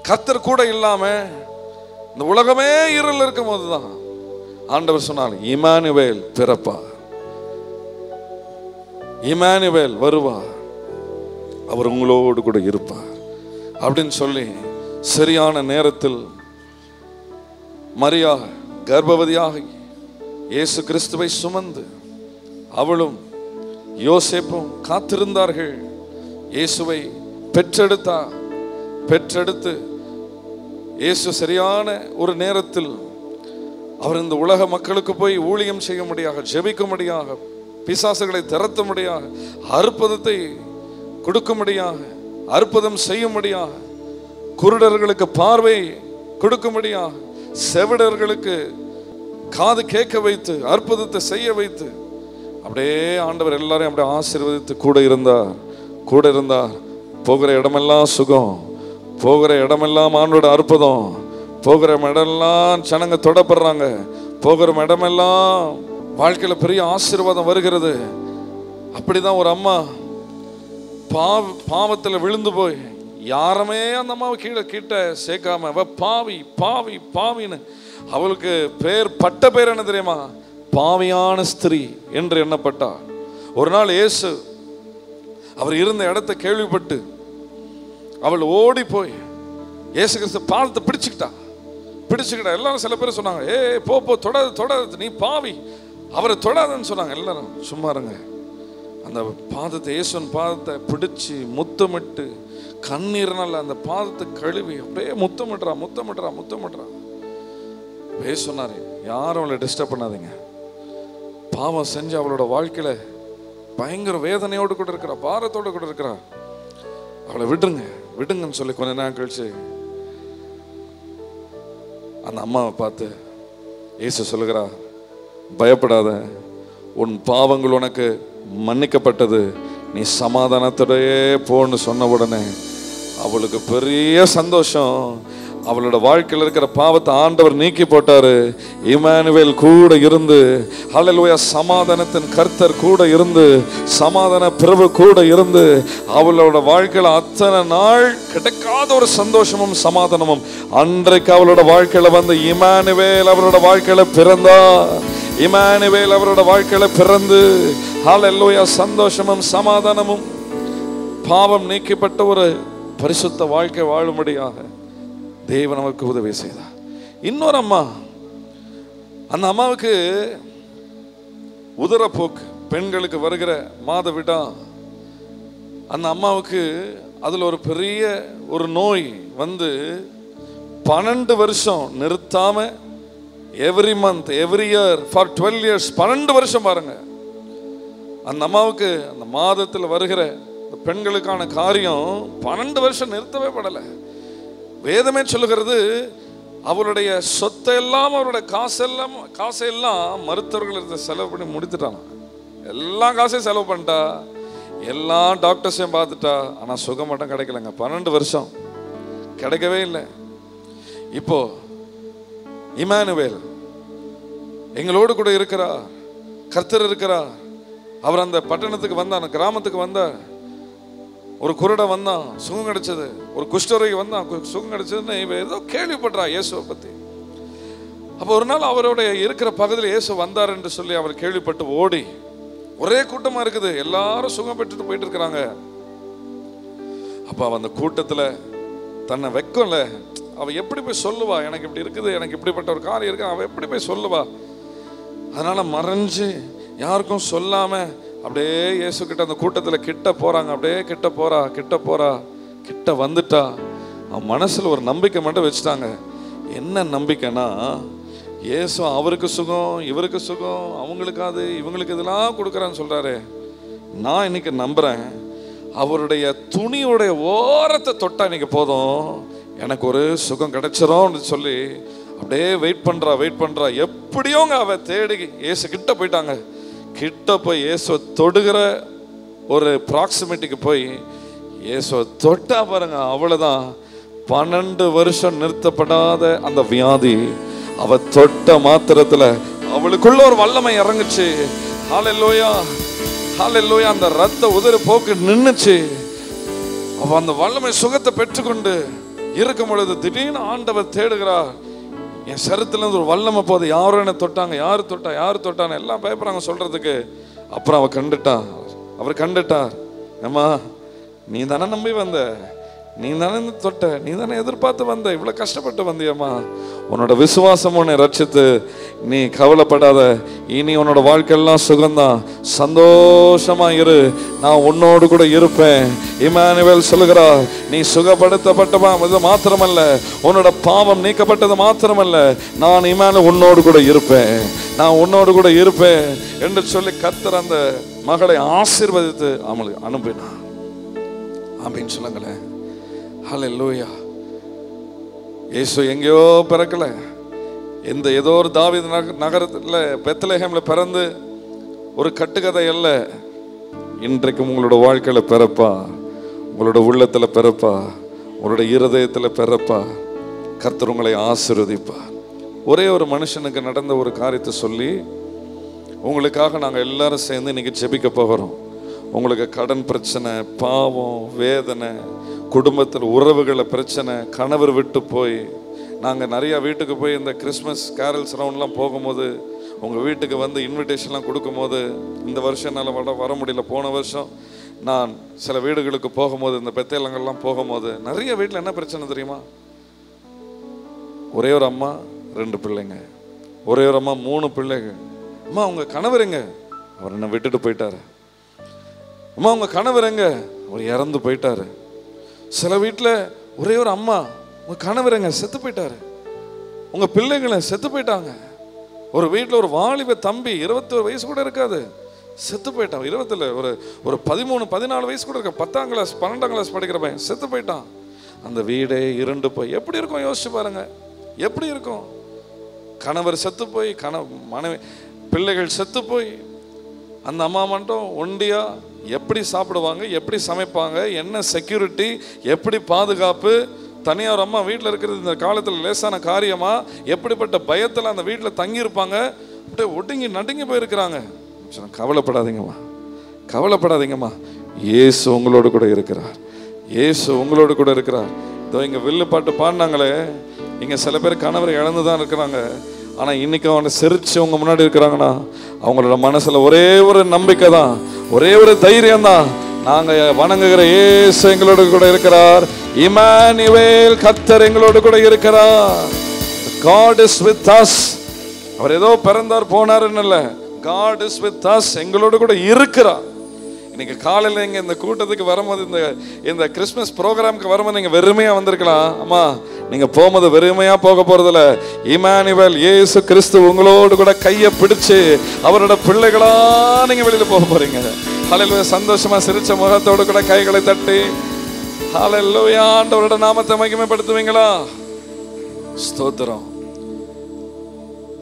கர்த்தர் கூட இல்லாம இந்த உலகமே இருள் இருக்கும் போதுதான் ஆண்டவர் சொன்னார், இம்மானுவேல் பிறப்பார், இம்மானுவேல் வருவார், அவர் உங்களோடு கூட இருப்பார் அப்படின்னு சொல்லி சரியான நேரத்தில் மரியா கர்ப்பவதியாக இயேசு கிறிஸ்துவை சுமந்து அவளும் யோசேப்பும் காத்திருந்தார்கள். இயேசுவை பெற்றெடுத்து இயேசு சரியான ஒரு நேரத்தில் அவர் இந்த உலக மக்களுக்கு போய் ஊழியம் செய்ய முடியாக, ஜெபிக்க முடியாக, பிசாசுகளை திரட்ட முடியாக, அற்புதத்தை கொடுக்க முடியாக, அற்புதம் செய்ய முடியாக, குருடர்களுக்கு பார்வை கொடுக்க முடியாக, செவிடர்களுக்கு காது கேட்க வைத்து அற்புதத்தை செய்ய வைத்து அப்படியே ஆண்டவர் எல்லாரையும் அப்படியே ஆசீர்வதித்து கூட இருந்தார். போகிற இடமெல்லாம் சுகம், போகிற இடமெல்லாம் ஆண்டோட அற்புதம், போகிற இடமெல்லாம் ஜனங்க தொடப்படுறாங்க, போகிற இடமெல்லாம் வாழ்க்கையில பெரிய ஆசீர்வாதம் வருகிறது. அப்படிதான் ஒரு அம்மா பாவத்துல விழுந்து போய் யாருமே அந்த அம்மாவை கிட்ட சேர்க்காம அவ பாவின்னு அவளுக்கு பட்ட பேர் என்ன தெரியுமா? பாவியான ஸ்திரீ என்று எண்ணப்பட்டார். ஒரு நாள் இயேசு அவர் இருந்த இடத்தை கேள்விப்பட்டு அவள் ஓடி போய் இயேசு கிறிஸ்து பாதத்தை பிடிச்சுக்கிட்டா. எல்லாரும் சில பேர் சொன்னாங்க, போ தொடாது நீ பாவி, அவரை தொடாதுன்னு சொன்னாங்க. எல்லாரும் சும்மா இருங்க. அந்த பாதத்தை இயேசுவின் பாதத்தை பிடிச்சு முத்தமிட்டு கண்ணீர்னால அந்த பாதத்தை கழுவி அப்படியே முத்தமிடுறா. சொன்னாரு, யாரும் அவளை டிஸ்டர்ப் பண்ணாதீங்க. பாவம் செஞ்சு அவளோட வாழ்க்கையில பயங்கர வேதனையோடு கூட இருக்கிறா, பாரத்தோடு கூட இருக்கிறா. அவளை விடுங்கன்னு சொல்லி கொஞ்ச நேரம் கழிச்சு அந்த அம்மாவை பார்த்து இயேசு சொல்லுகிறா, பயப்படாத, உன் பாவங்கள் உனக்கு மன்னிக்கப்பட்டது, நீ சமாதானத்தோடையே போன்னு சொன்ன உடனே அவளுக்கு பெரிய சந்தோஷம். அவளோட வாழ்க்கையில் இருக்கிற பாவத்தை ஆண்டவர் நீக்கி போட்டாரு. இம்மானுவேல் கூட இருந்து, ஹல்லேலூயா, சமாதானத்தின் கர்த்தர் கூட இருந்து, சமாதான பிரபு கூட இருந்து, அவளோட வாழ்க்கையில அத்தனை நாள் கிடைக்காத ஒரு சந்தோஷமும் சமாதானமும் அன்றைக்கு அவளோட வாழ்க்கையில வந்து இம்மானுவேல் அவரோட வாழ்க்கையில பிறந்தார். இம்மானுவேல் அவரோட வாழ்க்கையில பிறந்து, ஹல்லேலூயா, சந்தோஷமும் சமாதானமும் பாவம் நீக்கப்பட்ட ஒரு பரிசுத்த வாழ்க்கை வாழும்படியாக தேவன் நமக்கு உதவி செய்தார். இன்னொரு அம்மா, அந்த அம்மாவுக்கு உதரப்போக்கு, பெண்களுக்கு வருகிற மாதவிடா, அந்த அம்மாவுக்கு அதுல ஒரு பெரிய ஒரு நோய் வந்து 12 வருஷம் நிறுத்தாம every month every year for 12 years 12 வருஷம் பாருங்க. அந்த அம்மாவுக்கு அந்த மாதத்தில் வருகிற பெண்களுக்கான காரியம் 12 வருஷம் நிறுத்தவே படலை. வேதமே சொல்லுகிறது அவருடைய சொத்தை எல்லாம் அவருடைய காசெல்லாம் மருத்துவர்கள் செலவு பண்ணி முடித்துட்டாங்க. எல்லா காசையும் செலவு பண்ணிட்டா, எல்லா டாக்டர்ஸையும் பார்த்துட்டா, ஆனால் சுகம் மட்டும் கிடைக்கலங்க. 12 வருஷம் கிடைக்கவே இல்லை. இப்போ இமானுவேல் எங்களோடு கூட இருக்கிறார், கர்த்தர் இருக்கிறார். அவர் அந்த பட்டணத்துக்கு வந்தான், கிராமத்துக்கு வந்தார். ஒரு குருட வந்தான், சுகம் கிடைச்சது. ஒரு குஷ்டரோகி வந்தான், சுகம் கிடைச்சதுன்னு இவன் ஏதோ கேள்விப்படுறா இயேசுவை பற்றி. அப்போ ஒரு நாள் அவருடைய இருக்கிற பகுதியில் இயேசு வந்தார் என்று சொல்லி அவர் கேள்விப்பட்டு ஓடி, ஒரே கூட்டமாக இருக்குது, எல்லாரும் சுகம் பெற்றுட்டு போயிட்டு இருக்கிறாங்க. அப்போ அவன் அந்த கூட்டத்தில் தன்னை வைக்கல, அவள் எப்படி போய் சொல்லுவா, எனக்கு இப்படி இருக்குது, எனக்கு இப்படிப்பட்ட ஒரு காரியம் இருக்கு, அவள் எப்படி போய் சொல்லுவா? அதனால மறைஞ்சு யாருக்கும் சொல்லாம அப்படியே இயேசு கிட்ட அந்த கூட்டத்தில் கிட்ட போறாங்க. அப்படியே கிட்ட போறா கிட்ட வந்துட்டா. அவன் மனசுல ஒரு நம்பிக்கை மட்டும் வச்சுட்டாங்க. என்ன நம்பிக்கைன்னா, இயேசு அவருக்கு சுகம், இவருக்கு சுகம், அவங்களுக்கு அது, இவங்களுக்கு இதெல்லாம் கொடுக்குறான்னு சொல்றாரு. நான் இன்னைக்கு நம்புறேன், அவருடைய துணியோடைய ஓரத்தை தொட்டா இன்னைக்கு போதும், எனக்கு ஒரு சுகம் கிடைச்சிரும் சொல்லி அப்படியே வெயிட் பண்றா. எப்படியோங்க அவ தேடி இயேசு கிட்ட போயிட்டாங்க. கிட்ட போய் இயேசுவை தொடுகிற ஒரு ப்ராக்சிமிட்டிக்கு போய் இயேசுவை தொட்டா பாருங்க, அவ்வளவுதான். 12 வருஷம் நிறுத்தப்படாத அந்த வியாதி அவ தொட்ட மாத்திரத்துல அவளுக்குள்ள ஒரு வல்லமை இறங்குச்சு. ஹல்லேலூயா, ஹல்லேலூயா. அந்த ரத்த உதிர போக்கு நின்னுச்சு. அவ அந்த வல்லமை சுகத்தை பெற்றுக்கொண்டு இருக்கும் பொழுது திடீர்னு ஆண்டவர் தேடுகிறார். என் சரத்துல ஒரு வல்லமை போது, யாரும் என்ன தொட்டாங்க, யாரு தொட்டான்னு எல்லாம் பயப்படுறாங்க சொல்றதுக்கு. அப்புறம் அவர் கண்டுட்டார். ஏம்மா, நீ தானே நம்பி வந்த, நீ தானே தொட்ட, நீ தானே எதிர்பார்த்து வந்த, இவ்வளவு கஷ்டப்பட்டு வந்தியம்மா, உன்னோட விசுவாசம் உன்னை ரட்சித்து, நீ கவலைப்படாத, இனி உன்னோட வாழ்க்கையெல்லாம் சுகம்தான், சந்தோஷமா இரு, நான் உன்னோடு கூட இருப்பேன். இமானுவேல் சொல்லுகிறார், நீ சுகப்படுத்தப்பட்டமா அது மாத்திரமல்ல, உன்னோட பாவம் நீக்கப்பட்டது மாத்திரமல்ல, நான் இமானுவேல் உன்னோடு கூட இருப்பேன் என்று சொல்லி கர்த்தர் அந்த மகளை ஆசீர்வதித்து அவங்களுக்கு அனுப்பினார். அப்படின்னு சொல்லுங்களேன். ஹல்லேலூயா. இயேசு எங்கேயோ பிறக்கல, இந்த ஏதோ ஒரு தாவீது நகரத்தில் பெத்லஹேம்ல பிறந்து ஒரு கட்டுக்கதை அல்ல. இன்றைக்கும் உங்களோட வாழ்க்கையில பிறப்பா, உங்களோட உள்ளத்துல பிறப்பா, உங்களோட இருதயத்துல பிறப்பா. கர்த்தர் உங்களை ஆசீர்வதிப்பா. ஒரே ஒரு மனுஷனுக்கு நடந்த ஒரு காரியத்தை சொல்லி உங்களுக்காக நாங்கள் எல்லாரும் சேர்ந்து இன்னைக்கு ஜெபிக்க போகிறோம். உங்களுக்கு கடன் பிரச்சனை, பாவம், வேதனை, குடும்பத்தில் உறவுகளை பிரச்சனை, கணவர் விட்டு போய், நாங்கள் நிறையா வீட்டுக்கு போய் இந்த கிறிஸ்மஸ் கேரல்ஸ் ரவுண்ட்லாம் போகும்போது, உங்கள் வீட்டுக்கு வந்து இன்விடேஷன்லாம் கொடுக்கும்போது, இந்த வருஷம் என்னால் வர முடியல. போன வருஷம் நான் சில வீடுகளுக்கு போகும்போது, இந்த பெத்தேலங்கள்லாம் போகும்போது, நிறைய வீட்டில் என்ன பிரச்சனை தெரியுமா? ஒரே ஒரு அம்மா 2 பிள்ளைங்க, ஒரே ஒரு அம்மா 3 பிள்ளைங்க. அம்மா உங்கள் கணவர் எங்க? அவர் என்ன விட்டுட்டு போயிட்டாரு. அம்மா உங்க கணவர் எங்க? அவர் இறந்து போயிட்டாரு. சில வீட்டில் ஒரே ஒரு அம்மா, உங்க கணவர் எங்க? செத்து போயிட்டாரு. உங்க பிள்ளைங்களை செத்து போயிட்டாங்க. ஒரு வீட்டில் ஒரு வாலிப தம்பி 21 வயசு கூட இருக்காது, செத்து போயிட்டான். 20 ஒரு 13 14 வயசு கூட இருக்க, 10ஆம் கிளாஸ் 12ஆம் கிளாஸ் படிக்கிற பையன் செத்து போயிட்டான். அந்த வீடே இருண்டு போய் எப்படி இருக்கும் யோசிச்சு பாருங்க. எப்படி இருக்கும்? கணவர் செத்து போய், மனைவி பிள்ளைகள் செத்து போய், அந்த அம்மா மட்டும் ஒண்டியா எப்படி சாப்பிடுவாங்க, எப்படி சமைப்பாங்க, என்ன செக்யூரிட்டி, எப்படி பாதுகாப்பு? தனியார் அம்மா வீட்டில் இருக்கிறது இந்த காலத்தில் லேசான காரியமா? எப்படிப்பட்ட பயத்தில் அந்த வீட்டில் தங்கியிருப்பாங்க. அப்படியே ஒடுங்கி நடுங்கி போயிருக்கிறாங்க. கவலைப்படாதீங்கம்மா, கவலைப்படாதீங்கம்மா, இயேசு உங்களோடு கூட இருக்கிறார். இயேசு உங்களோடு கூட இருக்கிறார். இதோ இங்கே வில்லு பாட்டு பாடினாங்களே, இங்கே சில பேர் கணவரை இழந்து தான் இருக்கிறாங்க. ஆனால் இன்னைக்கு அவனை சிரிச்சு உங்க முன்னாடி இருக்கிறாங்கன்னா, அவங்களோட மனசுல ஒரே ஒரு நம்பிக்கை தான், ஒரே ஒரு தைரியம் தான். நாங்க வணங்குகிற இயேசு எங்களோடு கூட இருக்கிறார். இமானுவேல், கர்த்தர் எங்களோடு கூட இருக்கிறார். God is with us. அவர் ஏதோ பிறந்தார் போனாருன்னு இல்லை, God is with us, எங்களோடு கூட இருக்கிறார். இன்னைக்கு காலையில் நீங்கள் இந்த கூட்டத்துக்கு வரும்போது, இந்த கிறிஸ்மஸ் ப்ரோக்ராமுக்கு வரும்போது நீங்கள் வெறுமையாக வந்திருக்கலாம். அம்மா நீங்க போகும்போது வெறுமையா போக போறதில்ல. இமானுவேல் இயேசு கிறிஸ்து உங்களோடு கூட கையை பிடிச்சு அவரோட பிள்ளைகளா நீங்க வெளியில போக போறீங்க. ஹல்லேலூயா. சந்தோஷமா சிரிச்ச முகத்தோடு கூட கைகளை தட்டி ஹல்லேலூயா ஆண்டவரோட நாமத்தை மகிமைப்படுத்துவீங்களா? ஸ்தோத்திரம்.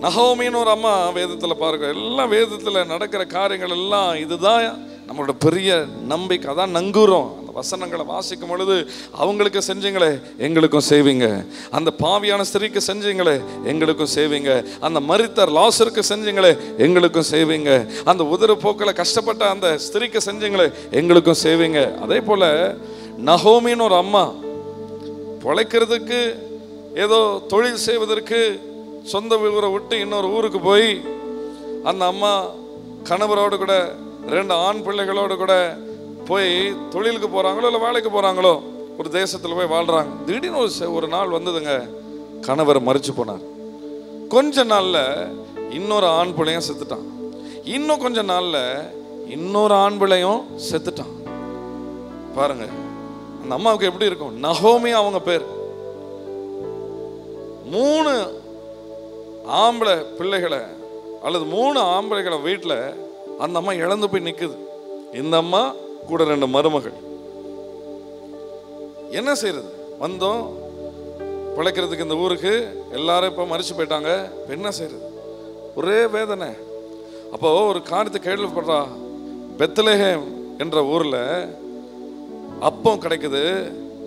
நகோமின்னு ஒரு அம்மா வேதத்துல பாருங்க, எல்லாம் வேதத்துல நடக்கிற காரியங்கள் எல்லாம் இதுதான் நம்மளோட பெரிய நம்பிக்கை. அதான் நங்கூரம். அந்த வசனங்களை வாசிக்கும் பொழுது அவங்களுக்கு செஞ்சீங்களே எங்களுக்கும் செய்வீங்க, அந்த பாவியான ஸ்திரீக்கு செஞ்சீங்களே எங்களுக்கும் செய்வீங்க, அந்த மரித்தர் லாசருக்கு செஞ்சீங்களே எங்களுக்கும் செய்வீங்க, அந்த உதறு போக்கில் கஷ்டப்பட்ட அந்த ஸ்திரீக்கு செஞ்சீங்களே எங்களுக்கும் செய்வீங்க. அதே போல நகோமின்னு ஒரு அம்மா பொழைக்கிறதுக்கு ஏதோ தொழில் செய்வதற்கு சொந்த ஊரை விட்டு இன்னொரு ஊருக்கு போய் அந்த அம்மா கணவரோடு கூட 2 ஆண் பிள்ளைகளோடு கூட போய் தொழிலுக்கு போகிறாங்களோ இல்லை வேலைக்கு போகிறாங்களோ ஒரு தேசத்தில் போய் வாழ்கிறாங்க. திடீர்னு ஒரு நாள் வந்ததுங்க, கணவர் மரிச்சு போனார். கொஞ்ச நாளில் இன்னொரு ஆண் பிள்ளையும் செத்துட்டான். இன்னும் கொஞ்ச நாளில் இன்னொரு ஆண் பிள்ளையும் செத்துட்டான். பாருங்க அந்த அம்மாவுக்கு எப்படி இருக்கும். நகோமி அவங்க பேர். 3 ஆம்பளை பிள்ளைகளை அல்லது 3 ஆம்பளைகளை வீட்டில் அந்த அம்மா இழந்து போய் நிற்குது. இந்த அம்மா கூட 2 மருமகள். என்ன செய்யறது? வந்தோம் பிழைக்கிறதுக்கு இந்த ஊருக்கு, எல்லாரும் இப்போ மறிச்சு போயிட்டாங்க. என்ன செய்யறது? ஒரே வேதனை. அப்போ ஒரு காரியத்தை கேள்விப்படுறா. பெத்லஹேம் என்ற ஊரில் அப்பம் கிடைக்குது.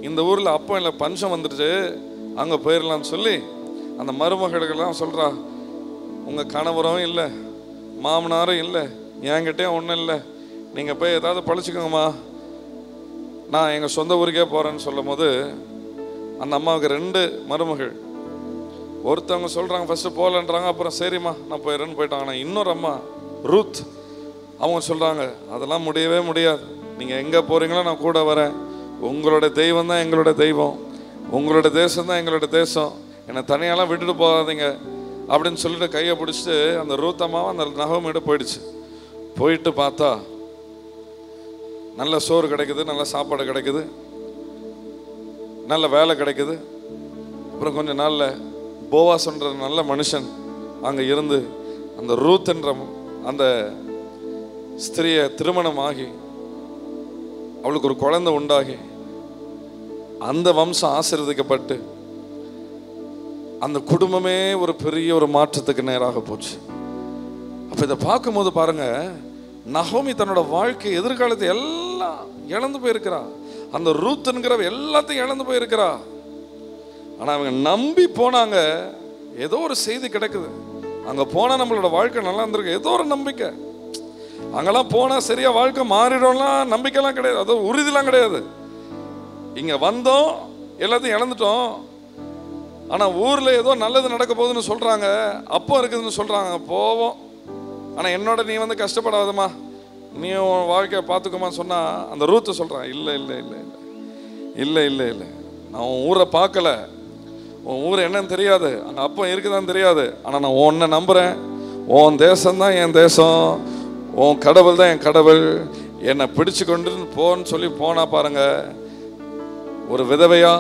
இந்த ஊரில் அப்பம் இல்லை, பஞ்சம் வந்துடுச்சு, அங்கே போயிடலாம்னு சொல்லி அந்த மருமகளுக்கெல்லாம் சொல்கிறா, உங்கள் கணவரும் இல்லை, மாமனாரும் இல்லை, என்கிட்டயும் ஒன்றும் இல்லை, நீங்கள் போய் ஏதாவது பழிச்சுக்கோங்கம்மா, நான் எங்கள் சொந்த ஊருக்கே போகிறேன்னு சொல்லும் போது அந்த அம்மாவுக்கு 2 மருமகள். ஒருத்தவங்க சொல்கிறாங்க ஃபஸ்ட்டு போகலன்றாங்க, அப்புறம் சரிம்மா நான் போயிடுறேன்னு போயிட்டாங்க. ஆனால் இன்னொரு அம்மா ரூத் அவங்க சொல்கிறாங்க, அதெல்லாம் முடியவே முடியாது, நீங்கள் எங்கே போகிறீங்களோ நான் கூட வரேன், உங்களோட தெய்வம் தான் எங்களோட தெய்வம், உங்களோட தேசம் தான் எங்களோட தேசம், என்னை தனியாலாம் விட்டுட்டு போகாதீங்க அப்படின்னு சொல்லிட்டு கையை பிடிச்சிட்டு அந்த ரூத் அம்மாவை அந்த நகோமியோட போயிடுச்சு. போயிட்டு பார்த்தா நல்ல சோறு கிடைக்குது, நல்ல சாப்பாடு கிடைக்குது, நல்ல வேலை கிடைக்குது. அப்புறம் கொஞ்ச நாளில் போவாஸ்ன்ற நல்ல மனுஷன் அங்கே இருந்து அந்த ரூத் என்ற அந்த ஸ்திரியை திருமணம் ஆகி அவளுக்கு ஒரு குழந்தை உண்டாகி அந்த வம்சம் ஆசீர்வதிக்கப்பட்டு அந்த குடும்பமே ஒரு பெரிய ஒரு மாற்றத்துக்கு நேராக போச்சு. அப்ப இதை பார்க்கும்போது பாருங்க, நகோமி தன்னோட வாழ்க்கை எதிர்காலத்தை எல்லாம் இழந்து போயிருக்கிறா. அந்த ரூத் என்கிறவ எல்லாத்தையும் இழந்து போயிருக்கிறா. ஆனா அவங்க நம்பி போனாங்க. ஏதோ ஒரு செய்தி கிடைக்குது, அங்க போனா நம்மளோட வாழ்க்கை நல்லா இருந்திருக்கு, ஏதோ ஒரு நம்பிக்கை. அங்கெல்லாம் போனா சரியா வாழ்க்கை மாறிடும்லாம் நம்பிக்கைலாம் கிடையாது, அதோ உறுதிலாம் கிடையாது. இங்க வந்தோம் எல்லாத்தையும் இழந்துட்டோம், ஆனா ஊர்ல ஏதோ நல்லது நடக்க போகுதுன்னு சொல்றாங்க, அப்போ இருக்குதுன்னு சொல்றாங்க, போவோம். ஆனா என்னோட நீ வந்து கஷ்டப்படாதம்மா, நீ உன் வாழ்க்கையை பார்த்துக்கோமான்னு சொன்னா அந்த ரூத்து சொல்றான், இல்லை இல்லை இல்லை இல்லை இல்லை இல்லை இல்லை, நான் உன் ஊரை பார்க்கல, உன் ஊர் என்னன்னு தெரியாது, அங்கே அப்போ இருக்குதான்னு தெரியாது, ஆனால் நான் உன்னை நம்புறேன், உன் தேசம்தான் என் தேசம், உன் கடவுள் தான் என் கடவுள், என்னை பிடிச்சு கொண்டு போன்னு சொல்லி போனா பாருங்க. ஒரு விதவையா,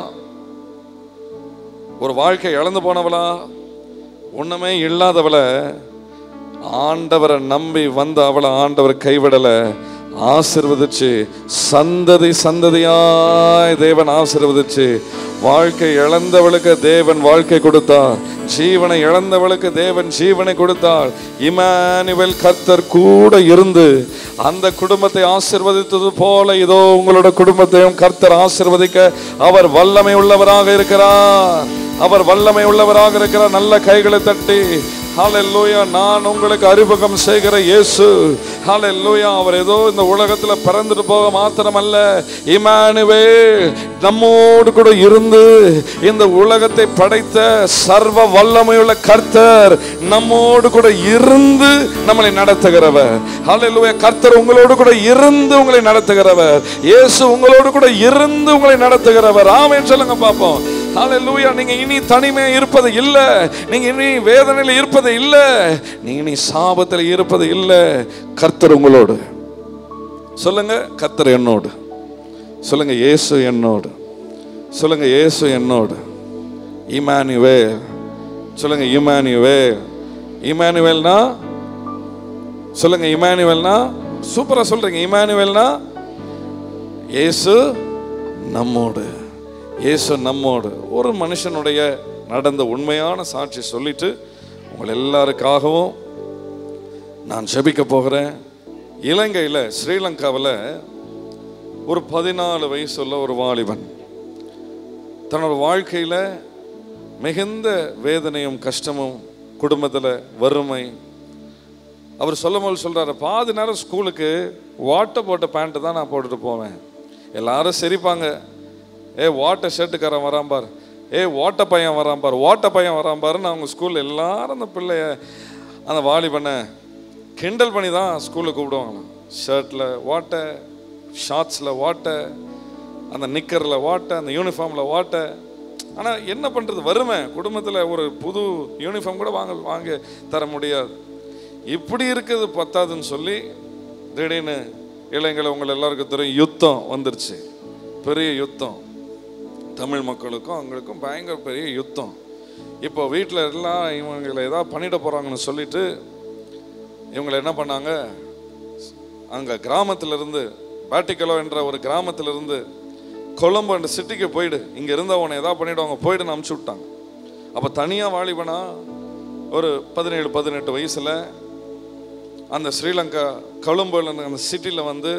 ஒரு வாழ்க்கை இழந்து போனவளா, ஒண்ணுமே இல்லாதவளை ஆண்டவரை நம்பி வந்த அவளை ஆண்டவர் கைவிடல, ஆசீர்வதிச்சு சந்ததி சந்ததியாய் தேவன் ஆசீர்வதிச்சு, வாழ்க்கை இழந்தவளுக்கு தேவன் வாழ்க்கை கொடுத்தார், ஜீவனை இழந்தவளுக்கு தேவன் ஜீவனை கொடுத்தார். இமானுவேல் கர்த்தர் கூட இருந்து அந்த குடும்பத்தை ஆசீர்வதித்தது போல இதோ உங்களோட குடும்பத்தையும் கர்த்தர் ஆசீர்வதிக்க அவர் வல்லமை உள்ளவராக இருக்கிறார். அவர் வல்லமை உள்ளவராக இருக்கிறார். நல்ல கைகளை தட்டி ஹல்லேலூயா, நான் உங்களுக்கு அறிமுகம் செய்கிற இயேசு, ஹல்லேலூயா, அவர் ஏதோ இந்த உலகத்துல பிறந்துட்டு போக மாத்திரமல்ல, இமானுவேல் நம்மோடு கூட இருந்து இந்த உலகத்தை படைத்த சர்வ வல்லமையுள்ள கர்த்தர் நம்மோடு கூட இருந்து நம்மளை நடத்துகிறவர். ஹல்லேலூயா, கர்த்தர் உங்களோடு கூட இருந்து உங்களை நடத்துகிறவர். இயேசு உங்களோடு கூட இருந்து உங்களை நடத்துகிறவர். ஆமென் சொல்லுங்க பாப்போம். ஹல்லேலூயா, நீங்க இனி தனிமையா இருப்பது இல்ல, நீங்க இனி வேதனையில இருப்பது இல்ல, நீங்க இனி சாபத்தில் இருப்பது இல்ல. கர்த்தர் உங்களோடு. சொல்லுங்க, கர்த்தர் என்னோடு. சொல்லுங்க, இயேசு என்னோடு. சொல்லுங்க, இயேசு என்னோடு. இமானுவேல். சொல்லுங்க இமானுவேல். இமானுவேல்னா சொல்லுங்க இமானுவேல்னா, சூப்பரா சொல்றீங்க. இமானுவேல்னா இயேசு நம்மோடு. இயேசு நம்மோடு. ஒரு மனுஷனுடைய நடந்த உண்மையான சாட்சி சொல்லிட்டு உங்கள் எல்லாருக்காகவும் நான் ஜெபிக்க போகிறேன். இலங்கையில் ஸ்ரீலங்காவில் ஒரு 14 வயசுள்ள ஒரு வாலிபன் தன்னோட வாழ்க்கையில் மிகுந்த வேதனையும் கஷ்டமும், குடும்பத்தில் வறுமை. அவர் சொல்லும் போது சொல்கிறாரு, பாதி நேரம் ஸ்கூலுக்கு வாட்டை போட்ட பேண்ட்டு தான் நான் போட்டுட்டு போவேன். எல்லாரும் சிரிப்பாங்க, ஏ வாட்டை ஷர்ட்டுக்காரன் வராம்பார், ஏ ஓட்ட பையன் வராம்பார், ஓட்ட பையன் வராம்பாருன்னு அவங்க ஸ்கூலில் எல்லாரும் அந்த பிள்ளைய, அந்த வாலிபனை கிண்டல் பண்ணி தான் ஸ்கூலில் கூப்பிடுவாங்களாம். ஷர்ட்டில் ஓட்டை, ஷார்ட்ஸில் ஓட்டை, அந்த நிக்கரில் ஓட்டை, அந்த யூனிஃபார்மில் ஓட்டை. ஆனால் என்ன பண்ணுறது, வறுமை. குடும்பத்தில் ஒரு புது யூனிஃபார்ம் கூட வாங்க தர முடியாது. இப்படி இருக்குது பத்தாதுன்னு சொல்லி திடீர்னு இளைஞர்கள் உங்களை எல்லாருக்கும் தெரியும், யுத்தம் வந்துருச்சு. பெரிய யுத்தம், தமிழ் மக்களுக்கும் அவங்களுக்கும் பயங்கர பெரிய யுத்தம். இப்போ வீட்டில் எல்லாம் இவங்களை ஏதாவது பண்ணிட போகிறாங்கன்னு சொல்லிட்டு இவங்களை என்ன பண்ணாங்க, அங்கே கிராமத்திலிருந்து பேட்டிக்கலோ என்ற ஒரு கிராமத்திலிருந்து கொலம்போ என்ற சிட்டிக்கு போயிடு, இங்கே இருந்தவனை ஏதாவது பண்ணிவிடுவாங்க போயிடுன்னு அனுப்பிச்சி விட்டாங்க. அப்போ தனியாக வாலிபனா ஒரு 17-18 வயசில் அந்த ஸ்ரீலங்கா கொலம்போவில் அந்த சிட்டியில் வந்து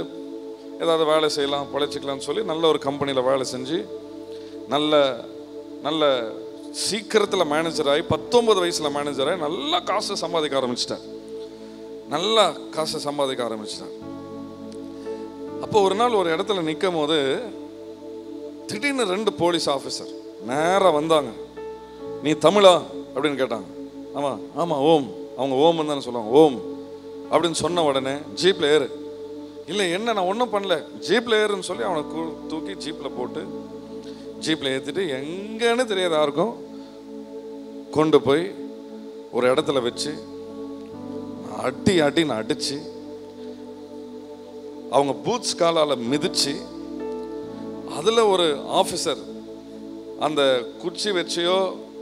ஏதாவது வேலை செய்யலாம், பிழைச்சிக்கலாம்னு சொல்லி நல்ல ஒரு கம்பெனியில் வேலை செஞ்சு நல்ல சீக்கிரத்தில் மேனேஜராகி 19 வயசில் மேனேஜராகி நல்லா காசு சம்பாதிக்க ஆரம்பிச்சிட்டார். நல்லா காசை சம்பாதிக்க ஆரம்பிச்சிட்டார். அப்போ ஒரு நாள் ஒரு இடத்துல நிற்கும் போது திடீர்னு 2 போலீஸ் ஆஃபீஸர் நேராக வந்தாங்க. நீ தமிழா அப்படின்னு கேட்டாங்க. ஆமாம் ஆமாம் ஓம். அவங்க ஓம் தானே சொல்லுவாங்க. ஓம் அப்படின்னு சொன்ன உடனே ஜீப்பில் ஏறு. இல்லை என்ன நான் ஒன்றும் பண்ணல, ஜீப்பில் ஏறுன்னு சொல்லி அவனை தூக்கி ஜீப்பில் போட்டு ஜீப்பில் ஏற்றிட்டு எங்கன்னு தெரியாத யாருக்கும் கொண்டு போய் ஒரு இடத்துல வச்சு அடின்னு அடிச்சு அவங்க பூட்ஸ் காலால் மிதிச்சு, அதில் ஒரு ஆஃபீஸர் அந்த குச்சி வச்சியோ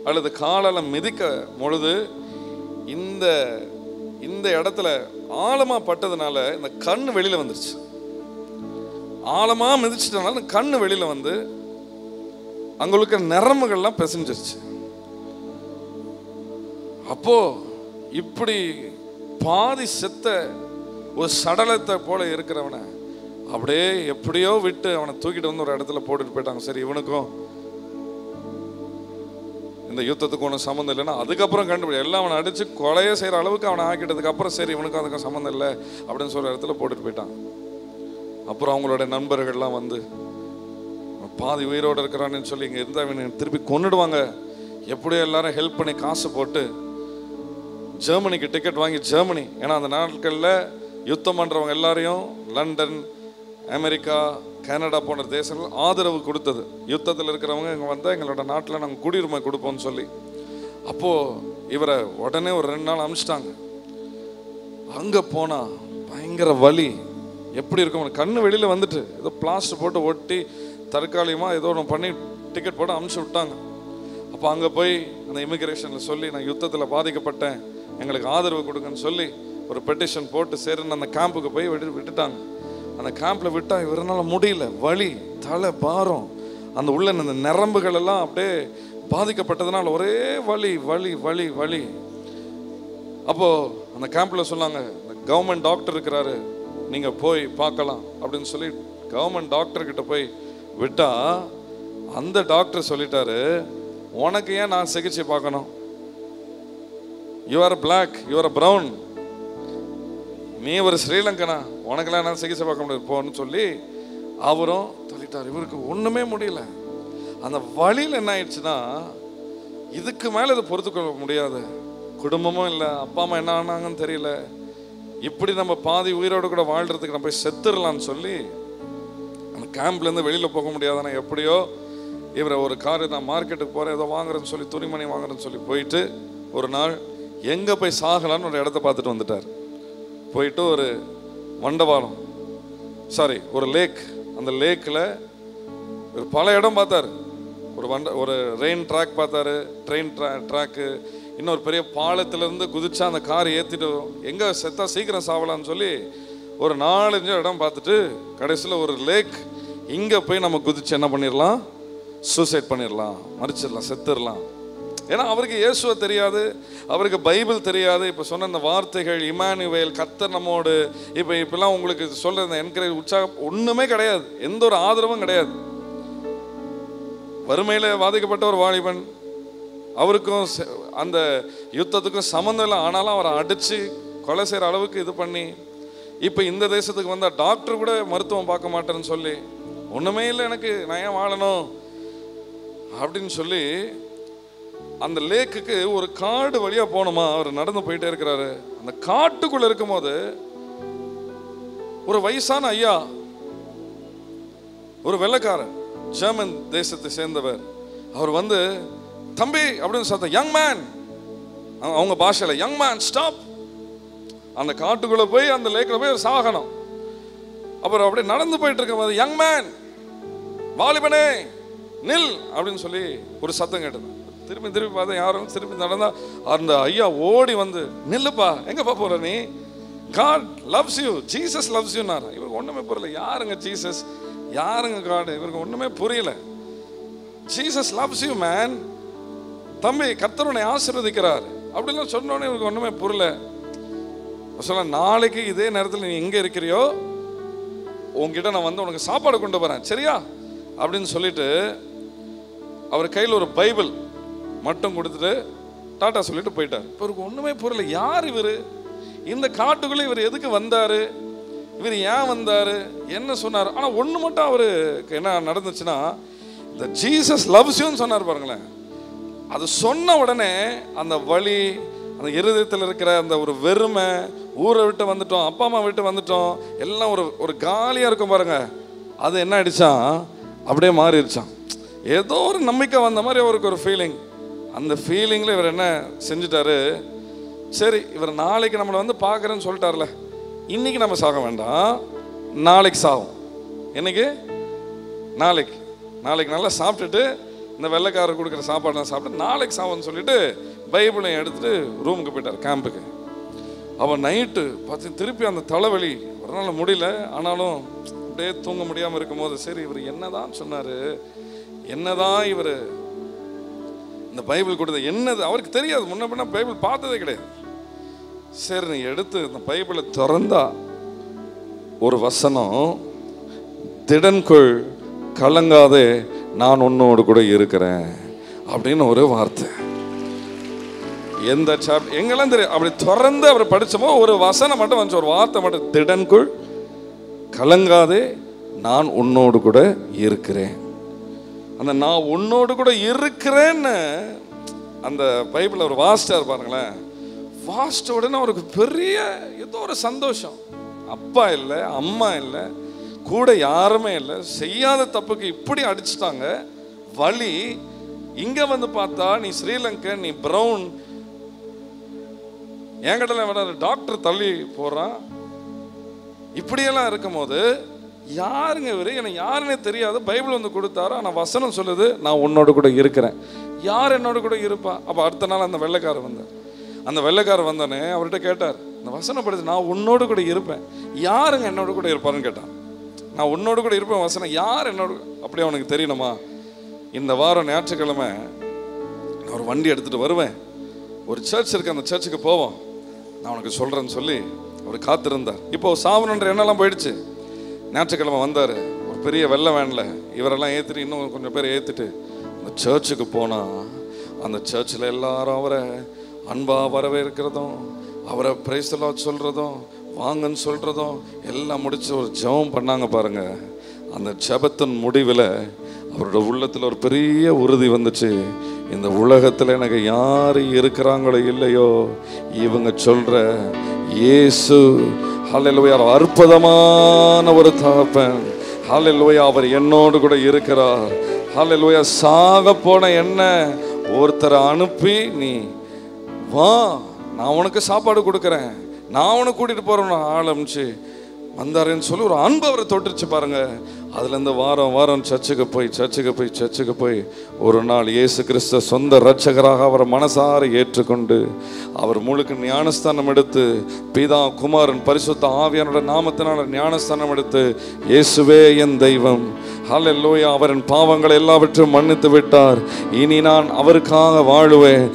அல்லது காலால் மிதிக்க பொழுது இந்த இடத்துல ஆழமா பட்டதுனால இந்த கண்ணு வெளியில வந்துருச்சு. ஆழமா மிதிச்சிட்டனால கண்ணு வெளியில வந்து அங்களுக்கு நரம்புகள்லாம் பிசைஞ்சிருச்சு. அப்போ இப்படி பாதி செத்த ஒரு சடலத்தை போல இருக்கிறவனை அப்படியே எப்படியோ விட்டு அவனை தூக்கிட்டு வந்து ஒரு இடத்துல போட்டுட்டு போயிட்டாங்க. சரி, இவனுக்கும் இந்த யுத்தத்துக்கு ஒன்றும் சம்மந்தம் இல்லைன்னா அதுக்கப்புறம் கண்டுபிடி எல்லாம் அவனை அடித்து கொலையை செய்கிற அளவுக்கு அவனை ஆக்கிட்டதுக்கு அப்புறம் சரி இவனுக்கும் அதுக்கும் சம்மந்தம் இல்லை அப்படின்னு சொல்கிற இடத்துல போட்டுட்டு போயிட்டான். அப்புறம் அவங்களோட நண்பர்கள்லாம் வந்து பாதி உயிரோடு இருக்கிறான்னு சொல்லி இங்கே இருந்தால் இவனை திருப்பி கொன்னுடுவாங்க, எப்படியோ எல்லாரும் ஹெல்ப் பண்ணி காசு போட்டு ஜெர்மனிக்கு டிக்கெட் வாங்கி ஜெர்மனி, ஏன்னா அந்த நாட்களில் யுத்தம் பண்ணுறவங்க எல்லாரையும் லண்டன், அமெரிக்கா, கனடா போன்ற தேசங்கள் ஆதரவு கொடுத்தது. யுத்தத்தில் இருக்கிறவங்க இங்கே வந்தால் எங்களோட நாட்டில் நாங்கள் குடியுரிமை கொடுப்போம்னு சொல்லி. அப்போது இவரை உடனே ஒரு 2 நாள் அனுப்பிச்சிட்டாங்க. அங்கே போனால் பயங்கர வலி. எப்படி இருக்கும், கண்ணு வெளியில் வந்துட்டு ஏதோ பிளாஸ்டர் போட்டு ஒட்டி தற்காலிகமாக ஏதோ ஒன்று பண்ணி டிக்கெட் போட்டு அனுப்பிச்சி விட்டாங்க. அப்போ அங்கே போய் அந்த இமிக்ரேஷனில் சொல்லி நான் யுத்தத்தில் பாதிக்கப்பட்டேன், எங்களுக்கு ஆதரவு கொடுங்கன்னு சொல்லி ஒரு பெட்டிஷன் போட்டு சேருன்னு அந்த கேம்புக்கு போய் விட்டுட்டாங்க. அந்த கேம்பில் விட்டால் இவரால் முடியல, வலி, தலை பாரம், அந்த உள்ள அந்த நரம்புகள் எல்லாம் அப்படியே பாதிக்கப்பட்டதுனால ஒரே வலி வலி வலி வலி. அப்போது அந்த கேம்பில் சொன்னாங்க, இந்த கவர்மெண்ட் டாக்டர் இருக்கிறாரு, நீங்கள் போய் பார்க்கலாம் அப்படின்னு சொல்லி கவர்மெண்ட் டாக்டர்கிட்ட போய் விட்டால் அந்த டாக்டர் சொல்லிட்டாரு, உனக்கு ஏன் நான் சிகிச்சை பார்க்கணும், you are black, you are brown, நீ ஒரு ஸ்ரீலங்கனா, உனக்கெல்லாம் நான் சிகிச்சை பார்க்க முடியாது போன்னு சொல்லி அவரும் சொல்லிட்டார். இவருக்கு ஒன்றுமே முடியல. அந்த வழியில் என்ன ஆயிடுச்சுன்னா, இதுக்கு மேலே இதை பொறுத்துக்கொள்ள முடியாது, குடும்பமும் இல்லை, அப்பா அம்மா என்ன ஆனாங்கன்னு தெரியல, இப்படி நம்ம பாதி உயிரோடு கூட வாழ்கிறதுக்கு நம்ம போய் செத்துடலான்னு சொல்லி அந்த கேம்ப்லேருந்து வெளியில் போக முடியாதானே எப்படியோ இவரை ஒரு கார், நான் மார்க்கெட்டுக்கு போகிறேன் ஏதோ வாங்குறேன்னு சொல்லி துணிமணி வாங்குறேன்னு சொல்லி போயிட்டு ஒரு நாள் எங்கே போய் சாகலான்னு ஒரு இடத்த பார்த்துட்டு வந்துட்டார். போயிட்டு ஒரு மண்டபாலம், ஒரு லேக், அந்த லேக்கில் பல இடம் பார்த்தார். ஒரு ரெயின் ட்ராக் பார்த்தாரு, ட்ரெயின் ட்ராக்கு. இன்னொரு பெரிய பாலத்திலேருந்து குதிச்சா அந்த கார் ஏற்றிட்டு எங்கே செத்தா சீக்கிரம் சாவலான்னு சொல்லி ஒரு 4-5 இடம் பார்த்துட்டு கடைசியில் ஒரு லேக், இங்கே போய் நம்ம குதிச்சு என்ன பண்ணிடலாம், சூசைட் பண்ணிடலாம், மறிச்சிடலாம், செத்துடலாம். ஏன்னா அவருக்கு இயேசுவை தெரியாது, அவருக்கு பைபிள் தெரியாது. இப்போ சொன்ன இந்த வார்த்தைகள் இமானுவேல், கர்த்தர் நம்மோடு, இப்பெல்லாம் உங்களுக்கு சொல்கிற இந்த என்கரேஜ், உற்சாகம் ஒன்றுமே கிடையாது, எந்த ஒரு ஆதரவும் கிடையாது. வறுமையில் பாதிக்கப்பட்ட ஒரு வாலிபன், அவருக்கும் அந்த யுத்தத்துக்கும் சம்மந்தம் இல்லை, ஆனாலும் அவரை அடித்து கொலை செய்கிற அளவுக்கு இது பண்ணி, இப்போ இந்த தேசத்துக்கு வந்தால் டாக்டர் கூட மருத்துவம் பார்க்க மாட்டேன்னு சொல்லி, ஒன்றுமே இல்லை எனக்கு, நான் ஏன் வாழணும் அப்படின்னு சொல்லி அந்த லேக்குக்கு ஒரு காடு வழியாக போகணுமா, அவர் நடந்து போயிட்டே இருக்கிறாரு. அந்த காட்டுக்குள்ளே இருக்கும்போது ஒரு வயசான ஐயா, ஒரு வெள்ளைக்காரன், ஜெர்மன் தேசத்தை சேர்ந்தவர், அவர் வந்து தம்பி அப்படின்னு சொல்ல, யங் மேன், அவங்க பாஷையில் யங் மேன் ஸ்டாப். அந்த காட்டுக்குள்ளே போய் அந்த லேக்கில் போய் சாகணும். அப்புறம் அப்படியே நடந்து போயிட்டு இருக்கும்போது, யங் மேன், வாலிபனே நில் அப்படின்னு சொல்லி ஒரு சத்தம் கேட்டது. திரும்பி பார்த்தா யாரும், திரும்பி நடந்தா அந்த ஐயா ஓடி வந்து, நில்லுப்பா, எங்கப்பா போற நீ, God loves you, Jesus loves யூனாரா. இவருக்கு ஒண்ணுமே புரியல, யாருங்க ஜீசஸ், யாருங்க காட், இவருக்கு ஒண்ணுமே புரியல. ஜீசஸ் லவ்ஸ் யூ மேன், தம்பி கர்த்தர் உன்னை ஆசீர்வதிக்கிறார் அப்படிலாம் சொன்னோன்னே இவருக்கு ஒண்ணுமே புரியல. சொல்ல, நாளைக்கு இதே நேரத்தில் நீ எங்க இருக்கிறியோ உங்ககிட்ட நான் வந்து உனக்கு சாப்பாடு கொண்டு வரேன், சரியா அப்படின்னு சொல்லிட்டு அவர் கையில் ஒரு பைபிள் மட்டும் கொடுத்துட்டு டாட்டா சொல்லிட்டு போயிட்டார். இப்போ இவருக்கு ஒன்றுமே புரியல, யார் இவர், இந்த காட்டுக்குள்ளே இவர் எதுக்கு வந்தார், இவர் ஏன் வந்தார், என்ன சொன்னார். ஆனால் ஒன்று மட்டும் அவருக்கு என்ன நடந்துச்சுன்னா, இந்த ஜீசஸ் லவ்ஸ் யூன்னு சொன்னார் பாருங்களேன். அது சொன்ன உடனே அந்த வலி, அந்த இருதயத்தில் இருக்கிற அந்த ஒரு வெறுமை, ஊரை விட்டு வந்துட்டோம், அப்பா அம்மா விட்டு வந்துட்டோம், எல்லாம் ஒரு காலியாக இருக்கும் பாருங்க, அது என்ன ஆயிடுச்சான், அப்படியே மாறிடுச்சான். ஏதோ ஒரு நம்பிக்கை வந்த மாதிரி அவருக்கு ஒரு ஃபீலிங். அந்த ஃபீலிங்கில் இவர் என்ன செஞ்சுட்டாரு, சரி இவர் நாளைக்கு நம்மளை வந்து பார்க்குறேன்னு சொல்லிட்டார்ல, இன்னைக்கு நம்ம சாக வேண்டாம், நாளைக்கு சாகும். என்னைக்கு, நாளைக்கு நல்லா சாப்பிட்டுட்டு இந்த வெள்ளைக்காரர் கொடுக்குற சாப்பாடுலாம் சாப்பிட்டு நாளைக்கு சாகும்னு சொல்லிட்டு பைபிளையும் எடுத்துட்டு ரூமுக்கு போயிட்டார், கேம்புக்கு. அவன் நைட்டு பார்த்து திருப்பி அந்த தலைவலி ஒரு நாள் முடியல, ஆனாலும் அப்படியே தூங்க முடியாமல் இருக்கும்போது, சரி இவர் என்னதான் சொன்னார், என்னதான் இவர் இந்த பைபிள் கொடுத்த என்னது அவருக்கு தெரியாது, முன்ன பின்ன பைபிள் பார்த்ததே கிடையாது. சரி நீ எடுத்து இந்த பைபிளை திறந்தா ஒரு வசனம், திடன்கொள் கலங்காதே நான் உன்னோடு கூட இருக்கிறேன் அப்படின்னு ஒரு வார்த்தை. எந்த சாப்டர் எங்கெல்லாம் தெரியும், அப்படி திறந்து அவர் படிச்சோமோ ஒரு வசனம் மட்டும் வந்துச்சு, ஒரு வார்த்தை மட்டும், திடன்கொள் கலங்காதே நான் உன்னோடு கூட இருக்கிறேன். அந்த நான் உன்னோடு கூட இருக்கிறேன்னு அந்த பைபிள் அவர் வாசிச்சார் பாருங்களேன். வாசிச்ச உடனே அவருக்கு பெரிய ஏதோ ஒரு சந்தோஷம். அப்பா இல்லை, அம்மா இல்லை, கூட யாருமே இல்லை, செய்யாத தப்புக்கு இப்படி அடிச்சுட்டாங்க, வலி. இங்க வந்து பார்த்தா நீ ஸ்ரீலங்கா, நீ பிரவுன், என்கிட்ட வர டாக்டர் தள்ளி போறான். இப்படியெல்லாம் இருக்கும் போது யாருங்க இவர், எனக்கு யாருன்னே தெரியாது, பைபிள் வந்து கொடுத்தாரு, ஆனால் வசனம் சொல்லுது நான் உன்னோடு கூட இருக்கிறேன். யார் என்னோட கூட இருப்பா? அப்போ அடுத்த நாள் அந்த வெள்ளைக்காரர் வந்தார். அந்த வெள்ளைக்காரர் வந்தானே அவர்கிட்ட கேட்டார், இந்த வசனம் படிச்சு நான் உன்னோடு கூட இருப்பேன், யாருங்க என்னோட கூட இருப்பாருன்னு கேட்டான். நான் உன்னோடு கூட இருப்பேன் வசனம், யார் என்னோட, அப்படி அவனுக்கு தெரியணுமா? இந்த வாரம் ஞாயிற்றுக்கிழமை நான் ஒரு வண்டி எடுத்துகிட்டு வருவேன், ஒரு சர்ச் இருக்கு, அந்த சர்ச்சுக்கு போவோம், நான் உனக்கு சொல்கிறேன்னு சொல்லி அவர் காத்திருந்தார். இப்போ சாவணுன்ற எண்ணெல்லாம் போயிடுச்சு. ஞாயிற்றுக்கிழமை வந்தார், ஒரு பெரிய வெள்ளை வேனில் இவரெல்லாம் ஏற்றிட்டு இன்னும் கொஞ்சம் பேர் ஏற்றிட்டு அந்த சர்ச்சுக்கு போனால், அந்த சர்ச்சில் எல்லாரும் அவரை அன்பாக வரவேற்கிறதும், அவரை பிரைஸ் தி லார்ட் சொல்கிறதும், வாங்கன்னு சொல்கிறதும் எல்லாம் முடிச்சு ஒரு ஜெபம் பண்ணாங்க பாருங்க. அந்த ஜெபத்தின் முடிவில் அவரோட உள்ளத்தில் ஒரு பெரிய உறுதி வந்துச்சு, இந்த உலகத்தில் எனக்கு யார் இருக்கிறாங்களோ இல்லையோ, இவங்க சொல்கிற இயேசு ஹல்லேலூயா அற்புதமான ஒரு தகப்பன், ஹல்லேலூயா அவர் என்னோடு கூட இருக்கிறார், ஹல்லேலூயா சாக போன என்ன ஒருத்தரை அனுப்பி நீ வா, நான் உனக்கு சாப்பாடு கொடுக்குறேன், நான் உனக்கு கூட்டிகிட்டு போகிறேன்னு ஆரம்பிச்சு வந்தாருன்னு சொல்லி ஒரு அன்பு அவரை தொட்டுருச்சு பாருங்க. அதுலேருந்து வாரம் வாரம் சர்ச்சுக்கு போய் ஒரு நாள் இயேசு கிறிஸ்து சொந்த இரட்சகராக அவரை மனசார ஏற்றுக்கொண்டு அவர் முழுக்க ஞானஸ்தானம் எடுத்து பிதா குமாரன் பரிசுத்த ஆவியானோட நாமத்தினால ஞானஸ்தானம் எடுத்து இயேசுவே என் தெய்வம், ஹல்லேலூயா, அவரின் பாவங்களை எல்லாவற்றையும் மன்னித்து விட்டார், இனி நான் அவருக்காக வாழுவேன்,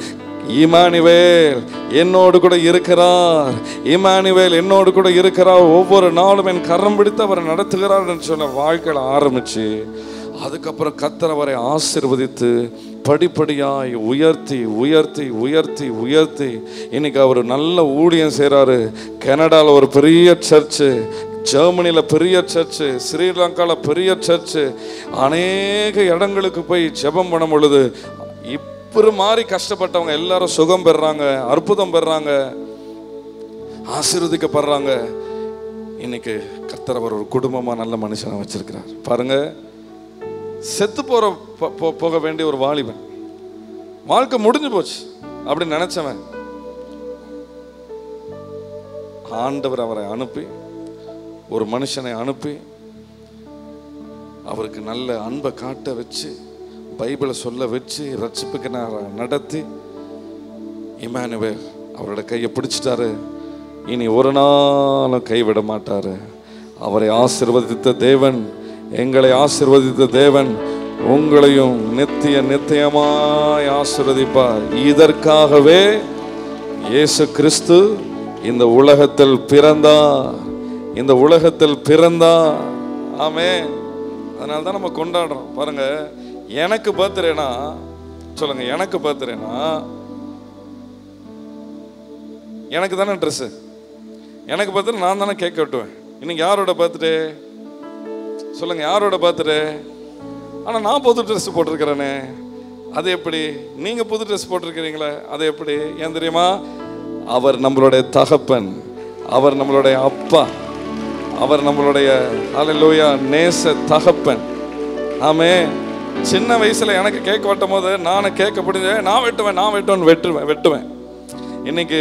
இமானுவேல் என்னோடு கூட இருக்கிறார், இமானுவேல் என்னோடு கூட இருக்கிறார், ஒவ்வொரு நாளும் என் கரம் பிடித்து அவரை நடத்துகிறார் என்று சொன்ன வாழ்க்கையில் ஆரம்பிச்சு அதுக்கப்புறம் கர்த்தர் அவரை ஆசீர்வதித்து படிப்படியாய் உயர்த்தி உயர்த்தி உயர்த்தி உயர்த்தி இன்னைக்கு அவர் நல்ல ஊழியம் செய்கிறாரு. கனடாவில் ஒரு பெரிய சர்ச்சு, ஜெர்மனியில் பெரிய சர்ச்சு, ஸ்ரீலங்காவில் பெரிய சர்ச்சு, அநேக இடங்களுக்கு போய் ஜெபம் பண்ணும் பொழுது இப்படி மாறி கஷ்டப்பட்டவங்க எல்லாரும் சுகம் பெறாங்க, அற்புதம் பெறாங்க, ஆசீர்வதிக்கப்படுறாங்க. இன்னைக்கு கர்த்தர் அவர் ஒரு குடும்பமா நல்ல மனுஷனை வச்சிருக்கிறார் பாருங்க. செத்து போக வேண்டிய ஒரு வாலிபன், வாழ்க்கை முடிஞ்சு போச்சு அப்படின்னு நினைச்சவன், ஆண்டவர் அவரை அனுப்பி, ஒரு மனுஷனை அனுப்பி அவருக்கு நல்ல அன்பை காட்ட வச்சு, பைபிளை சொல்ல வச்சு, ரட்சிப்புக்கு நடத்தி, இமானுவேல் அவரோட கையை பிடிச்சிட்டாரு. இனி ஒரு நாளும் கைவிட மாட்டாரு. அவரை ஆசீர்வதித்த தேவன், எங்களை ஆசீர்வதித்த தேவன் உங்களையும் நித்தியமாய் ஆசீர்வதிப்பார். இதற்காகவே இயேசு கிறிஸ்து இந்த உலகத்தில் பிறந்தார். ஆமென். அதனால தான் நம்ம கொண்டாடுறோம் பாருங்க. எனக்கு பர்த்டேனா சொல்லுங்க, எனக்கு பர்த்டேனா எனக்கு தானே ட்ரெஸ்ஸு, எனக்கு பர்த்டே நான் தானே கேக் வெட்டுவேன். இன்னைக்கு யாரோட பர்த்டே சொல்லுங்க, யாரோட பர்த்டே? ஆனால் நான் புது ட்ரெஸ் போட்டிருக்கிறேனே, அது எப்படி? நீங்கள் புது ட்ரெஸ் போட்டிருக்கிறீங்களே, அது எப்படி? ஏன் தெரியுமா? அவர் நம்மளுடைய தகப்பன், அவர் நம்மளுடைய அப்பா, அவர் நம்மளுடைய ஹல்லேலூயா நேச தகப்பன். ஆமே. சின்ன வயசுல எனக்கு கேக் வெட்டும் போது நானும் கேட்க பிடிச்ச நான் வெட்டுவேன். இன்னைக்கு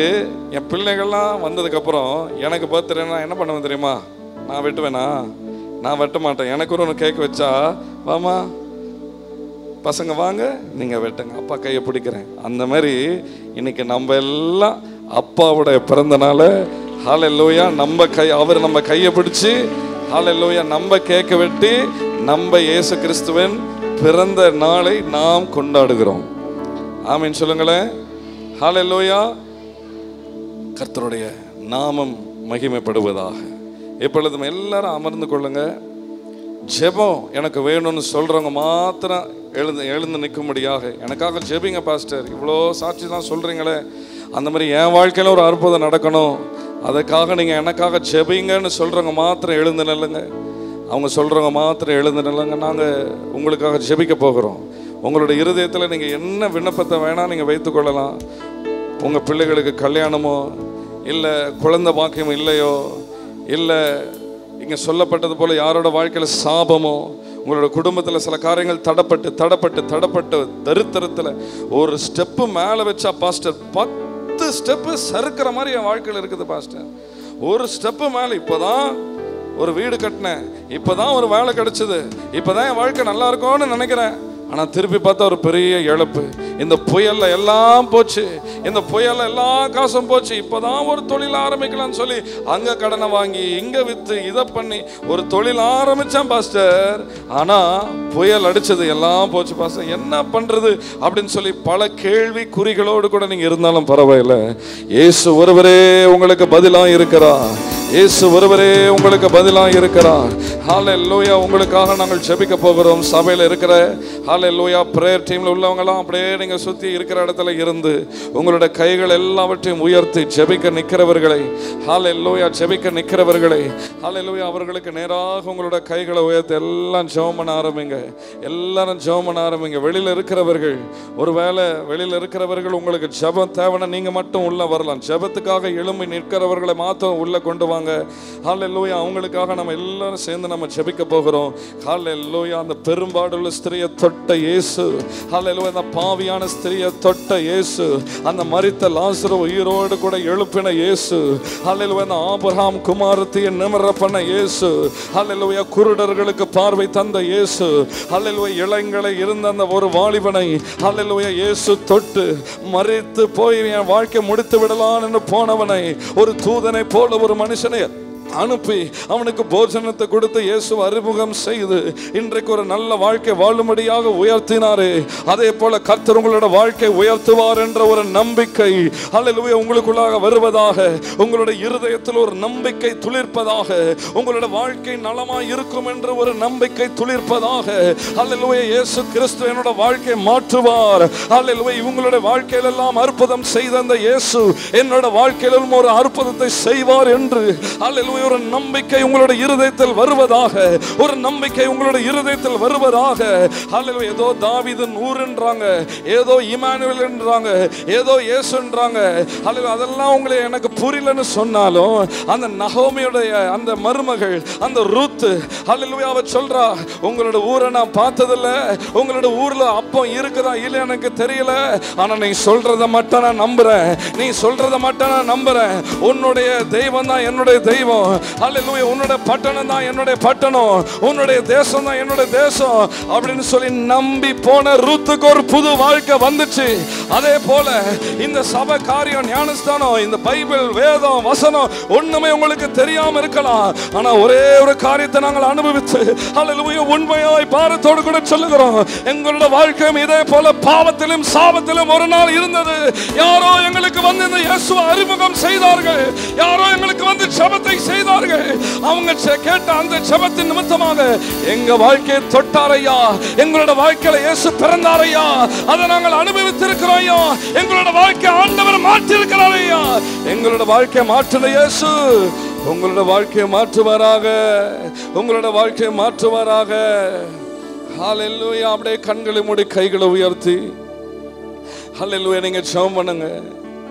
என் பிள்ளைகள்லாம் வந்ததுக்கப்புறம் எனக்கு பர்த்டேனா என்ன பண்ணுவேன் தெரியுமா? நான் வெட்டுவேனா? நான் வெட்ட மாட்டேன். எனக்கு ஒரு கேக் வச்சா, வாமா பசங்க வாங்க நீங்கள் வெட்டுங்க, அப்பா கையை பிடிக்கிறேன். அந்த மாதிரி இன்னைக்கு நம்ம எல்லாம் அப்பாவுடைய பிறந்தனால ஹல்லேலூயா அவர் நம்ம கையை பிடிச்சி ஹல்லேலூயா நம்ம கேக்க வெட்டி நம்ம இயேசு கிறிஸ்துவின் பிறந்த நாளை நாம் கொண்டாடுகிறோம். ஆமீன் சொல்லுங்களேன். ஹல்லேலூயா. கர்த்தருடைய நாமம் மகிமைப்படுவதாக. இப்பொழுதும் எல்லாரும் அமர்ந்து கொள்ளுங்க. ஜெபம் எனக்கு வேணும்னு சொல்றவங்க மாத்திரம் எழுந்து நிற்கும்படியாக எனக்காக ஜெபிங்க. பாஸ்டர், இவ்வளோ சாட்சி தான் சொல்றீங்களே, அந்த மாதிரி என் வாழ்க்கையில ஒரு அற்புதம் நடக்கணும், அதுக்காக நீங்க எனக்காக ஜெபிங்கன்னு சொல்றவங்க மாத்திரம் எழுந்து நில்லுங்க. அவங்க சொல்றவங்க மாத்திரம் எழுந்து நில்லுங்க. நாங்க உங்களுக்காக ஜெபிக்க போகிறோம். உங்களுடைய இருதயத்தில் நீங்க என்ன விண்ணப்பத்தை வேணா நீங்க வைத்துக் கொள்ளலாம். உங்க பிள்ளைகளுக்கு கல்யாணமோ, இல்லை குழந்தை பாக்கியமோ இல்லையோ, இல்லை இங்கே சொல்லப்பட்டது போல யாரோட வாழ்க்கையில் சாபமோ, உங்களோட குடும்பத்தில் சில காரியங்கள் தடப்பட்டு தரித்திரத்தில் ஒரு ஸ்டெப்பு மேலே வச்சா பாஸ்டர் 10 ஸ்டெப்பு சறுக்கிற மாதிரி என் வாழ்க்கையில் இருக்குது பாஸ்டர். ஒரு ஸ்டெப்பு மேலே, இப்போதான் ஒரு வீடு கட்டினேன், இப்போதான் ஒரு வேலை கிடைச்சது, இப்போதான் என் வாழ்க்கை நல்லா இருக்கும்னு நினைக்கிறேன். ஆனால் திருப்பி பார்த்தா ஒரு பெரிய இழப்பு. இந்த புயல்ல எல்லாம் போச்சு, இந்த புயல்ல எல்லா காசும் போச்சு. இப்போதான் ஒரு தொழில் ஆரம்பிக்கலாம்னு சொல்லி அங்கே கடனை வாங்கி இங்கே விற்று இதை பண்ணி ஒரு தொழில் ஆரம்பித்தேன் பாஸ்டர். ஆனால் புயல் அடித்தது, எல்லாம் போச்சு பாஸ்டர், என்ன பண்ணுறது அப்படின்னு சொல்லி பல கேள்வி குறிகளோடு கூட நீங்கள் இருந்தாலும் பரவாயில்லை. இயேசு ஒருவரே உங்களுக்கு பதிலாக இருக்கிறார். இயேசு ஒருவரே உங்களுக்கு பதிலாக இருக்கிறார். ஹல்லேலூயா. உங்களுக்காக நாங்கள் ஜெபிக்க போகிறோம். சபையில் இருக்கிற ஹல்லேலூயா பிரேயர் டீமில் உள்ளவங்களாம் அப்படியே நீங்கள் சுற்றி இருக்கிற இடத்துல இருந்து உங்களுடைய கைகள் எல்லாவற்றையும் உயர்த்தி ஜெபிக்க நிற்கிறவர்களை, ஹல்லேலூயா ஜெபிக்க நிற்கிறவர்களை, ஹல்லேலூயா அவர்களுக்கு நேராக உங்களோட கைகளை உயர்த்தி எல்லாம் ஜெபம் பண்ண ஆரம்பிங்க. எல்லாரும் ஜெபம் பண்ண ஆரம்பிங்க. வெளியில் இருக்கிறவர்கள், ஒருவேளை வெளியில் இருக்கிறவர்கள் உங்களுக்கு ஜெபம் தேவைன்னா நீங்கள் மட்டும் உள்ளே வரலாம். ஜெபத்துக்காக எழும்பி நிற்கிறவர்களை மாத்திரம் உள்ளே கொண்டு வாங்க. வருவாங்க. ஹல்லேலூயா. அவங்களுக்காக நம்ம எல்லாரும் சேர்ந்து நம்ம ஜெபிக்க போகிறோம். ஹல்லேலூயா. அந்த பெரும்பாடுள்ள ஸ்திரியை தொட்ட இயேசு, ஹல்லேலூயா, அந்த பாவியான ஸ்திரியை தொட்ட இயேசு, அந்த மரித்த லாசரு உயிரோடு கூட எழுப்பின இயேசு, ஹல்லேலூயா, அந்த ஆபிரகாம் குமாரத்தியை நிமிர பண்ண இயேசு, ஹல்லேலூயா, குருடர்களுக்கு பார்வை தந்த இயேசு, ஹல்லேலூயா, இளைஞரை இருந்த அந்த ஒரு வாலிபனை ஹல்லேலூயா இயேசு தொட்டு மரித்து போய் என் வாழ்க்கை முடித்து விடலாம் என்று போனவனை ஒரு தூதனை போல ஒரு மனுஷனை அனுப்பி அவனுக்கு போஜனத்தை கொடுத்து இயேசு அறிமுகம் செய்து இன்றைக்கு ஒரு நல்ல வாழ்க்கை வாழும்படியாக உயர்த்தினாரே. அதே போல கர்த்தர் உங்களோட வாழ்க்கை உயர்த்துவார் என்ற ஒரு நம்பிக்கை ஹல்லேலூயா உங்களுக்குள்ளாக வருவதாக, உங்களுடைய இருதயத்தில் ஒரு நம்பிக்கை துளிர்ப்பதாக, உங்களோட வாழ்க்கை நலமாய் இருக்கும் என்ற ஒரு நம்பிக்கை துளிர்ப்பதாக. ஹல்லேலூயா. இயேசு கிறிஸ்து என்னோட வாழ்க்கையை மாற்றுவார். ஹல்லேலூயா. உங்களுடைய வாழ்க்கையில் எல்லாம் அற்புதம் செய்த அந்த இயேசு என்னோட வாழ்க்கையிலும் ஒரு அற்புதத்தை செய்வார் என்று ஹல்லேலூயா ஒரு நம்பிக்கை உங்களுடைய இருதயத்தில் வருவதாக, ஒரு நம்பிக்கை உங்களுடைய இருதயத்தில் வருவதாக. ஹல்லேலூயா. ஏதோ தாவீதின் ஊர் என்றாங்க, ஏதோ இமானுவேல் என்றாங்க, ஏதோ இயேசுன்றாங்க. ஹல்லேலூயா. அதெல்லாம் உங்களை எனக்கு புரியலன்னு சொன்னாலும் அந்த நகோமியுடைய அந்த மருமகள் அந்த ரூத், ஹல்லேலூயா, அவ சொல்றா, உங்களோட ஊரை நான் பார்த்ததில்ல, உங்களோட ஊர்ல அப்பம் இருக்குதா இல்ல எனக்கு தெரியல, ஆனா நீ சொல்றத மட்டும் நான் நம்புறேன், நீ சொல்றத மட்டும் நான் நம்புறேன், உன்னுடைய தெய்வம் தான் என்னுடைய தெய்வம், ஹல்லேலூயா, உன்னுடைய பட்டணம் தான் என்னுடைய பட்டணம், உன்னுடைய தேசம் தான் என்னுடைய தேசம் அப்படின்னு சொல்லி நம்பி போன ரூத்துக்கு ஒரு புது வாழ்க்கை வந்துச்சு. அதே போல இந்த சபை காரியம், ஞானஸ்தானம், இந்த பைபிள், வேதம், வசனம் ஒண்ணுமே உங்களுக்கு தெரியாம இருக்கலாம், ஆனா ஒரே ஒரு காரியத்தை நாங்கள் அனுபவித்து ஹல்லேலூயா உண்மையாய் பாரத்தோடு கூட சொல்லுகிறோம், எங்களோட வாழ்க்கையும் இதே போல பாவத்திலும் சாபத்திலும் ஒரு நாள் இருந்தது. யாரோ எங்களுக்கு வந்து இந்த இயேசுவை அறிமுகம் செய்தார்கள், யாரோ எங்களுக்கு வந்து ஜெபத்தை செய்தார்கள், அவங்க கேட்ட அந்த ஜெபத்தின் நிமித்தமாக எங்க வாழ்க்கையை தொட்டாரையா, எங்களோட வாழ்க்கையில இயேசு பிறந்தாரையா, அதை நாங்கள் அனுபவித்திருக்கிறோம் ஐயா, எங்களோட வாழ்க்கை ஆண்டவர் மாற்றி இருக்கிறார் ஐயா, எங்களோட வாழ்க்கையை மாற்றின இயேசு உங்களோட வாழ்க்கையை மாற்றுவாராக, உங்களோட வாழ்க்கையை மாற்றுவாராக. ஹல்லேலூயா. அப்படியே கண்களை மூடி கைகளை உயர்த்தி ஹல்லேலூயா நீங்க ஜெபம் பண்ணுங்க,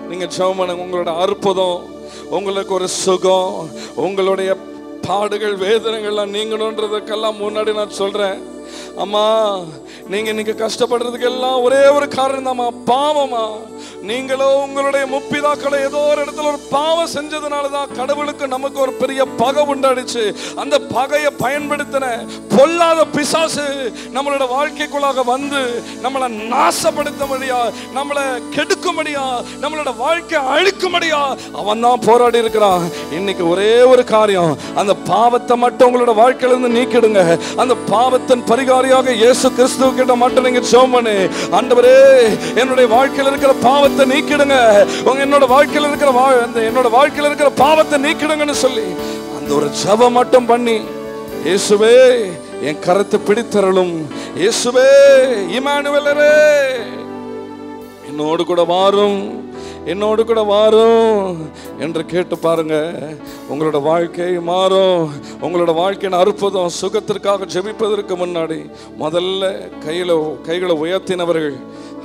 நீங்க ஜெபம் பண்ணுங்க. உங்களோட அற்புதம், உங்களுக்கு ஒரு சுகம், உங்களுடைய பாடுகள் வேதனைகள்லாம் நீங்கணுன்றதுக்கெல்லாம் முன்னாடி நான் சொல்றேன், அம்மா நீங்க இன்னைக்கு கஷ்டப்படுறதுக்கு எல்லாம் ஒரே ஒரு காரணம் தான்மா, பாவமா. நீங்களோ உங்களுடைய முப்பிதாக்களை ஏதோ ஒரு இடத்துல ஒரு பாவம் செஞ்சதுனாலதான் கடவுளுக்கு நமக்கு ஒரு பெரிய பகை உண்டாடிச்சு. அந்த பகையை பயன்படுத்தின பொல்லாத பிசாசு நம்மளோட வாழ்க்கைக்குள்ளாக வந்து நம்மளை நாசப்படுத்தும்படியா, நம்மளை கெடுக்கும்படியா, நம்மளோட வாழ்க்கை அழிக்கும்படியா அவன் தான் போராடி இருக்கிறான். இன்னைக்கு ஒரே ஒரு காரியம், அந்த பாவத்தை மட்டும் உங்களோட வாழ்க்கையில இருந்து நீக்கிடுங்க. அந்த பாவத்தின் பரிகாரியாக இயேசு கிறிஸ்துவ கிட்ட மட்டும் நீங்க ஜெபம் பண்ணு, ஆண்டவரே என்னுடைய வாழ்க்கையில இருக்கிற பாவத்தை நீக்கிடுங்க, என்னோட வாழ்க்கையில இருக்கிற என்னோட வாழ்க்கையில இருக்கிற பாவத்தை நீக்கிடுங்கன்னு சொல்லி அந்த ஒரு ஜெபம் மட்டும் பண்ணி, இயேசுவே என் கரத்தை பிடித்தருளும், இயேசுவே இமானுவேலரே என்னோடு கூட வாரும், என்னோடு கூட வாரும் என்று கேட்டு பாருங்க. உங்களோட வாழ்க்கை மாறும். உங்களோட வாழ்க்கையின் அற்புதம். சுகத்திற்காக ஜெபிப்பதற்கு முன்னாடி முதல்ல கைகளை உயர்த்தினவர்கள்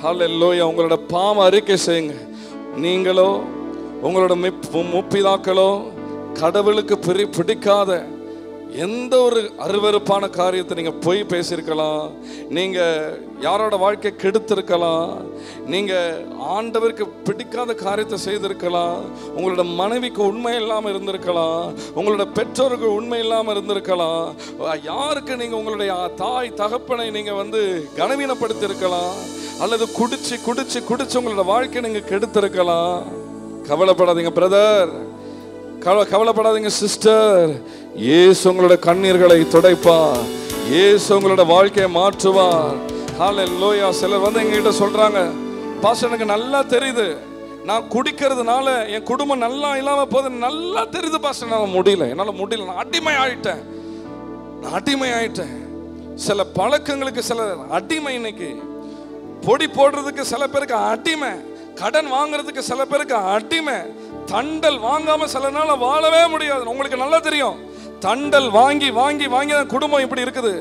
ஹல்லேலூயா உங்களோட பாவ அறிக்கை செய்யுங்க. நீங்களோ உங்களோட முப்பிதாக்களோ கடவுளுக்கு பிடிக்காத எந்த ஒரு அருவருப்பான காரியத்தை நீங்க பொய் பேசியிருக்கலாம், நீங்க யாரோட வாழ்க்கை கெடுத்திருக்கலாம், நீங்க ஆண்டவருக்கு பிடிக்காத காரியத்தை செய்திருக்கலாம், உங்களோட மனைவிக்கு உண்மை இல்லாமல் இருந்திருக்கலாம், உங்களோட பெற்றோருக்கு உண்மை இல்லாமல் இருந்திருக்கலாம், யாருக்கு நீங்க உங்களுடைய தாய் தகப்பனை நீங்க கனவீனப்படுத்தி இருக்கலாம், அல்லது குடிச்சு குடிச்சு குடிச்சு உங்களோட வாழ்க்கை நீங்க கெடுத்திருக்கலாம். கவலைப்படாதீங்க பிரதர், கவலைப்படாதீங்க சிஸ்டர். இயேசு உங்களோட கண்ணீர்களை துடைப்பார், இயேசு உங்களோட வாழ்க்கையை மாற்றுவார். ஹல்லேலூயா. சிலர் எங்ககிட்ட சொல்றாங்க, பாஸ்டர் எனக்கு நல்லா தெரியுது, நான் குடிக்கிறதுனால என் குடும்பம் நல்லா இல்லாம போது நல்லா தெரியுது பாஸ்டர், என்னால முடியல, நான் அடிமை ஆயிட்டேன். சில பழக்கங்களுக்கு சில அடிமை. இன்னைக்கு பொடி போடுறதுக்கு சில பேருக்கு அடிமை, கடன் வாங்குறதுக்கு சில பேருக்கு அடிமை, தண்டல் வாங்காம சில நாள் வாழவே முடியாது. உங்களுக்கு நல்லா தெரியும், தண்டல் வாங்கி வாங்கி வாங்கி தான் குடும்பம் இப்படி இருக்குது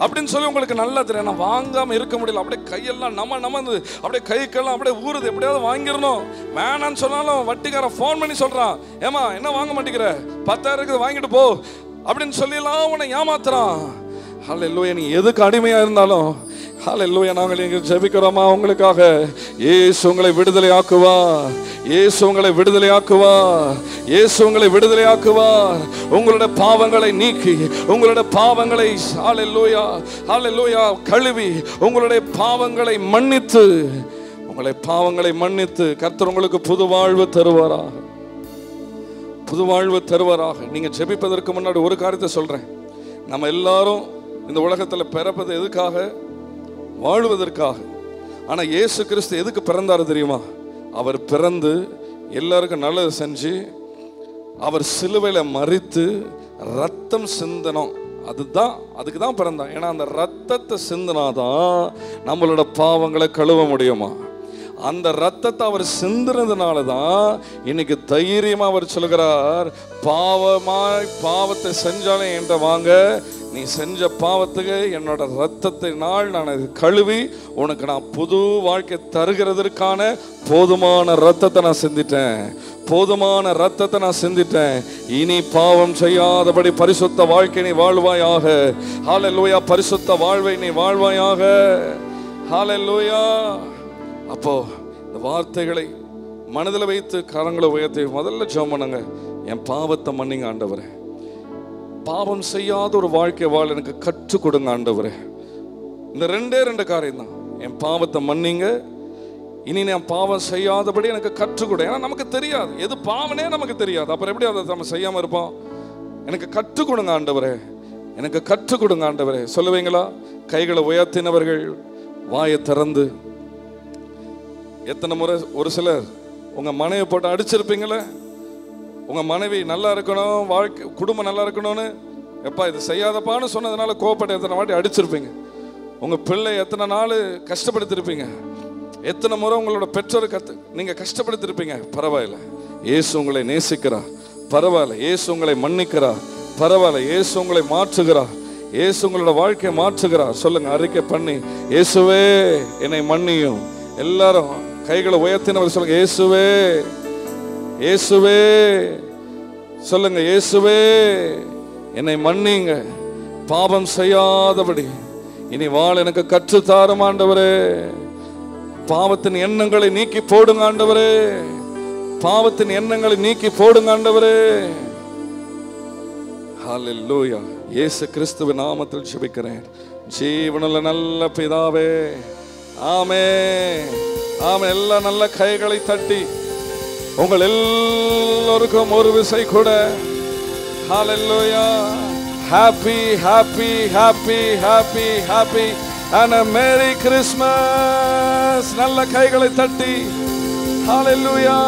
அப்படின்னு சொல்லி உங்களுக்கு நல்லா தெரியும். நான் வாங்காம இருக்க முடியல, அப்படியே கையெல்லாம் நமந்து அப்படியே கைக்கெல்லாம் அப்படியே ஊறுது, எப்படியாவது வாங்கிடணும். வேணான்னு சொன்னாலும் வட்டிக்காரன் ஃபோன் பண்ணி சொல்றான், ஏமா என்ன வாங்க மாட்டேங்கிற, 10,000 இருக்குது வாங்கிட்டு போ அப்படின்னு சொல்லிலாம் உன்னை ஏமாத்துறான். ஹல்லேலூயா. நீ எதுக்கு அடிமையா இருந்தாலும் ஹல்லேலூயா நாங்கள் இங்கே ஜெபிக்கிறோமா உங்களுக்காக. இயேசு உங்களை விடுதலை ஆக்குவார், இயேசு உங்களை விடுதலை ஆக்குவார், இயேசு உங்களை விடுதலை ஆக்குவார். உங்களுடைய பாவங்களை நீக்கி, உங்களுடைய பாவங்களை ஹல்லேலூயா ஹல்லேலூயா கழுவி, உங்களுடைய பாவங்களை மன்னித்து, உங்களுடைய பாவங்களை மன்னித்து கர்த்தர் உங்களுக்கு புது வாழ்வு தருவாராக, புது வாழ்வு தருவாராக. நீங்க ஜெபிப்பதற்கு முன்னாடி ஒரு காரியத்தை சொல்றேன். நம்ம எல்லாரும் இந்த உலகத்தில் பிறப்பது எதுக்காக? வாழ்வதற்காக. ஆனா இயேசு கிறிஸ்து எதுக்கு பிறந்தாரு தெரியுமா? அவர் பிறந்து எல்லாருக்கும் நல்லது செஞ்சு, அவர் சிலுவையில மரித்து ரத்தம் சிந்தனம், அதுக்கு தான் பிறந்தான். ஏன்னா அந்த ரத்தத்தை சிந்தினாதான் நம்மளோட பாவங்களை கழுவ முடியுமா. அந்த ரத்தத்தை அவர் சிந்தினதுனால தான் இன்னைக்கு தைரியமா அவர் சொல்கிறார், பாவத்தை செஞ்சாலே என்கிட்ட வாங்க, நீ செஞ்ச பாவத்துக்கு என்னோட ரத்தத்தினால் நான் கழுவி உனக்கு நான் புது வாழ்க்கை தருகிறதற்கான போதுமான ரத்தத்தை நான் சிந்திட்டேன், போதுமான ரத்தத்தை நான் சிந்திட்டேன். இனி பாவம் செய்யாதபடி பரிசுத்த வாழ்க்கை நீ வாழ்வாயாக. ஹல்லேலூயா. பரிசுத்த வாழ்வை நீ வாழ்வாயாக. ஹல்லேலூயா. அப்போ இந்த வார்த்தைகளை மனதில் வைத்து கரங்களை உயர்த்தி முதல்ல ஜெபம் பண்ணுங்க. என் பாவத்தை மன்னிங்க ஆண்டவரே, பாவம் செய்யாத ஒரு வாழ்க்கை வாழ எனக்கு கற்றுக் கொடுங்க ஆண்டவரே. இந்த ரெண்டு காரியம் தான். என் பாவத்தை மன்னிங்க, இனி நான் பாவம் செய்யாதபடி எனக்கு கற்றுக் கொடு. ஏன்னா நமக்கு தெரியாது எது பாவனே, நமக்கு தெரியாது. அப்புறம் எப்படி அதை நம்ம செய்யாம இருப்போம்? எனக்கு கற்றுக் கொடுங்க ஆண்டவரே, எனக்கு கற்றுக் கொடுங்க ஆண்டவரே. சொல்லுவீங்களா? கைகளை உயர்த்தினவர்கள் வாயை திறந்து. எத்தனை முறை ஒரு சிலர் உங்க மனைவி போட்டு அடிச்சிருப்பீங்களே, உங்க மனைவி நல்லா இருக்கணும், வாழ்க்கை குடும்பம் நல்லா இருக்கணும்னு எப்பா இது செய்யாதப்பான்னு சொன்னதுனால கோவப்பட்டு எத்தனை வாட்டி அடிச்சிருப்பீங்க. உங்க பிள்ளை எத்தனை நாள் கஷ்டப்படுத்திருப்பீங்க, எத்தனை முறை உங்களோட பெற்றோரை நீங்க கஷ்டப்படுத்திருப்பீங்க. பரவாயில்ல, இயேசு உங்களை நேசிக்கிறார். பரவாயில்ல, இயேசு உங்களை மன்னிக்கிறார். பரவாயில்ல, இயேசு உங்களை மாற்றுகிறார். இயேசு உங்களோட வாழ்க்கையை மாற்றுகிறார். சொல்லுங்க, அறிக்கை பண்ணி, இயேசுவே என்னை மன்னியும். எல்லாரும் கைகளை உயர்த்தினவர் சொல்லுங்க, இயேசுவே இயேசுவே. சொல்லுங்க, இயேசுவே என்னை மன்னிங்க, பாவம் செய்யாதபடி இனி வாழ எனக்கு கற்றுத்தாரும் ஆண்டவரே. பாவத்தின் எண்ணங்களை நீக்கி போடுங்க ஆண்டவரே, பாவத்தின் எண்ணங்களை நீக்கி போடுங்க ஆண்டவரே. ஹல்லேலூயா. இயேசு கிறிஸ்துவின் நாமத்தில் ஜெபிக்கிறேன் ஜீவனுள்ள நல்ல பிதாவே. ஆமென் ஆமென். எல்லா நல்ல கைகளை தட்டி உங்கள் எல்லோருக்கும் ஒரு விசை கூட hallelujah. Happy happy happy happy happy and a merry Christmas. நல்ல கைகளை தட்டி ஹல்லேலூயா.